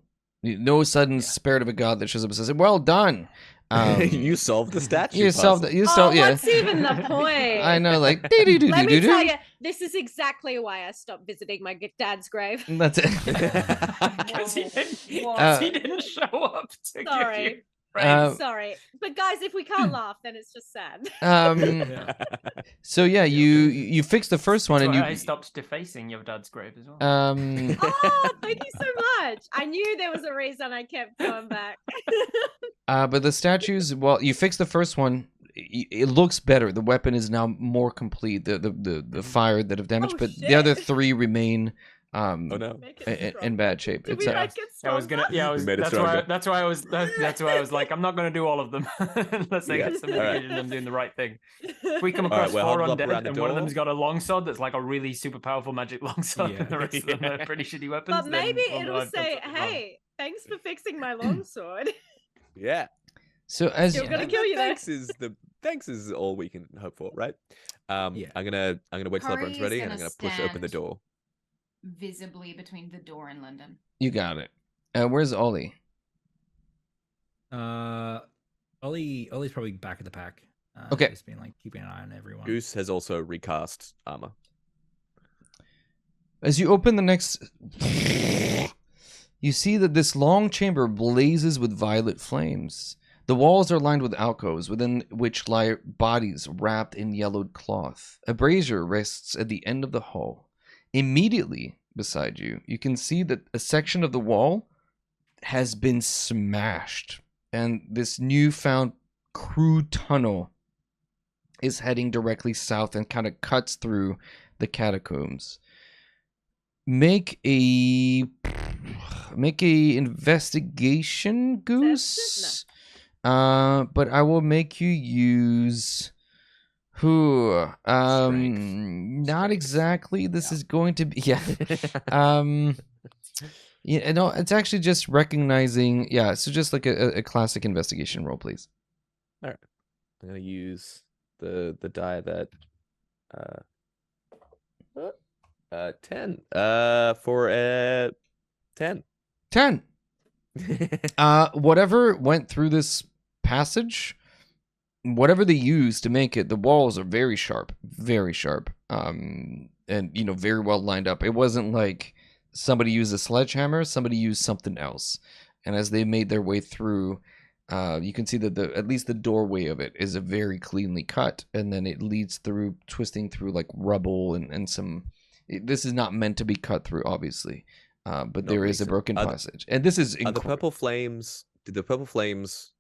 sudden spirit of a god that shows up and says, "Well done." You solved the statue. You solved it. You solved. Yeah. What's even the point? I know, like. Let me tell you, this is exactly why I stopped visiting my dad's grave. That's it. Because he didn't show up to Sorry. give you praise. Sorry, but guys, if we can't laugh, then it's just sad. So yeah, you fixed the first one, That's and why I stopped defacing your dad's grave as well. Oh, thank you so much. I knew there was a reason I kept going back. But the statues, well, you fixed the first one. It looks better. The weapon is now more complete. The fire that have damaged, but the other three remain Oh no! in bad shape. Did we make it I was stronger? gonna, yeah, I was, made it that's why I was like, I'm not gonna do all of them unless I get some indication I'm doing the right thing. If we come across we're four huddled up around undead the and one of door. them's got a longsword that's like a really super powerful magic longsword, Yeah. and the rest of them are pretty shitty weapons. But maybe then it'll I've done say, something wrong. "Hey, thanks for fixing my longsword." Yeah. So as Still gonna kill you there. Thanks is all we can hope for, right? Yeah. I'm gonna wait till everyone's Hurry is ready, and gonna I'm gonna push open the stand. door. visibly between the door and Lyndon. You got it. Where's Ollie? Ollie's probably back of the pack. Okay. Just being like keeping an eye on everyone. Goose has also recast armor. As you open the next, you see that this long chamber blazes with violet flames. The walls are lined with alcoves, within which lie bodies wrapped in yellowed cloth. A brazier rests at the end of the hall. Immediately beside you, you can see that a section of the wall has been smashed, and this newfound crude tunnel is heading directly south and kind of cuts through the catacombs. Make a investigation, Goose. But I will make you use not Strength. exactly. This is going to be yeah, no, it's actually just recognizing. Yeah, so just like a classic investigation roll, please. All right. I'm gonna use the die that 10 for a 10. 10. Whatever went through this passage, whatever they used to make it, the walls are very sharp, and very well lined up. It wasn't like somebody used a sledgehammer, somebody used something else. And as they made their way through, you can see that at least the doorway of it is a very cleanly cut, and then it leads through, twisting through like rubble and some. This is not meant to be cut through, obviously, but there is a broken passage, and this is. Are the purple flames? Did the purple flames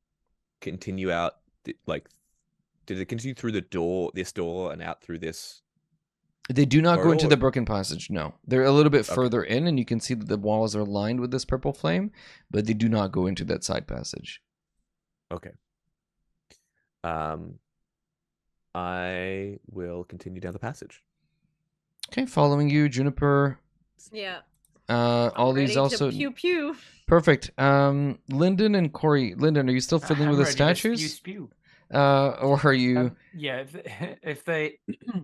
continue out? Did it continue through this door, and out through this? They do not go into the broken passage. No, they're a little bit further in, and you can see that the walls are lined with this purple flame, but they do not go into that side passage. Okay. I will continue down the passage. Okay, following you, Juniper. Yeah. All these also pew pew. perfect. Lyndon and Corey. Lyndon, are you still fiddling with the statues? Spew. Or are you? Yeah, if they.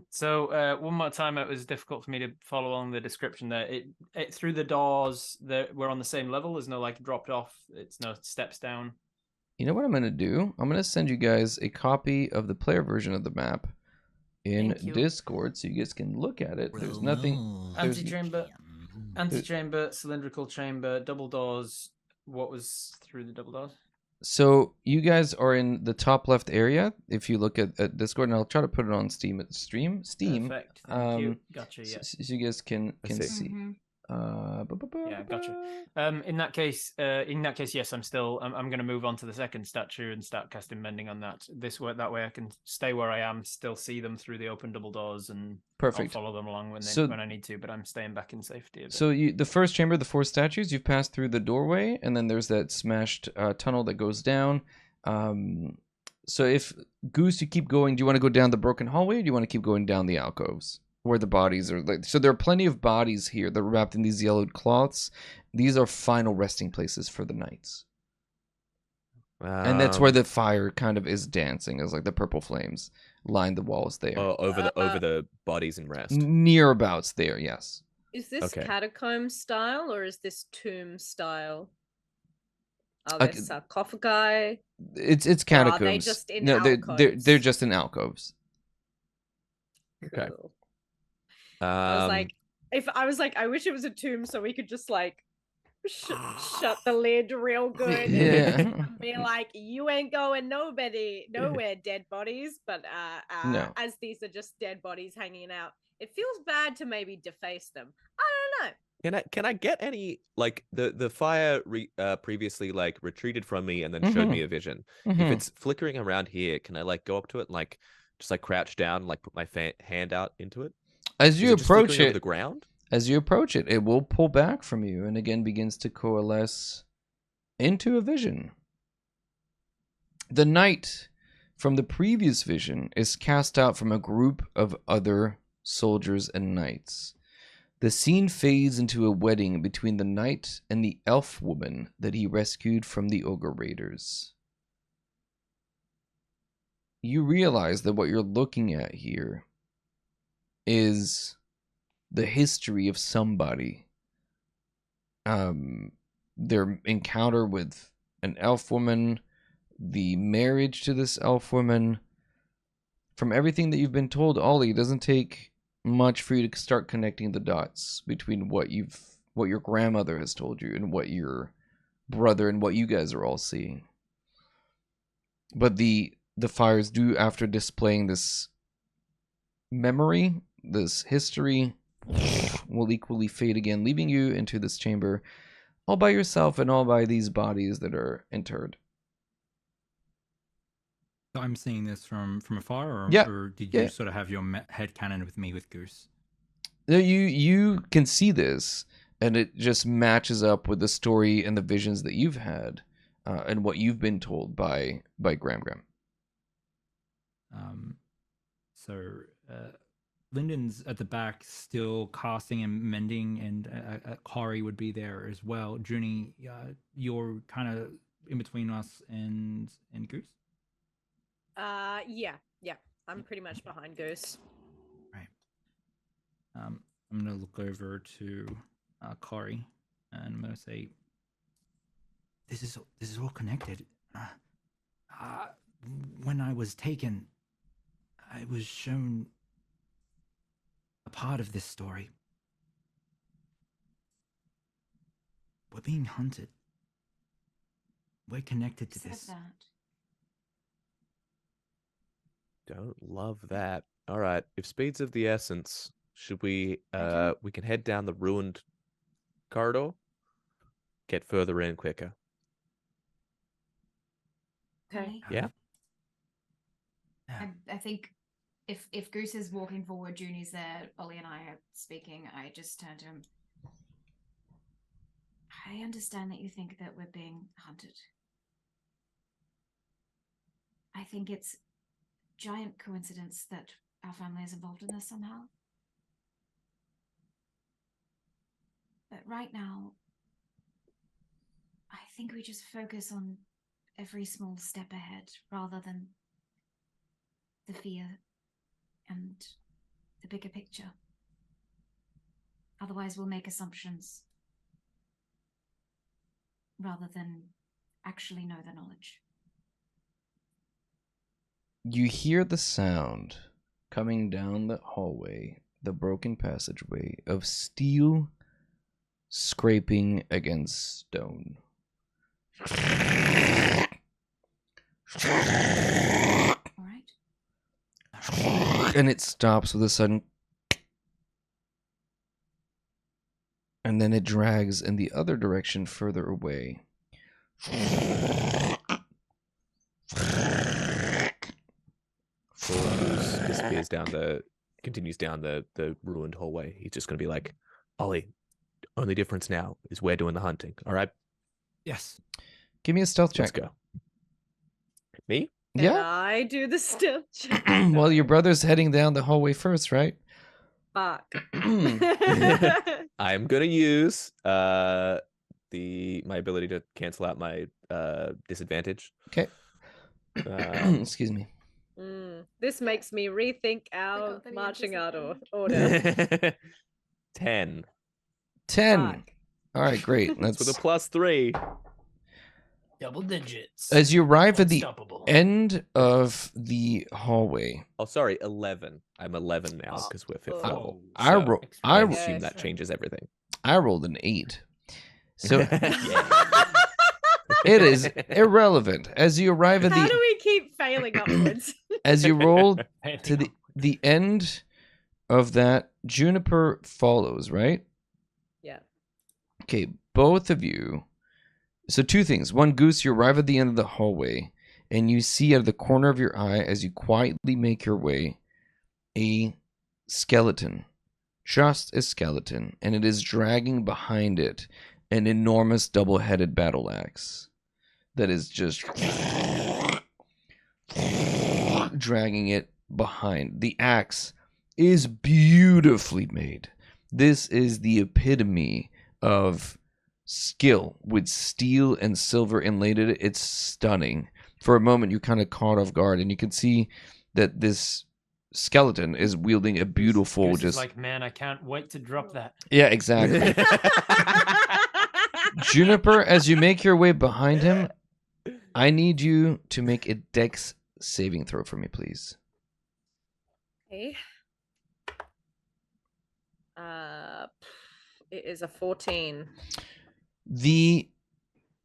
So one more time, it was difficult for me to follow along the description there. It through the doors. We're on the same level. There's no like dropped off. It's no steps down. You know what I'm gonna do? I'm gonna send you guys a copy of the player version of the map in Discord, so you guys can look at it. There's nothing. Antechamber, cylindrical chamber, double doors. What was through the double doors? So you guys are in the top left area. If you look at Discord, and I'll try to put it on Steam. Perfect. Thank you. Gotcha. Yeah. So you guys can see. Mm-hmm. Yeah, gotcha. In that case, yes, I'm going to move on to the second statue and start casting mending on that. That way I can stay where I am, still see them through the open double doors, and perfect. I'll follow them along when I need to. But I'm staying back in safety. So the first chamber, the 4 statues, you've passed through the doorway, and then there's that smashed tunnel that goes down. So if Goose, you keep going, do you want to go down the broken hallway, or do you want to keep going down the alcoves? Where the bodies are, so there are plenty of bodies here. They're wrapped in these yellowed cloths. These are final resting places for the knights, and that's where the fire kind of is dancing, as like the purple flames line the walls there. Oh, over the bodies in rest. Nearabouts there, yes. Is this catacomb style or is this tomb style? Are there sarcophagi? It's catacombs. Or are they just in alcoves? They're just in alcoves. Okay. Cool. I was like, I wish it was a tomb so we could just like shut the lid real good. Yeah. And be like, you ain't going nowhere, dead bodies. But no. As these are just dead bodies hanging out, it feels bad to maybe deface them. I don't know. Can I get any, like, the fire previously like retreated from me and then showed me a vision? If it's flickering around here, can I like go up to it and like just like crouch down and like put my hand out into it? As you approach it, over the ground? As you approach it, it will pull back from you and again begins to coalesce into a vision. The knight from the previous vision is cast out from a group of other soldiers and knights. The scene fades into a wedding between the knight and the elf woman that he rescued from the ogre raiders. You realize that what you're looking at here is the history of somebody. Their encounter with an elf woman, the marriage to this elf woman. From everything that you've been told, Ollie, it doesn't take much for you to start connecting the dots between what your grandmother has told you and what your brother and what you guys are all seeing. But the fires do, after displaying this memory, this history, will equally fade again, leaving you into this chamber all by yourself and all by these bodies that are interred. I'm seeing this from afar, or, Yeah, or did yeah. you sort of have your head canon with me with Goose? No, you can see this, and it just matches up with the story and the visions that you've had, and what you've been told by Gram. So Lyndon's at the back, still casting and mending, and Kari would be there as well. Junie, you're kind of in between us and Goose. Yeah. I'm pretty much behind Goose. Right. I'm gonna look over to Kari, and I'm gonna say, "This is all connected. When I was taken, I was shown a part of this story. We're being hunted. We're connected to Said this." that. Don't love that. All right. If speed's of the essence, should we we can head down the ruined corridor, get further in quicker. Okay. Yeah. I think if Goose is walking forward, Junie's there, Ollie and I are speaking, I just turn to him. I understand that you think that we're being hunted. I think it's giant coincidence that our family is involved in this somehow. But right now, I think we just focus on every small step ahead rather than the fear and the bigger picture. Otherwise, we'll make assumptions rather than actually know the knowledge. You hear the sound coming down the hallway, the broken passageway, of steel scraping against stone. All right. And it stops with a sudden, and then it drags in the other direction further away. Disappears continues down the ruined hallway. He's just gonna be like, Ollie, only difference now is we're doing the hunting. All right, Yes. Give me a stealth let's check. go. Me? Can Yeah. I do the stealth check? Well, your brother's heading down the hallway first, right? Fuck. I'm gonna use my ability to cancel out my disadvantage. Okay. Um, Excuse me. This makes me rethink our that he had marching out disadvantage. order. 10. 10. Fuck. All right, great. That's with a That's +3. Double digits. as you arrive at the Unstoppable. end of the hallway. Oh, sorry, 11. I'm 11 now Oh. because we're fifth Oh. level. I So ro- I I ro- assume that Yes. changes everything. I rolled an 8. So Yeah. it is irrelevant. As you arrive at How the do we keep failing upwards? as you roll Hey, to the end of that, Juniper follows, right? Yeah. Okay, both of you. So two things. One, Goose, you arrive at the end of the hallway, and you see out of the corner of your eye, as you quietly make your way, a skeleton. Just a skeleton. And it is dragging behind it an enormous double-headed battle axe that is just dragging it behind. The axe is beautifully made. This is the epitome of skill with steel and silver inlaid. It's stunning. For a moment, you're kind of caught off guard, and you can see that this skeleton is wielding a beautiful Goose is just like, man, I can't wait to drop that. yeah, exactly. Juniper, as you make your way behind him, I need you to make a dex saving throw for me, please. Okay. It is a 14. The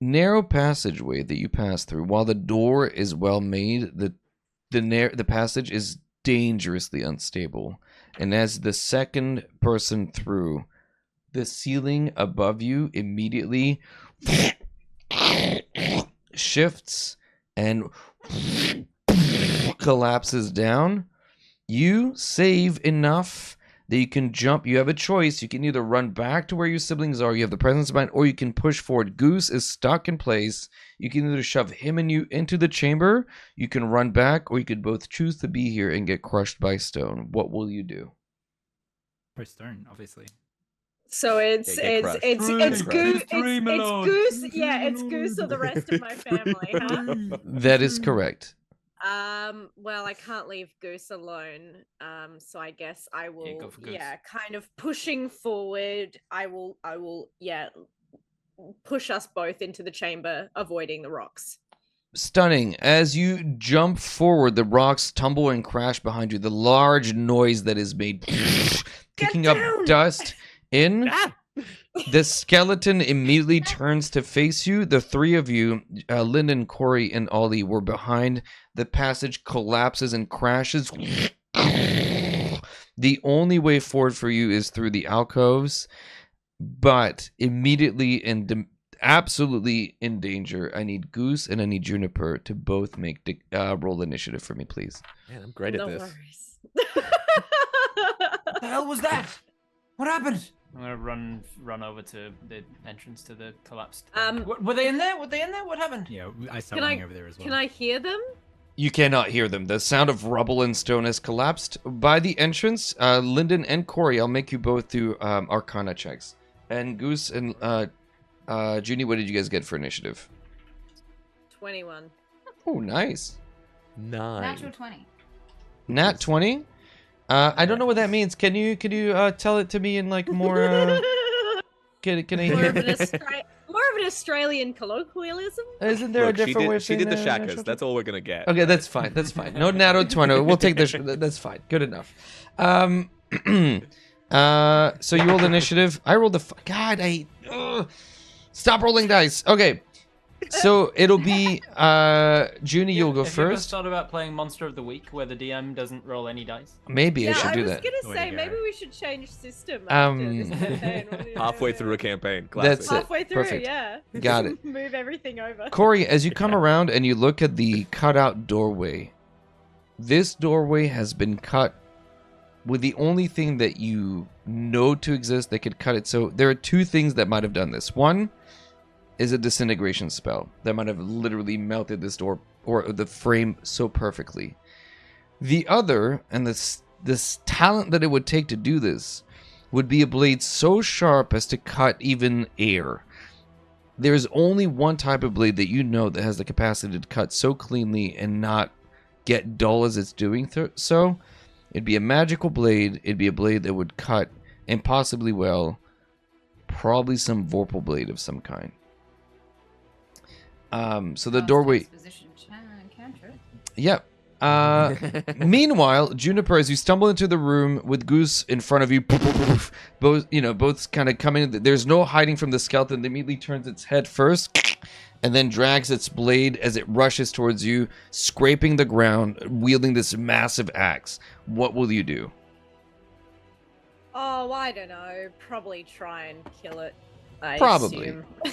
narrow passageway that you pass through, while the door is well made, the passage is dangerously unstable. And as the second person through, the ceiling above you immediately shifts and collapses down. You save enough that you can jump. You have a choice. You can either run back to where your siblings are, you have the presence of mind, or you can push forward. Goose is stuck in place. You can either shove him and you into the chamber, you can run back, or you could both choose to be here and get crushed by stone. What will you do? Press stone, obviously. So it's get crushed. Goose Dream-a-lord. Goose, yeah, it's Goose or the rest of my family, huh? That is correct. Well, I can't leave Goose alone. So I guess I will, go for Goose. kind of pushing forward. I will, push us both into the chamber, avoiding the rocks. Stunning. As you jump forward, the rocks tumble and crash behind you. The large noise that is made, kicking up down! dust in. The skeleton immediately turns to face you. The three of you, Lyndon, Corey, and Ollie, were behind. The passage collapses and crashes. The only way forward for you is through the alcoves, but immediately and absolutely in danger. I need Goose and I need Juniper to both make roll initiative for me, please. Man, I'm great at this. Worries. What the hell was that? What happened? I'm gonna run over to the entrance to the collapsed. Were they in there? What happened? Yeah, I started running over there as well. Can I hear them? You cannot hear them. The sound of rubble and stone has collapsed. By the entrance, Lyndon and Corey, I'll make you both do Arcana checks. And Goose and Junie, what did you guys get for initiative? 21. Oh, nice. 9. Natural 20. Nat 20? I don't know what that means. Can you tell it to me in like more? Can I More hear? of an Australian colloquialism. Isn't there a Look, different way of she saying did the that? shakas. That's all we're gonna get. Okay, that's fine. That's fine. No natto 20. We'll take this. That's fine. Good enough. So you rolled initiative. I rolled God, stop rolling dice. Okay. So it'll be Junie, you'll go Have you ever first. thought about playing Monster of the Week, where the DM doesn't roll any dice? Maybe I Yeah, should do that. I was gonna Way say to maybe go. we should change system. Um, After this campaign. Halfway through a campaign. Classic. That's it. Halfway through, Perfect. yeah. Got it. Move everything over. Corey, as you come around and you look at the cutout doorway, this doorway has been cut with the only thing that you know to exist that could cut it. So there are two things that might have done this. One is a disintegration spell that might have literally melted this door or the frame so perfectly. The other, and this talent that it would take to do this, would be a blade so sharp as to cut even air. There's only one type of blade that you know that has the capacity to cut so cleanly and not get dull as it's doing so. It'd be a magical blade. It'd be a blade that would cut impossibly well. Probably some Vorpal blade of some kind. So the doorway... Yep. Meanwhile, Juniper, as you stumble into the room with Goose in front of you, both kind of coming. There's no hiding from the skeleton. It immediately turns its head first, and then drags its blade as it rushes towards you, scraping the ground, wielding this massive axe. What will you do? Oh, I don't know. Probably try and kill it. I Probably. assume. But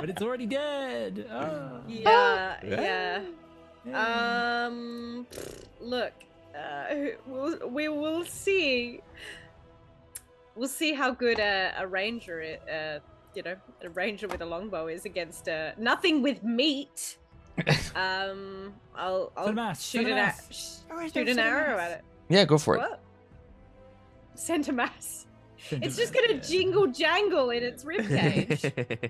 it's already dead. Oh. Yeah. Look, we will see. We'll see how good a ranger, a ranger with a longbow is against nothing with meat. I'll shoot an arrow at it. Yeah, go for it. What? Send a mass. It's just gonna jingle jangle in its ribcage.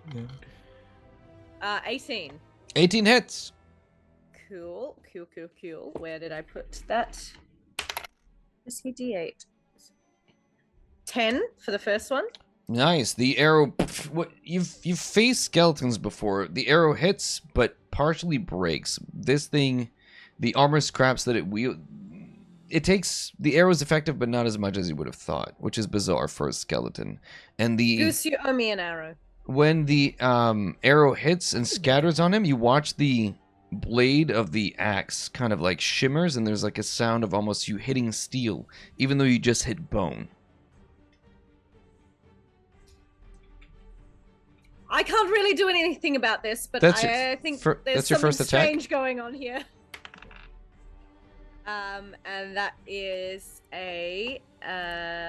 18. 18 hits. Cool. Where did I put that? Is he D8? 10 for the first one. Nice. The arrow. What you've faced skeletons before. The arrow hits, but partially breaks. This thing, the armor scraps that it wield. It takes the arrow is effective, but not as much as you would have thought, which is bizarre for a skeleton. And the Goose, you owe me an arrow. when the arrow hits and scatters on him, you watch the blade of the axe kind of like shimmers, and there's like a sound of almost you hitting steel, even though you just hit bone. I can't really do anything about this, but I think there's that's your something first attack? strange going on here. And that is a +8.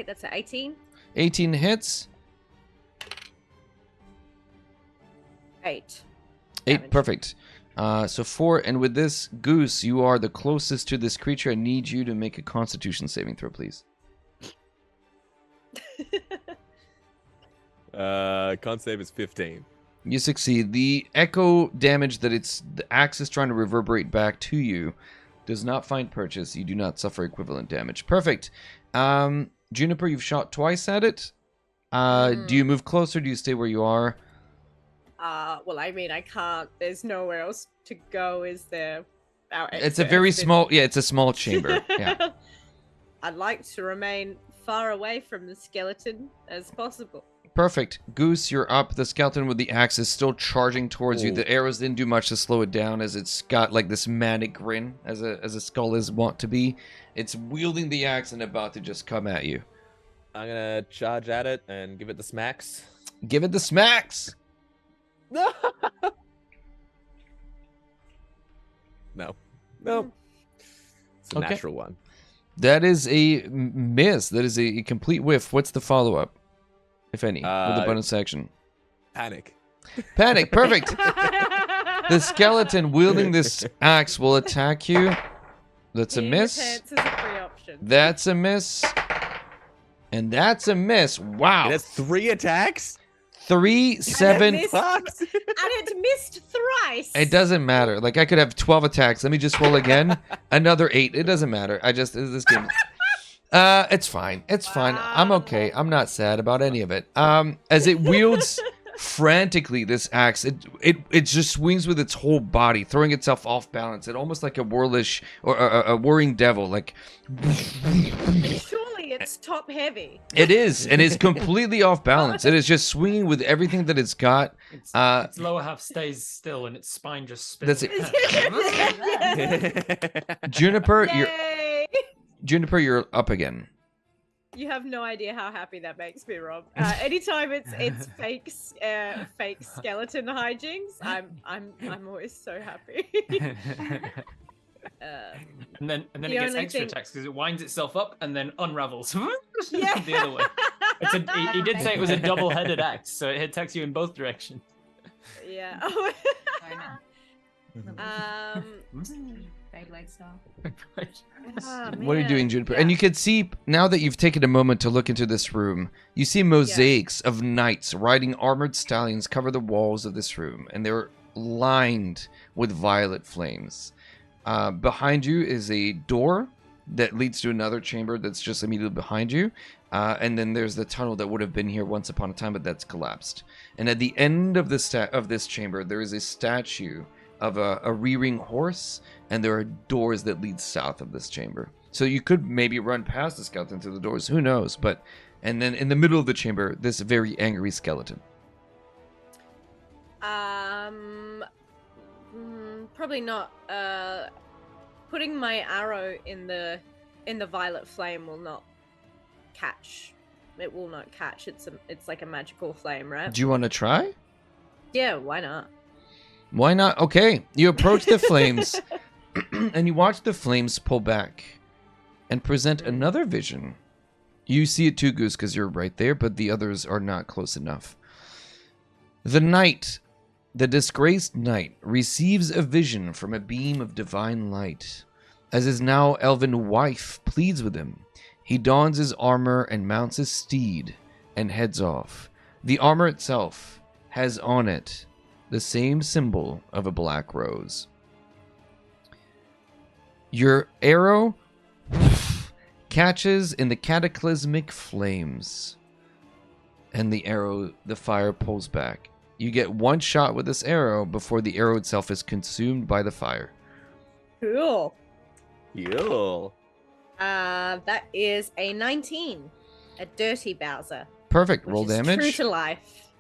That's an 18. 18 hits. 8. 8, damage. perfect. So 4, and with this, Goose, you are the closest to this creature. I need you to make a Constitution saving throw, please. Con save is 15. You succeed. The echo damage that the axe is trying to reverberate back to you does not find purchase. You do not suffer equivalent damage. Perfect. Juniper, you've shot twice at it. Do you move closer? Do you stay where you are? Well, I mean, I can't. There's nowhere else to go, is there? It's a very small. Yeah, it's a small chamber. Yeah. I'd like to remain far away from the skeleton as possible. Perfect. Goose, you're up. The skeleton with the axe is still charging towards you. The arrows didn't do much to slow it down, as it's got like this manic grin, as a skull is wont to be. It's wielding the axe and about to just come at you. I'm gonna charge at it and give it the smacks. Give it the smacks. No. It's a Okay. natural one. That is a miss. That is a complete whiff. What's the follow-up, if any, with the bonus action? Panic. Panic. Perfect. The skeleton wielding this axe will attack you. That's a Peeing miss. your pants is a free option. That's a miss. And that's a miss. Wow. It has 3 attacks? 3, 7. missed- and it missed thrice. It doesn't matter. Like, I could have 12 attacks. Let me just roll again. Another 8. It doesn't matter. This game. It's fine. It's fine. I'm okay. I'm not sad about any of it. As it wields frantically this axe, it just swings with its whole body, throwing itself off balance. It almost like a whirlish or a whirring devil. Like, Surely it's top heavy. it is, and it's completely off balance. It is just swinging with everything that it's got. Its lower half stays still and its spine just spins. That's it. Juniper, Yay! you're up again. You have no idea how happy that makes me, Rob. Anytime it's fake skeleton hijinks, I'm always so happy. and then the it gets only extra thing- attacks because it winds itself up and then unravels Yeah. the other way. He did say it was a double-headed axe, so it attacks you in both directions. Yeah. Beyblade style. What are you doing, Juniper? And you can see, now that you've taken a moment to look into this room, you see mosaics of knights riding armored stallions cover the walls of this room, and they're lined with violet flames. Behind you is a door that leads to another chamber that's just immediately behind you. And then there's the tunnel that would have been here once upon a time, but that's collapsed. And at the end of this chamber, there is a statue of a rearing horse, and there are doors that lead south of this chamber. So you could maybe run past the skeleton through the doors, who knows? And then in the middle of the chamber, this very angry skeleton. Probably not. Putting my arrow in the violet flame will not catch. It will not catch. It's like a magical flame, right? Do you want to try? Yeah, why not? Why not? Okay, you approach the flames, and you watch the flames pull back and present another vision. You see it too, Goose, because you're right there, but the others are not close enough. The knight, the disgraced knight, receives a vision from a beam of divine light. As his now elven wife pleads with him, he dons his armor and mounts his steed and heads off. The armor itself has on it the same symbol of a black rose. Your arrow catches in the cataclysmic flames, and the fire pulls back. You get one shot with this arrow before the arrow itself is consumed by the fire. Cool. Yo. That is a 19. A dirty Bowser. Perfect. Which Roll is damage. True to life.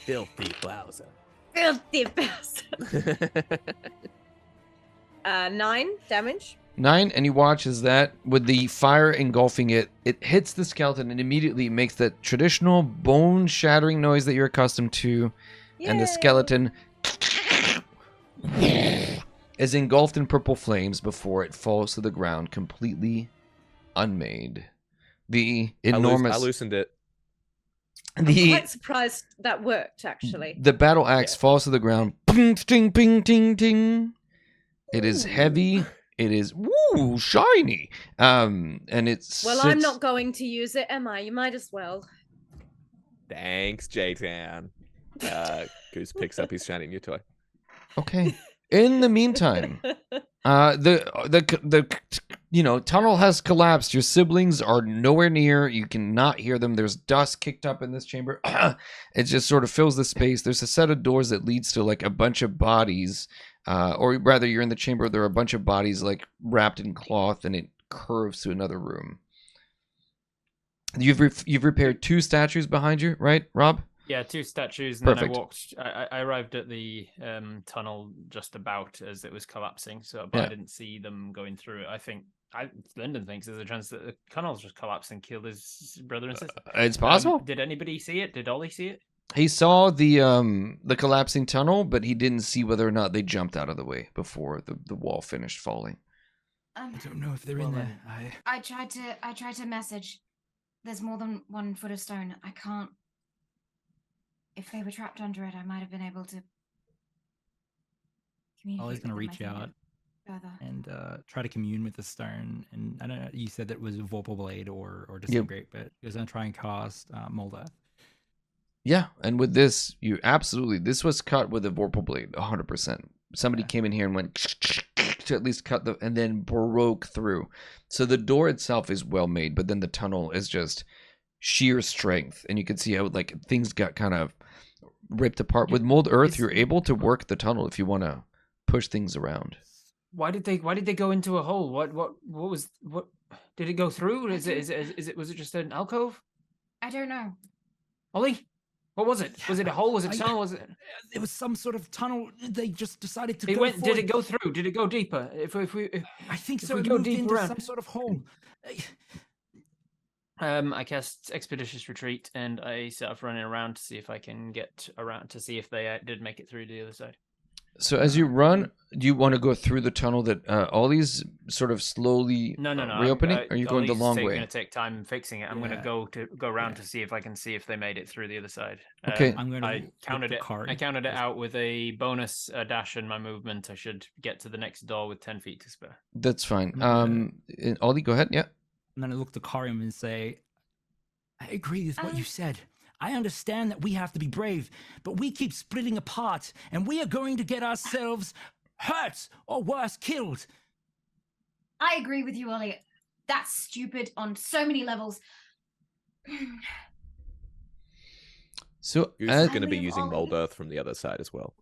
Filthy Bowser. Filthy Bowser. 9 damage. 9, and you watch as that, with the fire engulfing it, it hits the skeleton and immediately makes that traditional bone-shattering noise that you're accustomed to, and the Yay. skeleton is engulfed in purple flames before it falls to the ground completely unmade. The enormous... I loosened it. I'm quite surprised that worked, actually. The battle axe falls to the ground. Ping, ting, ping, ting, ting. It is heavy. It is shiny. And it's Well, I'm not going to use it, am I? You might as well. Thanks, J-Tan. Goose picks up his shiny new toy. Okay. In the meantime, the tunnel has collapsed. Your siblings are nowhere near. You cannot hear them. There's dust kicked up in this chamber. It just sort of fills the space. There's a set of doors that leads to like a bunch of bodies, or rather, you're in the chamber. There are a bunch of bodies like wrapped in cloth, and it curves to another room. You've repaired 2 statues behind you, right, Rob? Yeah, 2 statues, and Perfect. then I walked. I arrived at the tunnel just about as it was collapsing, but I didn't see them going through it. I think Lyndon thinks there's a chance that the tunnel's just collapsed and killed his brother and sister. It's possible. Did anybody see it? Did Ollie see it? He saw the collapsing tunnel, but he didn't see whether or not they jumped out of the way before the wall finished falling. I don't know if they're in there. I tried to message. There's more than 1 foot of stone. I can't. If they were trapped under it, I might have been able to communicate. Ollie's going to with reach them, I out think, further. and try to commune with the stone. And I don't know, you said that it was Vorpal Blade or Disintegrate, but he was going to try and cast Molder. Yeah, and with this, this was cut with a Vorpal Blade, 100%. Somebody came in here and went to at least cut and then broke through. So the door itself is well made, but then the tunnel is just sheer strength, and you can see how like things got kind of ripped apart. With mold earth, you're able to work the tunnel if you want to push things around. Why did they go into a hole? What did it go through? Was it just an alcove? I don't know. Ollie, what was it? Was it a hole? Was it a tunnel? Was it? It was some sort of tunnel. They just decided to It go went. forward. Did it go through? Did it go deeper? I think if so. we It go moved deep into around- some sort of hole. I cast Expeditious Retreat, and I set off running around to see if I can get around to see if they did make it through to the other side. So as you run, do you want to go through the tunnel that Ollie's sort of slowly No. reopening? Or are you going the long way? Going to take time fixing it. I'm going to go around to see if I can see if they made it through the other side. Okay. I'm going to. I counted it. I counted it out with a bonus dash in my movement. I should get to the next door with 10 feet to spare. That's fine. Ollie, go ahead. Yeah. And then I look to Karim and say, I agree with what you said. I understand that we have to be brave, but we keep splitting apart, and we are going to get ourselves hurt or worse, killed. I agree with you, Ollie. That's stupid on so many levels. So Goose as is going to be I live using on- mold earth from the other side as well.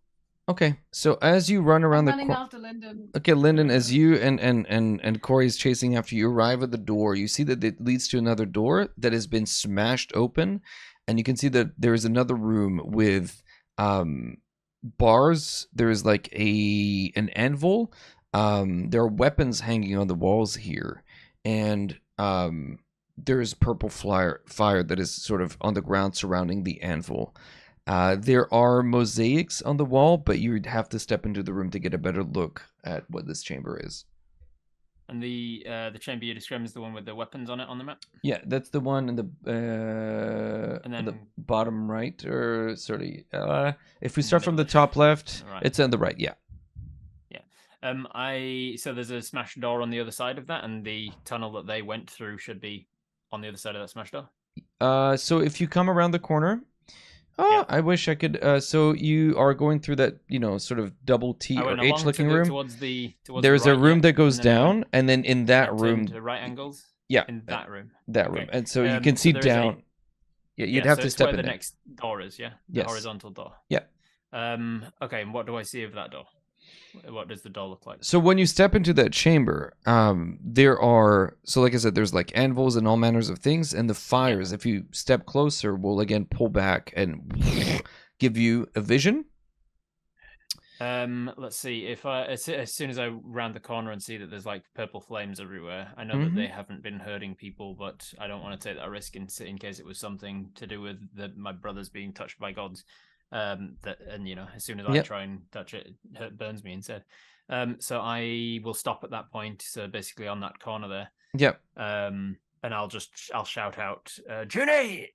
okay, so as you run around the running corner. after Lyndon. Okay, Lyndon, as you and Corey's chasing after you arrive at the door, you see that it leads to another door that has been smashed open, and you can see that there is another room with bars. There is like an anvil. There are weapons hanging on the walls here, and there is purple fire that is sort of on the ground surrounding the anvil. There are mosaics on the wall, but you'd have to step into the room to get a better look at what this chamber is. And the chamber you described is the one with the weapons on it on the map. Yeah, that's the one in the And then- the bottom right, or sorry, if we start from the top left, Right. it's on the right. Yeah. So there's a smashed door on the other side of that, and the tunnel that they went through should be on the other side of that smashed door. So if you come around the corner, Oh, Yeah. I wish I could. So you are going through that, sort of double T I or went H along looking to the, room. towards the There's the a right, room yeah, that goes and then I down, went and then in that turned room, to right angles. yeah, In that room. that Okay. room, and so you can So see there is a- down. Yeah, you'd Yeah, have so to it's step where in the there. next door is. Yeah, the Yes. horizontal door. Yeah. Okay, and what do I see of that door? What does the door look like? So when you step into that chamber, there are, so like I said, there's like anvils and all manners of things, and the fires, if you step closer, will again pull back and give you a vision. Let's see. If I as soon as I round the corner and see that there's like purple flames everywhere, I know that they haven't been hurting people, but I don't want to take that risk in case it was something to do with my brothers being touched by gods. As soon as I try and touch it, it burns me instead. So I will stop at that point. So basically on that corner there. Yep. And I'll shout out, Junie,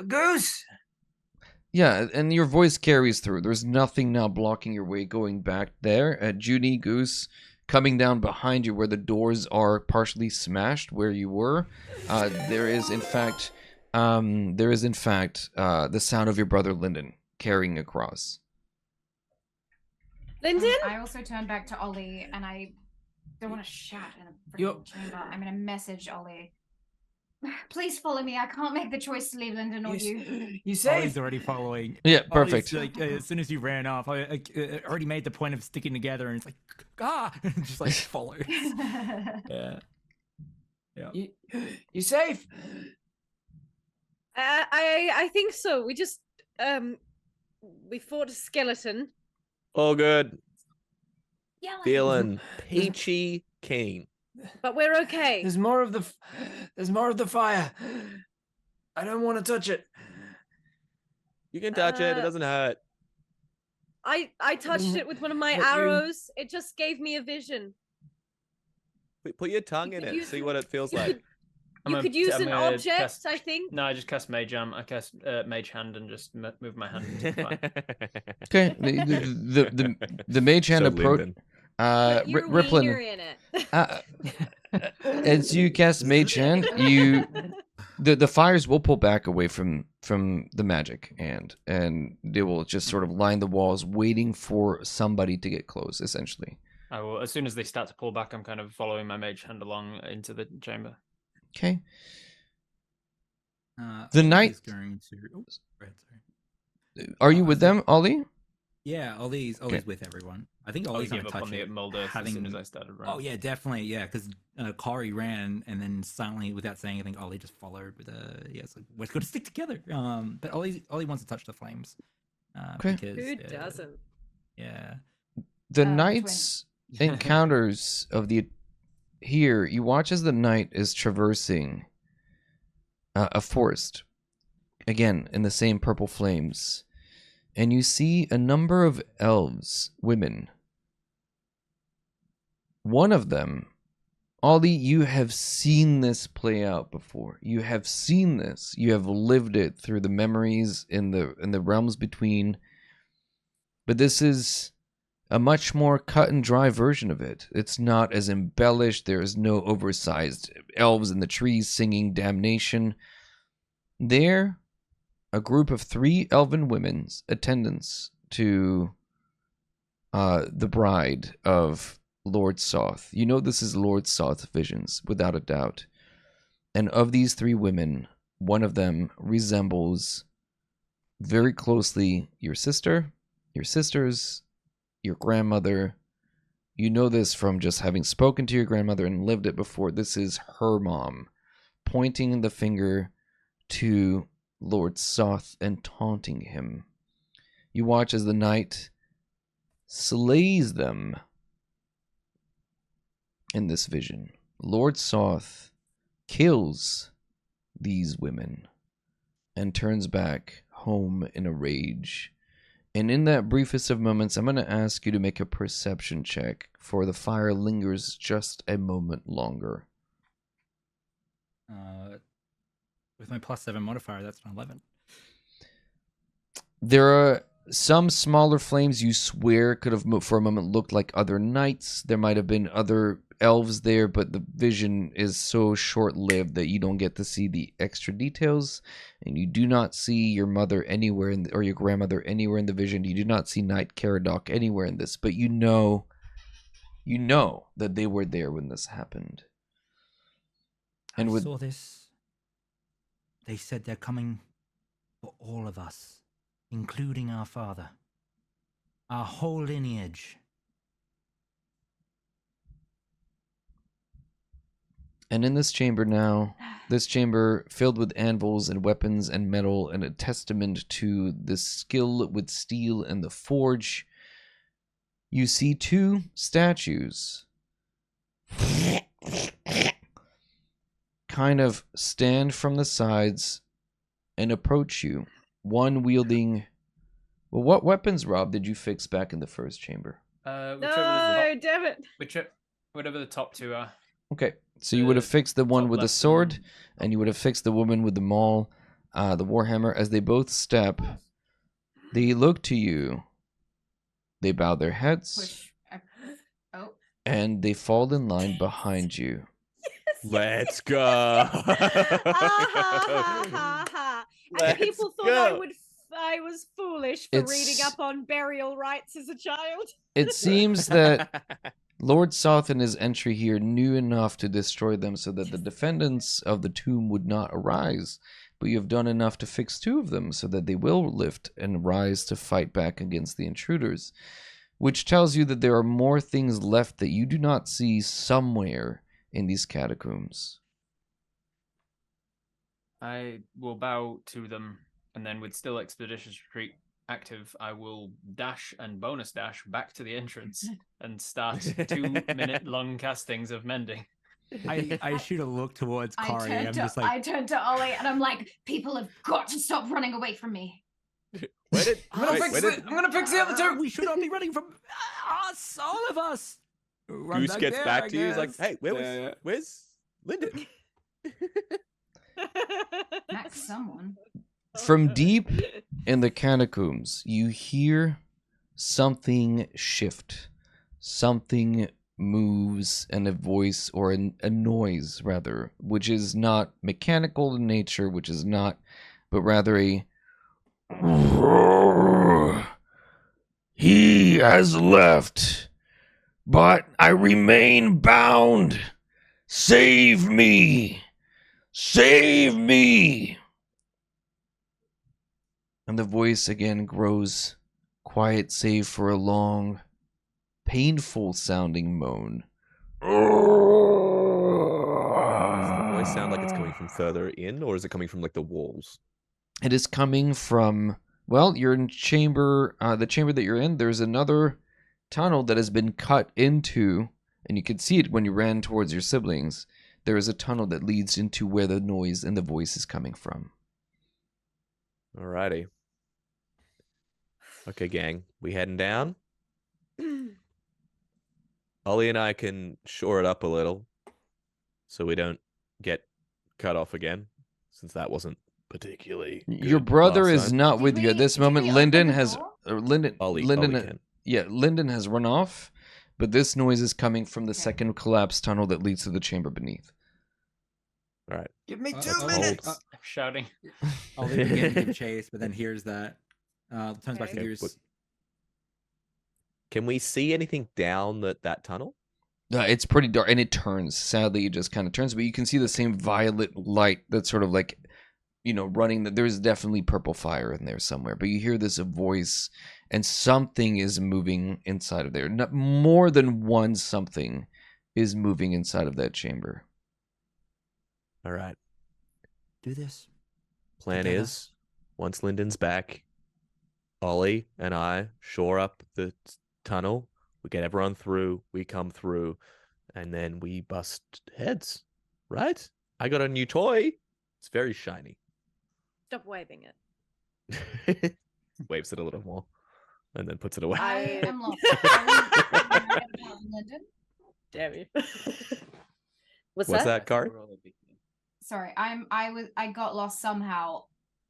Goose. Yeah, and your voice carries through. There's nothing now blocking your way going back there. Junie, Goose, coming down behind you where the doors are partially smashed where you were. There is in fact the sound of your brother Lyndon carrying across. Lyndon? I also turn back to Ollie, and I don't want to shout in a You're- freaking chamber. I'm going to message Ollie. Please follow me. I can't make the choice to leave Lyndon or you. You Ollie's already following. Yeah, Ollie's, perfect. like, as soon as you ran off, I already made the point of sticking together, and it's like, and just like follows. Yeah. You safe? I think so. We just we fought a skeleton. All good. Yeah. Feeling peachy keen. But we're okay. There's more of the fire. I don't want to touch it. You can touch it. It doesn't hurt. I touched it with one of my But you- arrows. It just gave me a vision. Put your tongue You in could it. use- See what it feels you like. You could use an object, I think. No, I just cast Mage Arm. I cast Mage Hand and just move my hand into the fire. Okay, the mage hand So approach. Lyndon. Put your wiener Riplin, in it. as you cast mage hand, the fires will pull back away from the magic and they will just sort of line the walls, waiting for somebody to get close. Essentially, I will. As soon as they start to pull back, I'm kind of following my Mage Hand along into the chamber. okay. Ollie The is night. going to. Oh, go ahead, sorry. Are you with them, Ollie? Yeah, Ollie's with everyone. I think I Ollie's gave gonna up touch on the it. mold earth as soon as I started running. Oh yeah, definitely, yeah. Because Kari ran and then silently, without saying anything, Ollie just followed. With it's like we're going to stick together. But Ollie wants to touch the flames. Okay. Because, Who doesn't? Yeah. The Twin. knight's encounters of the here. You watch as the knight is traversing a forest, again in the same purple flames. And you see a number of elves, women. One of them, Ollie, you have seen this play out before. You have seen this. You have lived it through the memories in the realms between. But this is a much more cut and dry version of it. It's not as embellished. There is no oversized elves in the trees singing damnation. There, a group of 3 elven women's attendants to the bride of Lord Soth. You know this is Lord Soth's visions, without a doubt. And of these 3 women, one of them resembles very closely your sister, your sisters, your grandmother. You know this from just having spoken to your grandmother and lived it before. This is her mom, pointing the finger to Lord Soth and taunting him. You watch as the knight slays them in this vision. Lord Soth kills these women and turns back home in a rage. And in that briefest of moments, I'm going to ask you to make a perception check, for the fire lingers just a moment longer. With my +7 modifier, that's an 11. There are some smaller flames you swear could have for a moment looked like other knights. There might have been other elves there, but the vision is so short-lived that you don't get to see the extra details, and you do not see your mother anywhere or your grandmother anywhere in the vision. You do not see Knight Caradoc anywhere in this, but you know that they were there when this happened. And I with saw this. They said they're coming for all of us, including our father. Our whole lineage. And in this chamber now, this chamber filled with anvils and weapons and metal and a testament to the skill with steel and the forge, you see two statues kind of stand from the sides and approach you. One wielding... Well, what weapons, Rob, did you fix back in the first chamber? No, damn it. Whatever the top two are. Okay, so you would have fixed the one top with the left sword, and- and you would have fixed the woman with the maul, the warhammer. As they both step, they look to you. They bow their heads, Push. Oh. and they fall in line behind you. Let's go. And people thought go. I was foolish for reading It's- up on burial rites as a child. It seems that Lord Soth in his entry here knew enough to destroy them so that the defendants of the tomb would not arise, but you have done enough to fix two of them so that they will lift and rise to fight back against the intruders, which tells you that there are more things left that you do not see somewhere in these catacombs. I will bow to them, and then with still expeditious retreat active, I will dash and bonus dash back to the entrance and start 2-minute long castings of mending. I shoot a look towards Kari. I'm just I like, turned to Ollie and I'm like, people have got to stop running away from me. I'm gonna fix the other two. we should not be running from us, all of us. Run Goose back gets there, back I to you. He's like, guess. "Hey, where's Lyndon?" Max someone. From deep in the catacombs, you hear something shift. Something moves, and a voice, or a noise, rather, which is not mechanical in nature, which is not, but rather a... He has left, but I remain bound. Save me! Save me! And the voice again grows quiet, save for a long, painful sounding moan. Does the voice sound like it's coming from further in, or is it coming from like the walls? It is coming from, well, you're in chamber, the chamber that you're in. There's another tunnel that has been cut into, and you can see it when you ran towards your siblings. There is a tunnel that leads into where the noise and the voice is coming from. Alrighty. Okay, gang, we heading down. Ollie and I can shore it up a little, so we don't get cut off again, since that wasn't particularly good Your brother last is time. not with you at this Did moment. we open Lyndon the has, door? Lyndon Ollie can. Yeah, Lyndon has run off, but this noise is coming from the second collapsed tunnel that leads to the chamber beneath. All right. Give me 2 Uh-oh. minutes. I'm shouting. I'll leave again to give chase, but then here's that. Turns back to Okay, gears. but- Can we see anything down that tunnel? It's pretty dark, and it turns. Sadly, it just kind of turns, but you can see the same violet light that's sort of like, running. There's definitely purple fire in there somewhere, but you hear this voice, and something is moving inside of there. Not more than one something is moving inside of that chamber. All right. Do this. Plan Together. is, once Lyndon's back, Ollie and I shore up the tunnel. We get everyone through. We come through, and then we bust heads. Right? I got a new toy. It's very shiny. Stop waving it. Waves it a little more, and then puts it away. I am lost. Are we London? Damn you. What's What's that? that, Kari? Sorry, I got lost somehow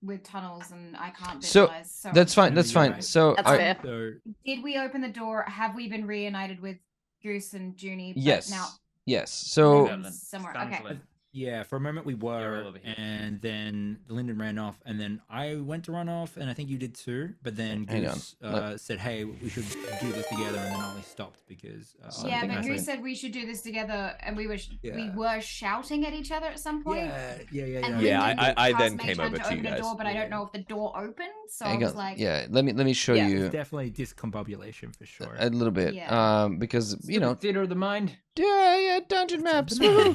with tunnels and I can't So, visualize. So That's fine. No, That's you're fine. right. So, That's I, fair. So did we open the door? Have we been reunited with Goose and Junie? But yes. Now, Yes. So Linden's somewhere. Okay. Stanley. Yeah, for a moment we all were, over here. and then Lyndon ran off, and then I went to run off, and I think you did too. But then Hang on. Goose said, "Hey, we should do this together," and then Ollie stopped because Yeah, think but I Goose said- said we should do this together, and we Yeah. were shouting at each other at some point. yeah. And Yeah, Lyndon I cast then Mage came Hand over to to you open a guys. door, but I Yeah. don't know if the door opened. So hang I was on. like, Yeah, let me show Yeah. you It's definitely discombobulation for sure. a little bit. Yeah. Because you know, theater of the mind. yeah, dungeon maps. the woo.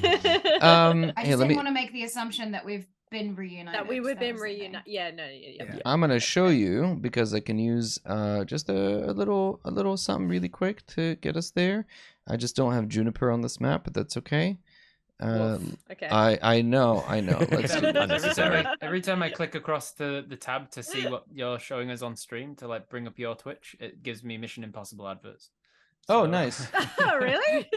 I just Here, let didn't me. want to make the assumption that we've been reunited. that we would That been was the thing. reunited. Yeah, no, yeah. Yeah. I'm gonna show you because I can use just a little something really quick to get us there. I just don't have Juniper on this map, but that's okay. Woof. Okay. I know. Let's do Unnecessary. Every time I click across the tab to see what you're showing us on stream to like bring up your Twitch, it gives me Mission Impossible adverts. Oh, So- nice. Oh, really?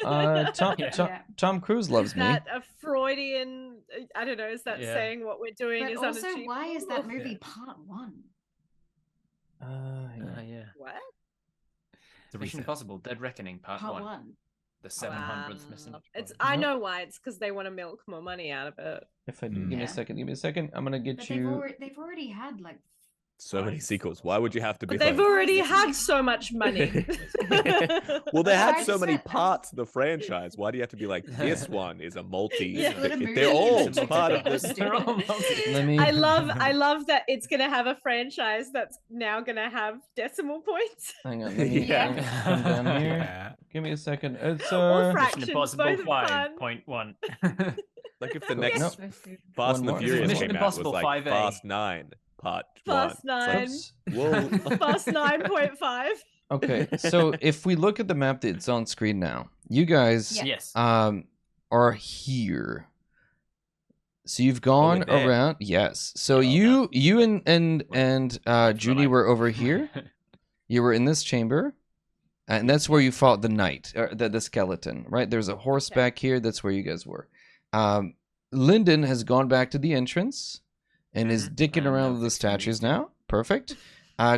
Tom Cruise loves Is me. that a Freudian? I don't know. Is that Yeah. saying what we're doing But is also, unachievable? why is that or- movie part 1? yeah. What? It's a Mission reset. Impossible: Dead Reckoning Part Part 1, 1. the 700th mission. It's. I know why. It's because they want to milk more money out of it. If I give me Yeah. a second, I'm gonna get But you. they've already had like So many sequels. Why would you have to be But they've like... already had so much money. Well, they had I so just many said- parts of the franchise. Why do you have to be like, this one is a multi? Yeah. Split a movie They're all into part of multiple this. They're all multi- Let me. I love that it's gonna have a franchise that's now gonna have decimal points Hang on. Let me Yeah. come down here. Yeah. Give me a second. It's or Mission fractions. Impossible Both are fun. 5.1. Like if the Cool. next Nope. Fast and the One more. Furious Mission came out was Impossible like 5A. Fast 9 Part Fast 1. 9. It's like, whoa. Fast 9.5. Okay, so if we look at the map that's on screen now, you guys Yeah. Yes. are here. So you've gone there. around. Yes. So Yeah, you and Well, Junie were over here. You were in this chamber. And that's where you fought the knight, or the skeleton, right? There's a horse Okay. back here. That's where you guys were. Lyndon has gone back to the entrance and is Mhm. dicking And around no with the fixing statues these two. now. Perfect.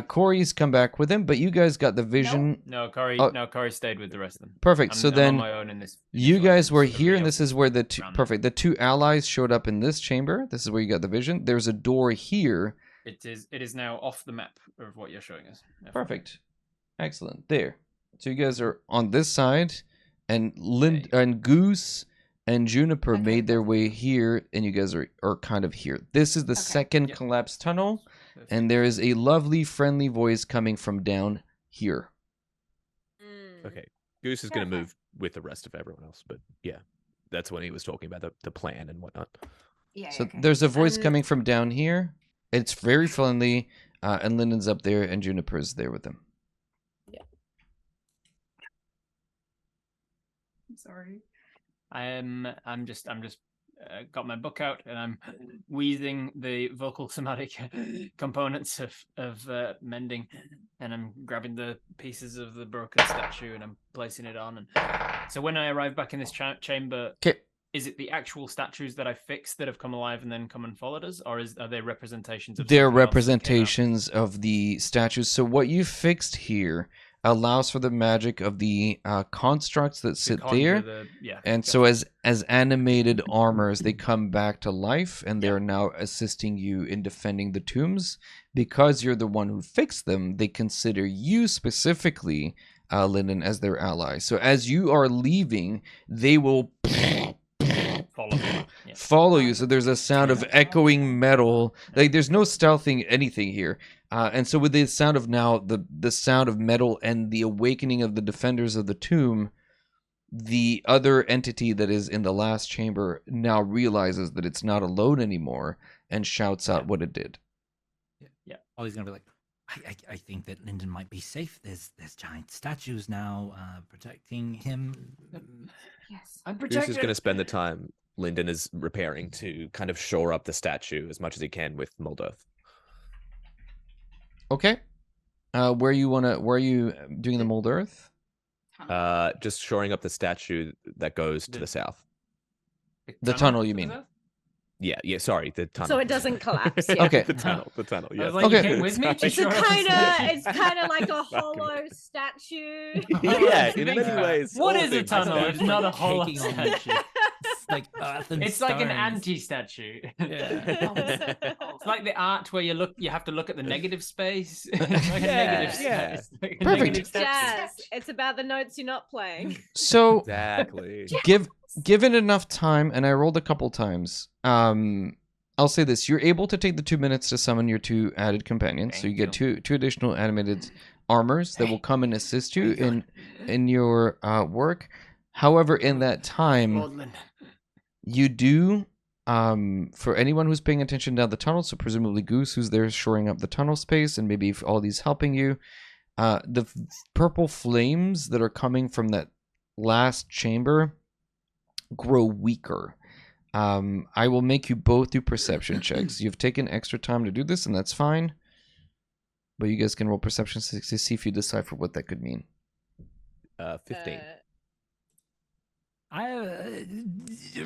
Corey's come back with him, but you guys got the vision. No, Corey. Oh. No, Corey stayed with the rest of them. Perfect. So I'm then on my own in this. you one, guys were so here, and everybody this is where the two, around. perfect. The two allies showed up in this chamber. This is where you got the vision. There's a door here. It is now off the map of what you're showing us. Yeah. Perfect. Excellent. There. So you guys are on this side, and Okay. and Goose and Juniper Okay. made their way here, and you guys are kind of here. This is the Okay. second Yep. collapsed tunnel, Perfect. and there is a lovely, friendly voice coming from down here. Mm. Okay. Goose is going to Perfect. move with the rest of everyone else. But yeah, that's when he was talking about the plan and whatnot. Yeah. So okay. there's a voice And- coming from down here. It's very friendly, and Lyndon's up there, and Juniper's there with him. I'm sorry. I'm just got my book out and I'm wheezing the vocal somatic components of mending, and I'm grabbing the pieces of the broken statue and I'm placing it on. And so when I arrive back in this chamber, Okay. is it the actual statues that I fixed that have come alive and then come and followed us, or are they representations of? They're something else that came out? representations of the statues. So what you fixed here allows for the magic of the constructs that To sit conjure there. yeah, And gotcha. so as animated armors, they come back to life, and they're now assisting you in defending the tombs. Because you're the one who fixed them, they consider you specifically, Lyndon, as their ally. So as you are leaving, they will follow me. Yeah. follow you. So there's a sound of echoing metal. Like there's no stealthing anything here. And so with the sound of now, the sound of metal and the awakening of the defenders of the tomb, the other entity that is in the last chamber now realizes that it's not alone anymore and shouts out what it did. Ollie's gonna be like, I think that Lyndon might be safe. There's giant statues now protecting him. Yes. I'm Goose is going to spend the time Lyndon is repairing to kind of shore up the statue as much as he can with mold earth. Okay. Where are you doing the mold earth? Just shoring up the statue that goes to the south. The tunnel, you to the mean? south? Yeah. Sorry, the tunnel. So it doesn't collapse. Yeah. Okay. the tunnel. I Yes. was like, Okay. you came with me? Sorry. It's a Sure. it's kind of like a Fucking- hollow statue. Yeah, It's in big. many ways. What all is a things are tunnel if statues. not a hollow Taking on- statue? It's like earth and It's like an stones. anti-statue. Yeah. It's like the art where you have to look at the negative space. It's like a Yeah, negative yeah. space. Like a Perfect. negative statue. Jazz. It's about the notes you're not playing. So Exactly. given enough time, and I rolled a couple times. I'll say this: you're able to take the 2 minutes to summon your 2 added companions, so you get two additional animated armors that will come and assist you in your work. However, in that time, Lord Linden. you do, for anyone who's paying attention down the tunnel, so presumably Goose, who's there shoring up the tunnel space, and maybe all these helping you, the purple flames that are coming from that last chamber grow weaker. I will make you both do perception checks. You've taken extra time to do this, and that's fine. But you guys can roll perception checks to see if you decipher what that could mean. 15.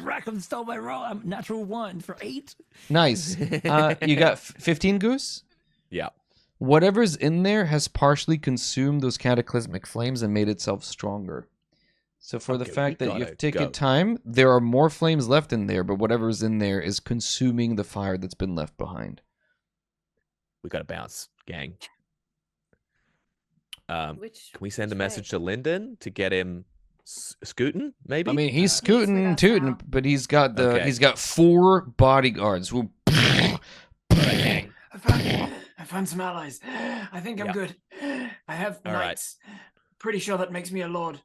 Rackham stole my roll. I'm natural 1 for 8. Nice. You got 15, Goose? Yeah. Whatever's in there has partially consumed those cataclysmic flames and made itself stronger. So for the Okay, fact we that gotta you've taken go. time, there are more flames left in there, but whatever's in there is consuming the fire that's been left behind. We gotta bounce, gang. Which Can we send a which message way? to Lyndon to get him scooting? Maybe. I mean, he's He's scooting, with us tooting, now. but he's got Okay. he's got 4 bodyguards who. gang. I found some allies. I think I'm Yeah. good. I have All right. knights. Pretty sure that makes me a lord.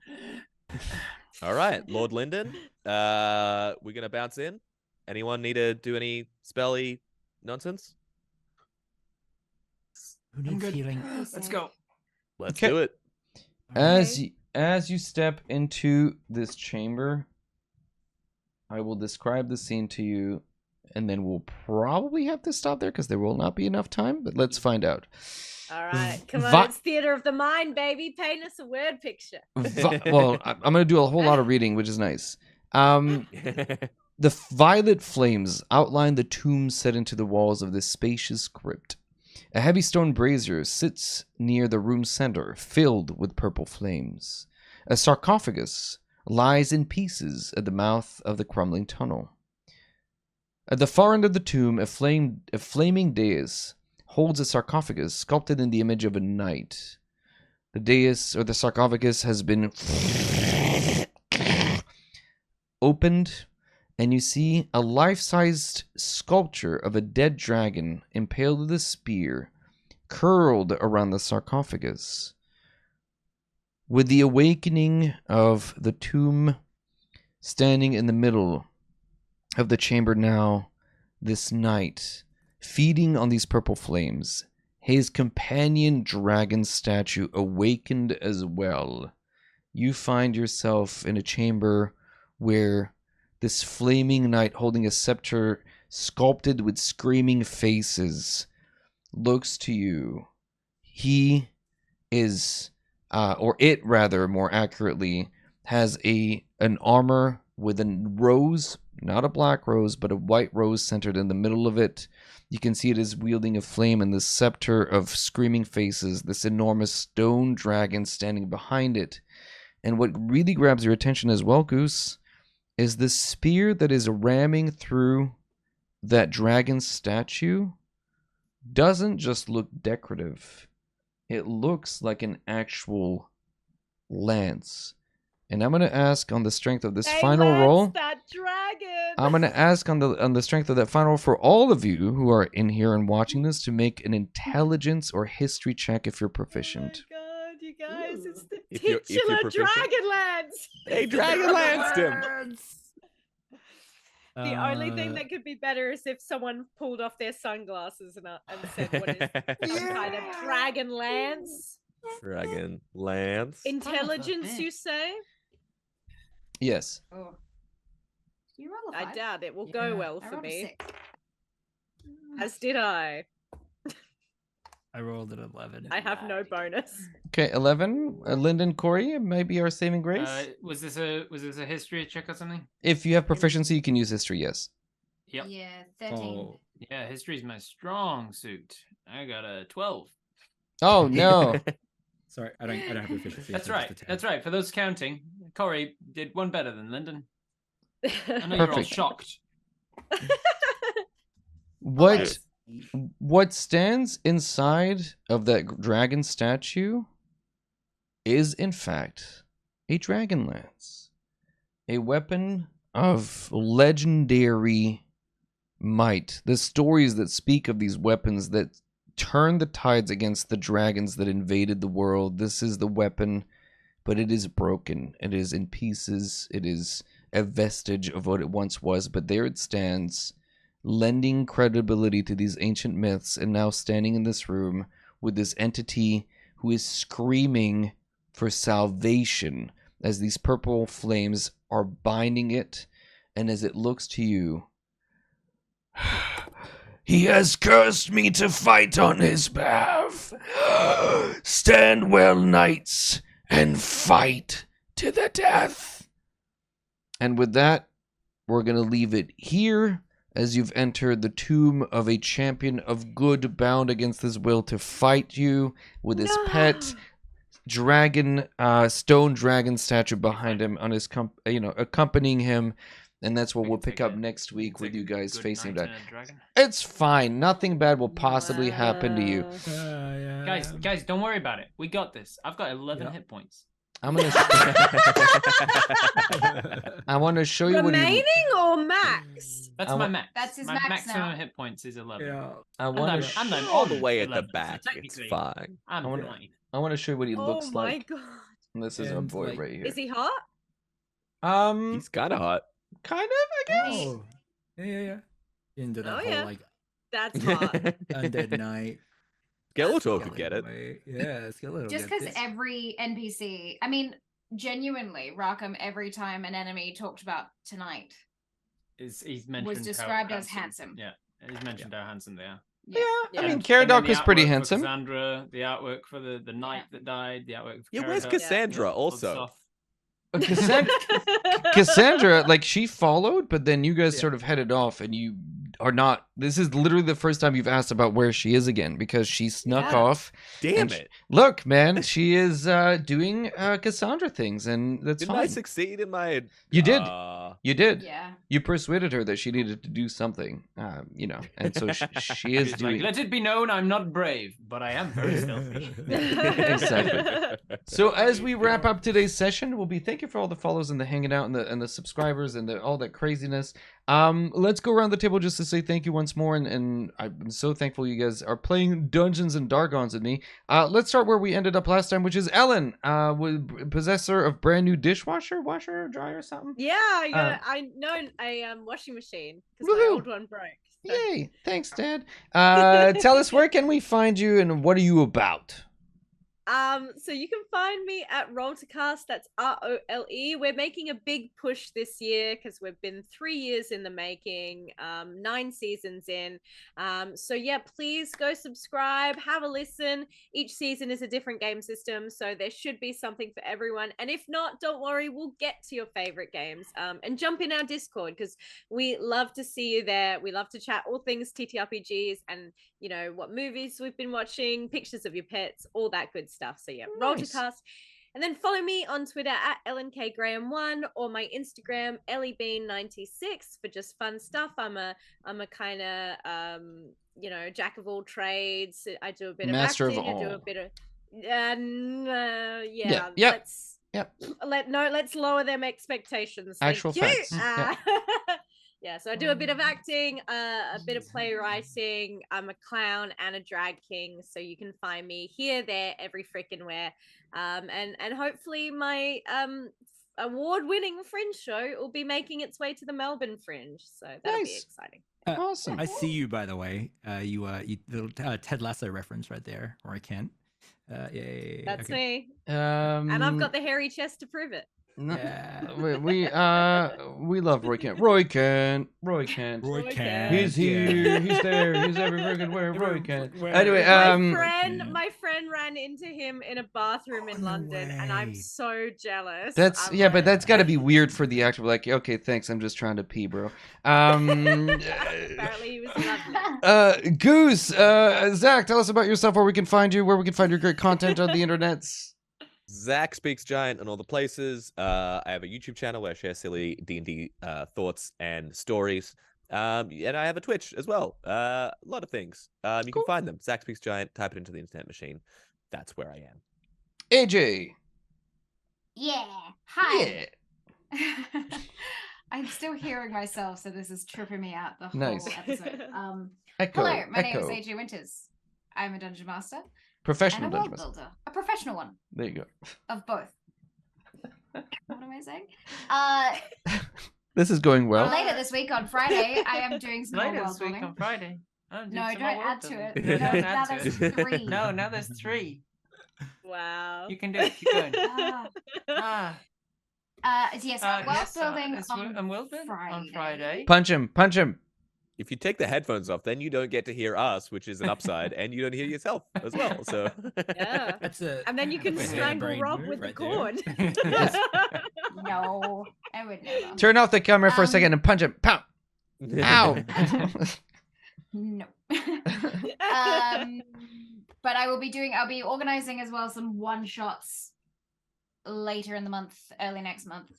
All right, Lord Lyndon. We're gonna bounce in. Anyone need to do any spelly nonsense? Who I'm needs good. healing? Let's go. Let's Okay. do it. As you step into this chamber, I will describe the scene to you, and then we'll probably have to stop there because there will not be enough time. But let's find out. All right, come on, Vi- it's theater of the mind, baby. Paint us a word picture. Well, I'm going to do a whole lot of reading, which is nice. The violet flames outline the tomb set into the walls of this spacious crypt. A heavy stone brazier sits near the room's center, filled with purple flames. A sarcophagus lies in pieces at the mouth of the crumbling tunnel. At the far end of the tomb, a flaming dais holds a sarcophagus sculpted in the image of a knight. The dais, or the sarcophagus, has been opened, and you see a life-sized sculpture of a dead dragon impaled with a spear, curled around the sarcophagus. With the awakening of the tomb standing in the middle of the chamber now, this knight, feeding on these purple flames, his companion dragon statue awakened as well. You find yourself in a chamber where this flaming knight holding a scepter sculpted with screaming faces looks to you. He is, or it rather, more accurately, has an armor with a rose, not a black rose, but a white rose centered in the middle of it. You can see it is wielding a flame, and the scepter of screaming faces, this enormous stone dragon standing behind it. And what really grabs your attention as well, Goose, is the spear that is ramming through that dragon statue doesn't just look decorative. It looks like an actual lance. And I'm going to ask on the strength of this Hey, final Lance, roll. that dragon. I'm going to ask on the strength of that final roll for all of you who are in here and watching this to make an intelligence or history check if you're proficient. Oh my god, you guys, it's the If you're titular proficient. Dragonlance. Hey, Dragonlance him. The only thing that could be better is if someone pulled off their sunglasses and said, "What is some kind of Dragonlance?" Dragon Lance. Intelligence, you say? Yes. Oh. You roll a I 5? doubt it will go well I for rolled a me. 6. As did I. I rolled an 11. I have no bonus. Okay, 11. Lyndon, Corey, maybe our saving grace. Was this a history check or something? If you have proficiency, you can use history, yes. Yep. Yeah, 13. Oh, Yeah, history's my strong suit. I got a 12. Oh no. sorry, I don't have proficiency. That's so right. just a 10. That's right. For those counting, Corey did one better than Lyndon. I know you're all Perfect. shocked. What stands inside of that dragon statue is in fact a Dragonlance, a weapon of legendary might. The stories that speak of these weapons that turn the tides against the dragons that invaded the world. This is the weapon, but it is broken. It is in pieces. It is a vestige of what it once was, but there it stands, lending credibility to these ancient myths, and now standing in this room with this entity who is screaming for salvation as these purple flames are binding it, and as it looks to you, he has cursed me to fight on his behalf. Stand well, knights, and fight to the death. And with that, we're going to leave it here as you've entered the tomb of a champion of good bound against his will to fight you with his pet dragon, stone dragon statue behind him on his, accompanying him. And that's what we'll pick up next week with you guys facing that. It's fine. Nothing bad will possibly happen to you. Guys, don't worry about it. We got this. I've got 11 hit points. I'm gonna. I want to show you what Remaining or max? That's my max. That's his my max maximum now. hit points is 11. Yeah. I want to. I'm all the on way at the 11, so back. It's technically, fine. I'm I wanna- fine. I want to show you what he looks Oh my like. god. And this is our And, boy like- right here. Is he hot? He's kind of hot. Kind of, I guess. Oh, yeah. Into that Oh, whole yeah. like That's hot. undead knight. Skeletor could get it. Way. Yeah, Skeletor. Just because every NPC, I mean, genuinely, Rackham, every time an enemy talked about tonight, He's mentioned how described as handsome. Yeah, he's mentioned how handsome they are. Yeah, I mean, And Caradoc then is the pretty artwork for handsome. Cassandra, the artwork for the knight that died, the artwork for Yeah, where's Caradoc. Cassandra all the also? stuff. Cassandra, like, she followed, but then you guys Yeah. sort of headed off, and you are not. This is literally the first time you've asked about where she is again, because she snuck Yeah. off. Damn And it. Look, man, she is doing Cassandra things, and that's Didn't fine. I succeed in my... You did. You did. Yeah. You persuaded her that she needed to do something, and so she is He's like, doing. let it be known I'm not brave, but I am very stealthy. Exactly. So as we wrap up today's session, we'll be thank you for all the follows and the hanging out and the subscribers and all that craziness. Let's go around the table just to say thank you once more, and I'm so thankful you guys are playing Dungeons and Dragons with me. Let's start where we ended up last time, which is Ellen, with possessor of brand new dishwasher, washer, dryer, something. Yeah, I know a washing machine because my Woohoo. old one broke. So. Yay! Thanks, Dad. Tell us, where can we find you, and what are you about? So you can find me at Roll to Cast. That's ROLE. We're making a big push this year because we've been 3 years in the making, 9 seasons in. So yeah, please go subscribe, have a listen. Each season is a different game system, so there should be something for everyone. And if not, don't worry, we'll get to your favorite games. And jump in our Discord because we love to see you there. We love to chat all things TTRPGs and what movies we've been watching, pictures of your pets, all that good stuff. So yeah, Roll to Nice. Cast. And then follow me on Twitter at LNKGraham1 or my Instagram EllieBean96 for just fun stuff. I'm a kind of jack of all trades. I do a bit Master of of acting. I do all. a bit of Yep. Let's lower them expectations. Thank Actual you. facts. Yep. Yeah, so I do a bit of acting, a bit of playwriting. I'm a clown and a drag king, so you can find me here, there, every freaking where. And hopefully my award-winning Fringe show will be making its way to the Melbourne Fringe, so that'll be Nice. exciting. Awesome. I see you, by the way. You little Ted Lasso reference right there, or I can. Yeah. That's okay. me, And and I've got the hairy chest to prove it. No, Yeah. we love Roy Kent. Roy Kent. Roy Roy Kent. Kent. He's here. He's there. He's everywhere. Where Roy Kent. Where- Anyway, My friend ran into him in a bathroom in no London, and I'm way. so jealous. that's I'm but like- that's got to be weird for the actor. Like, okay, thanks. I'm just trying to pee, bro. Apparently, he was lovely. Goose, Zach, tell us about yourself. Where we can find you. Where we can find your great content on the internets. Zach Speaks Giant on all the places. I have a YouTube channel where I share silly D&D thoughts and stories. And I have a Twitch as well. A lot of things. You can find them. Zach Speaks Giant. Type it into the internet machine. That's where I am. AJ. Yeah. Hi. Yeah. I'm still hearing myself, so this is tripping me out the whole Nice. episode. Echo. Hello, my name Echo. is AJ Winters. I'm a dungeon master Professional and a dungeon world master. builder. A professional one There you go. of both. What am I saying? This is going well. Later this week on Friday, I am doing some more Later world this week building. on Friday. No, don't add to it. building. No, Don't now add to there's it. 3. No, now there's 3. Wow. You can do it. Keep going. Ah. Yes, world Yes, building it's on on World Building on Friday. Punch him. Punch him. If you take the headphones off, then you don't get to hear us, which is an upside, and you don't hear yourself as well. So Yeah. That's a. And then you can that's a strangle brain Rob move with the right there. cord. No, I would never. Turn off the camera for a Um, second and punch him. Pow. Ow. No. But I'll be organizing as well some one shots later in the month, early next month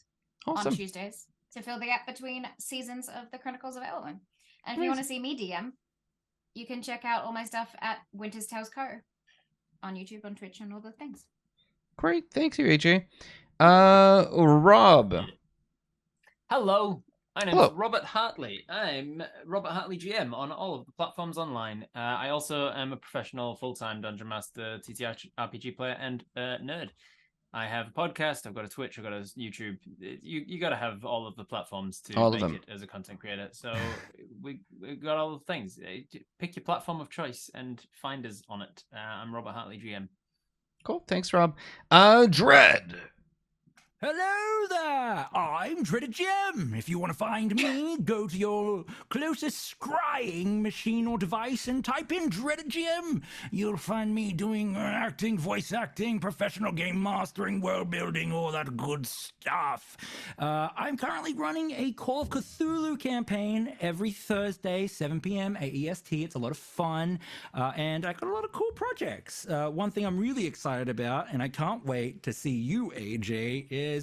on Awesome. Tuesdays to fill the gap between seasons of the Chronicles of Elwyn. And if you want to see me DM, you can check out all my stuff at Winter's Tales Co. on YouTube, on Twitch, and all the things. Great. Thanks you, AJ. Rob. Hello. My name's Hello. Robert Hartley. I'm Robert Hartley GM on all of the platforms online. I also am a professional full-time Dungeon Master, TTRPG player, and nerd. I have a podcast, I've got a Twitch, I've got a YouTube. You got to have all of the platforms to All of make them. it as a content creator. So we got all the things. Pick your platform of choice and find us on it. I'm Robert Hartley GM. Cool. Thanks, Rob. Dread. Hello there! I'm Dreaded Gem. If you want to find me, go to your closest scrying machine or device and type in Dreaded Gem. You'll find me doing acting, voice acting, professional game mastering, world building, all that good stuff. I'm currently running a Call of Cthulhu campaign every Thursday, 7 p.m. AEST. It's a lot of fun, and I got a lot of cool projects. One thing I'm really excited about, and I can't wait to see you, AJ, is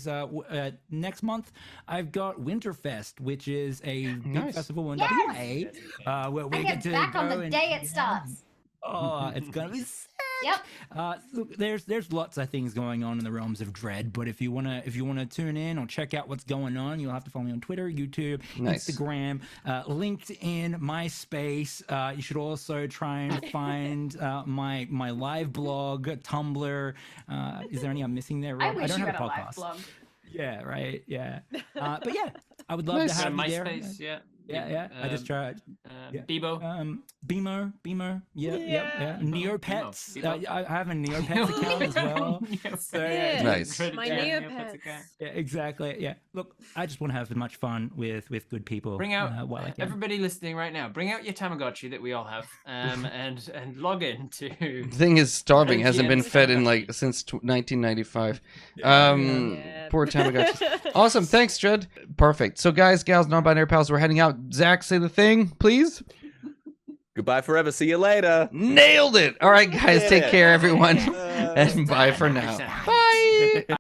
next month I've got Winterfest, which is a big Nice. festival in Yes! WA, where we I get get to back on go the and- day it starts. Oh, it's gonna be sick. Yep. Look, there's lots of things going on in the realms of Dread, but if you wanna tune in or check out what's going on, you'll have to follow me on Twitter, YouTube, Nice. Instagram, LinkedIn, MySpace. You should also try and find my live blog, Tumblr. Is there any I'm missing there? I Rob? wish don't you have had a a live podcast. blog. Yeah, right. Yeah. But yeah, I would love Nice. to have you there. MySpace, yeah. Yeah. I just tried. Yeah. Bebo. Beamer. Yeah. Yeah. Neopets. Bebo. I have a Neopets account as well. So, Yeah. Nice. My Neopets. Yeah, exactly. Yeah. Look, I just want to have as much fun with good people. Bring out while I can. everybody listening right now. Bring out your Tamagotchi that we all have, and log in to. The thing is, starving hasn't been GM's fed in Tamagotchi. since 1995. Yeah. Poor Tamagotchi. Awesome. Thanks, Dread. Perfect. So, guys, gals, non-binary pals, we're heading out. Zach, say the thing, please. goodbye forever. See you later. Nailed it. All right, guys, take care, everyone, Uh, and bye for now. 100%. Bye.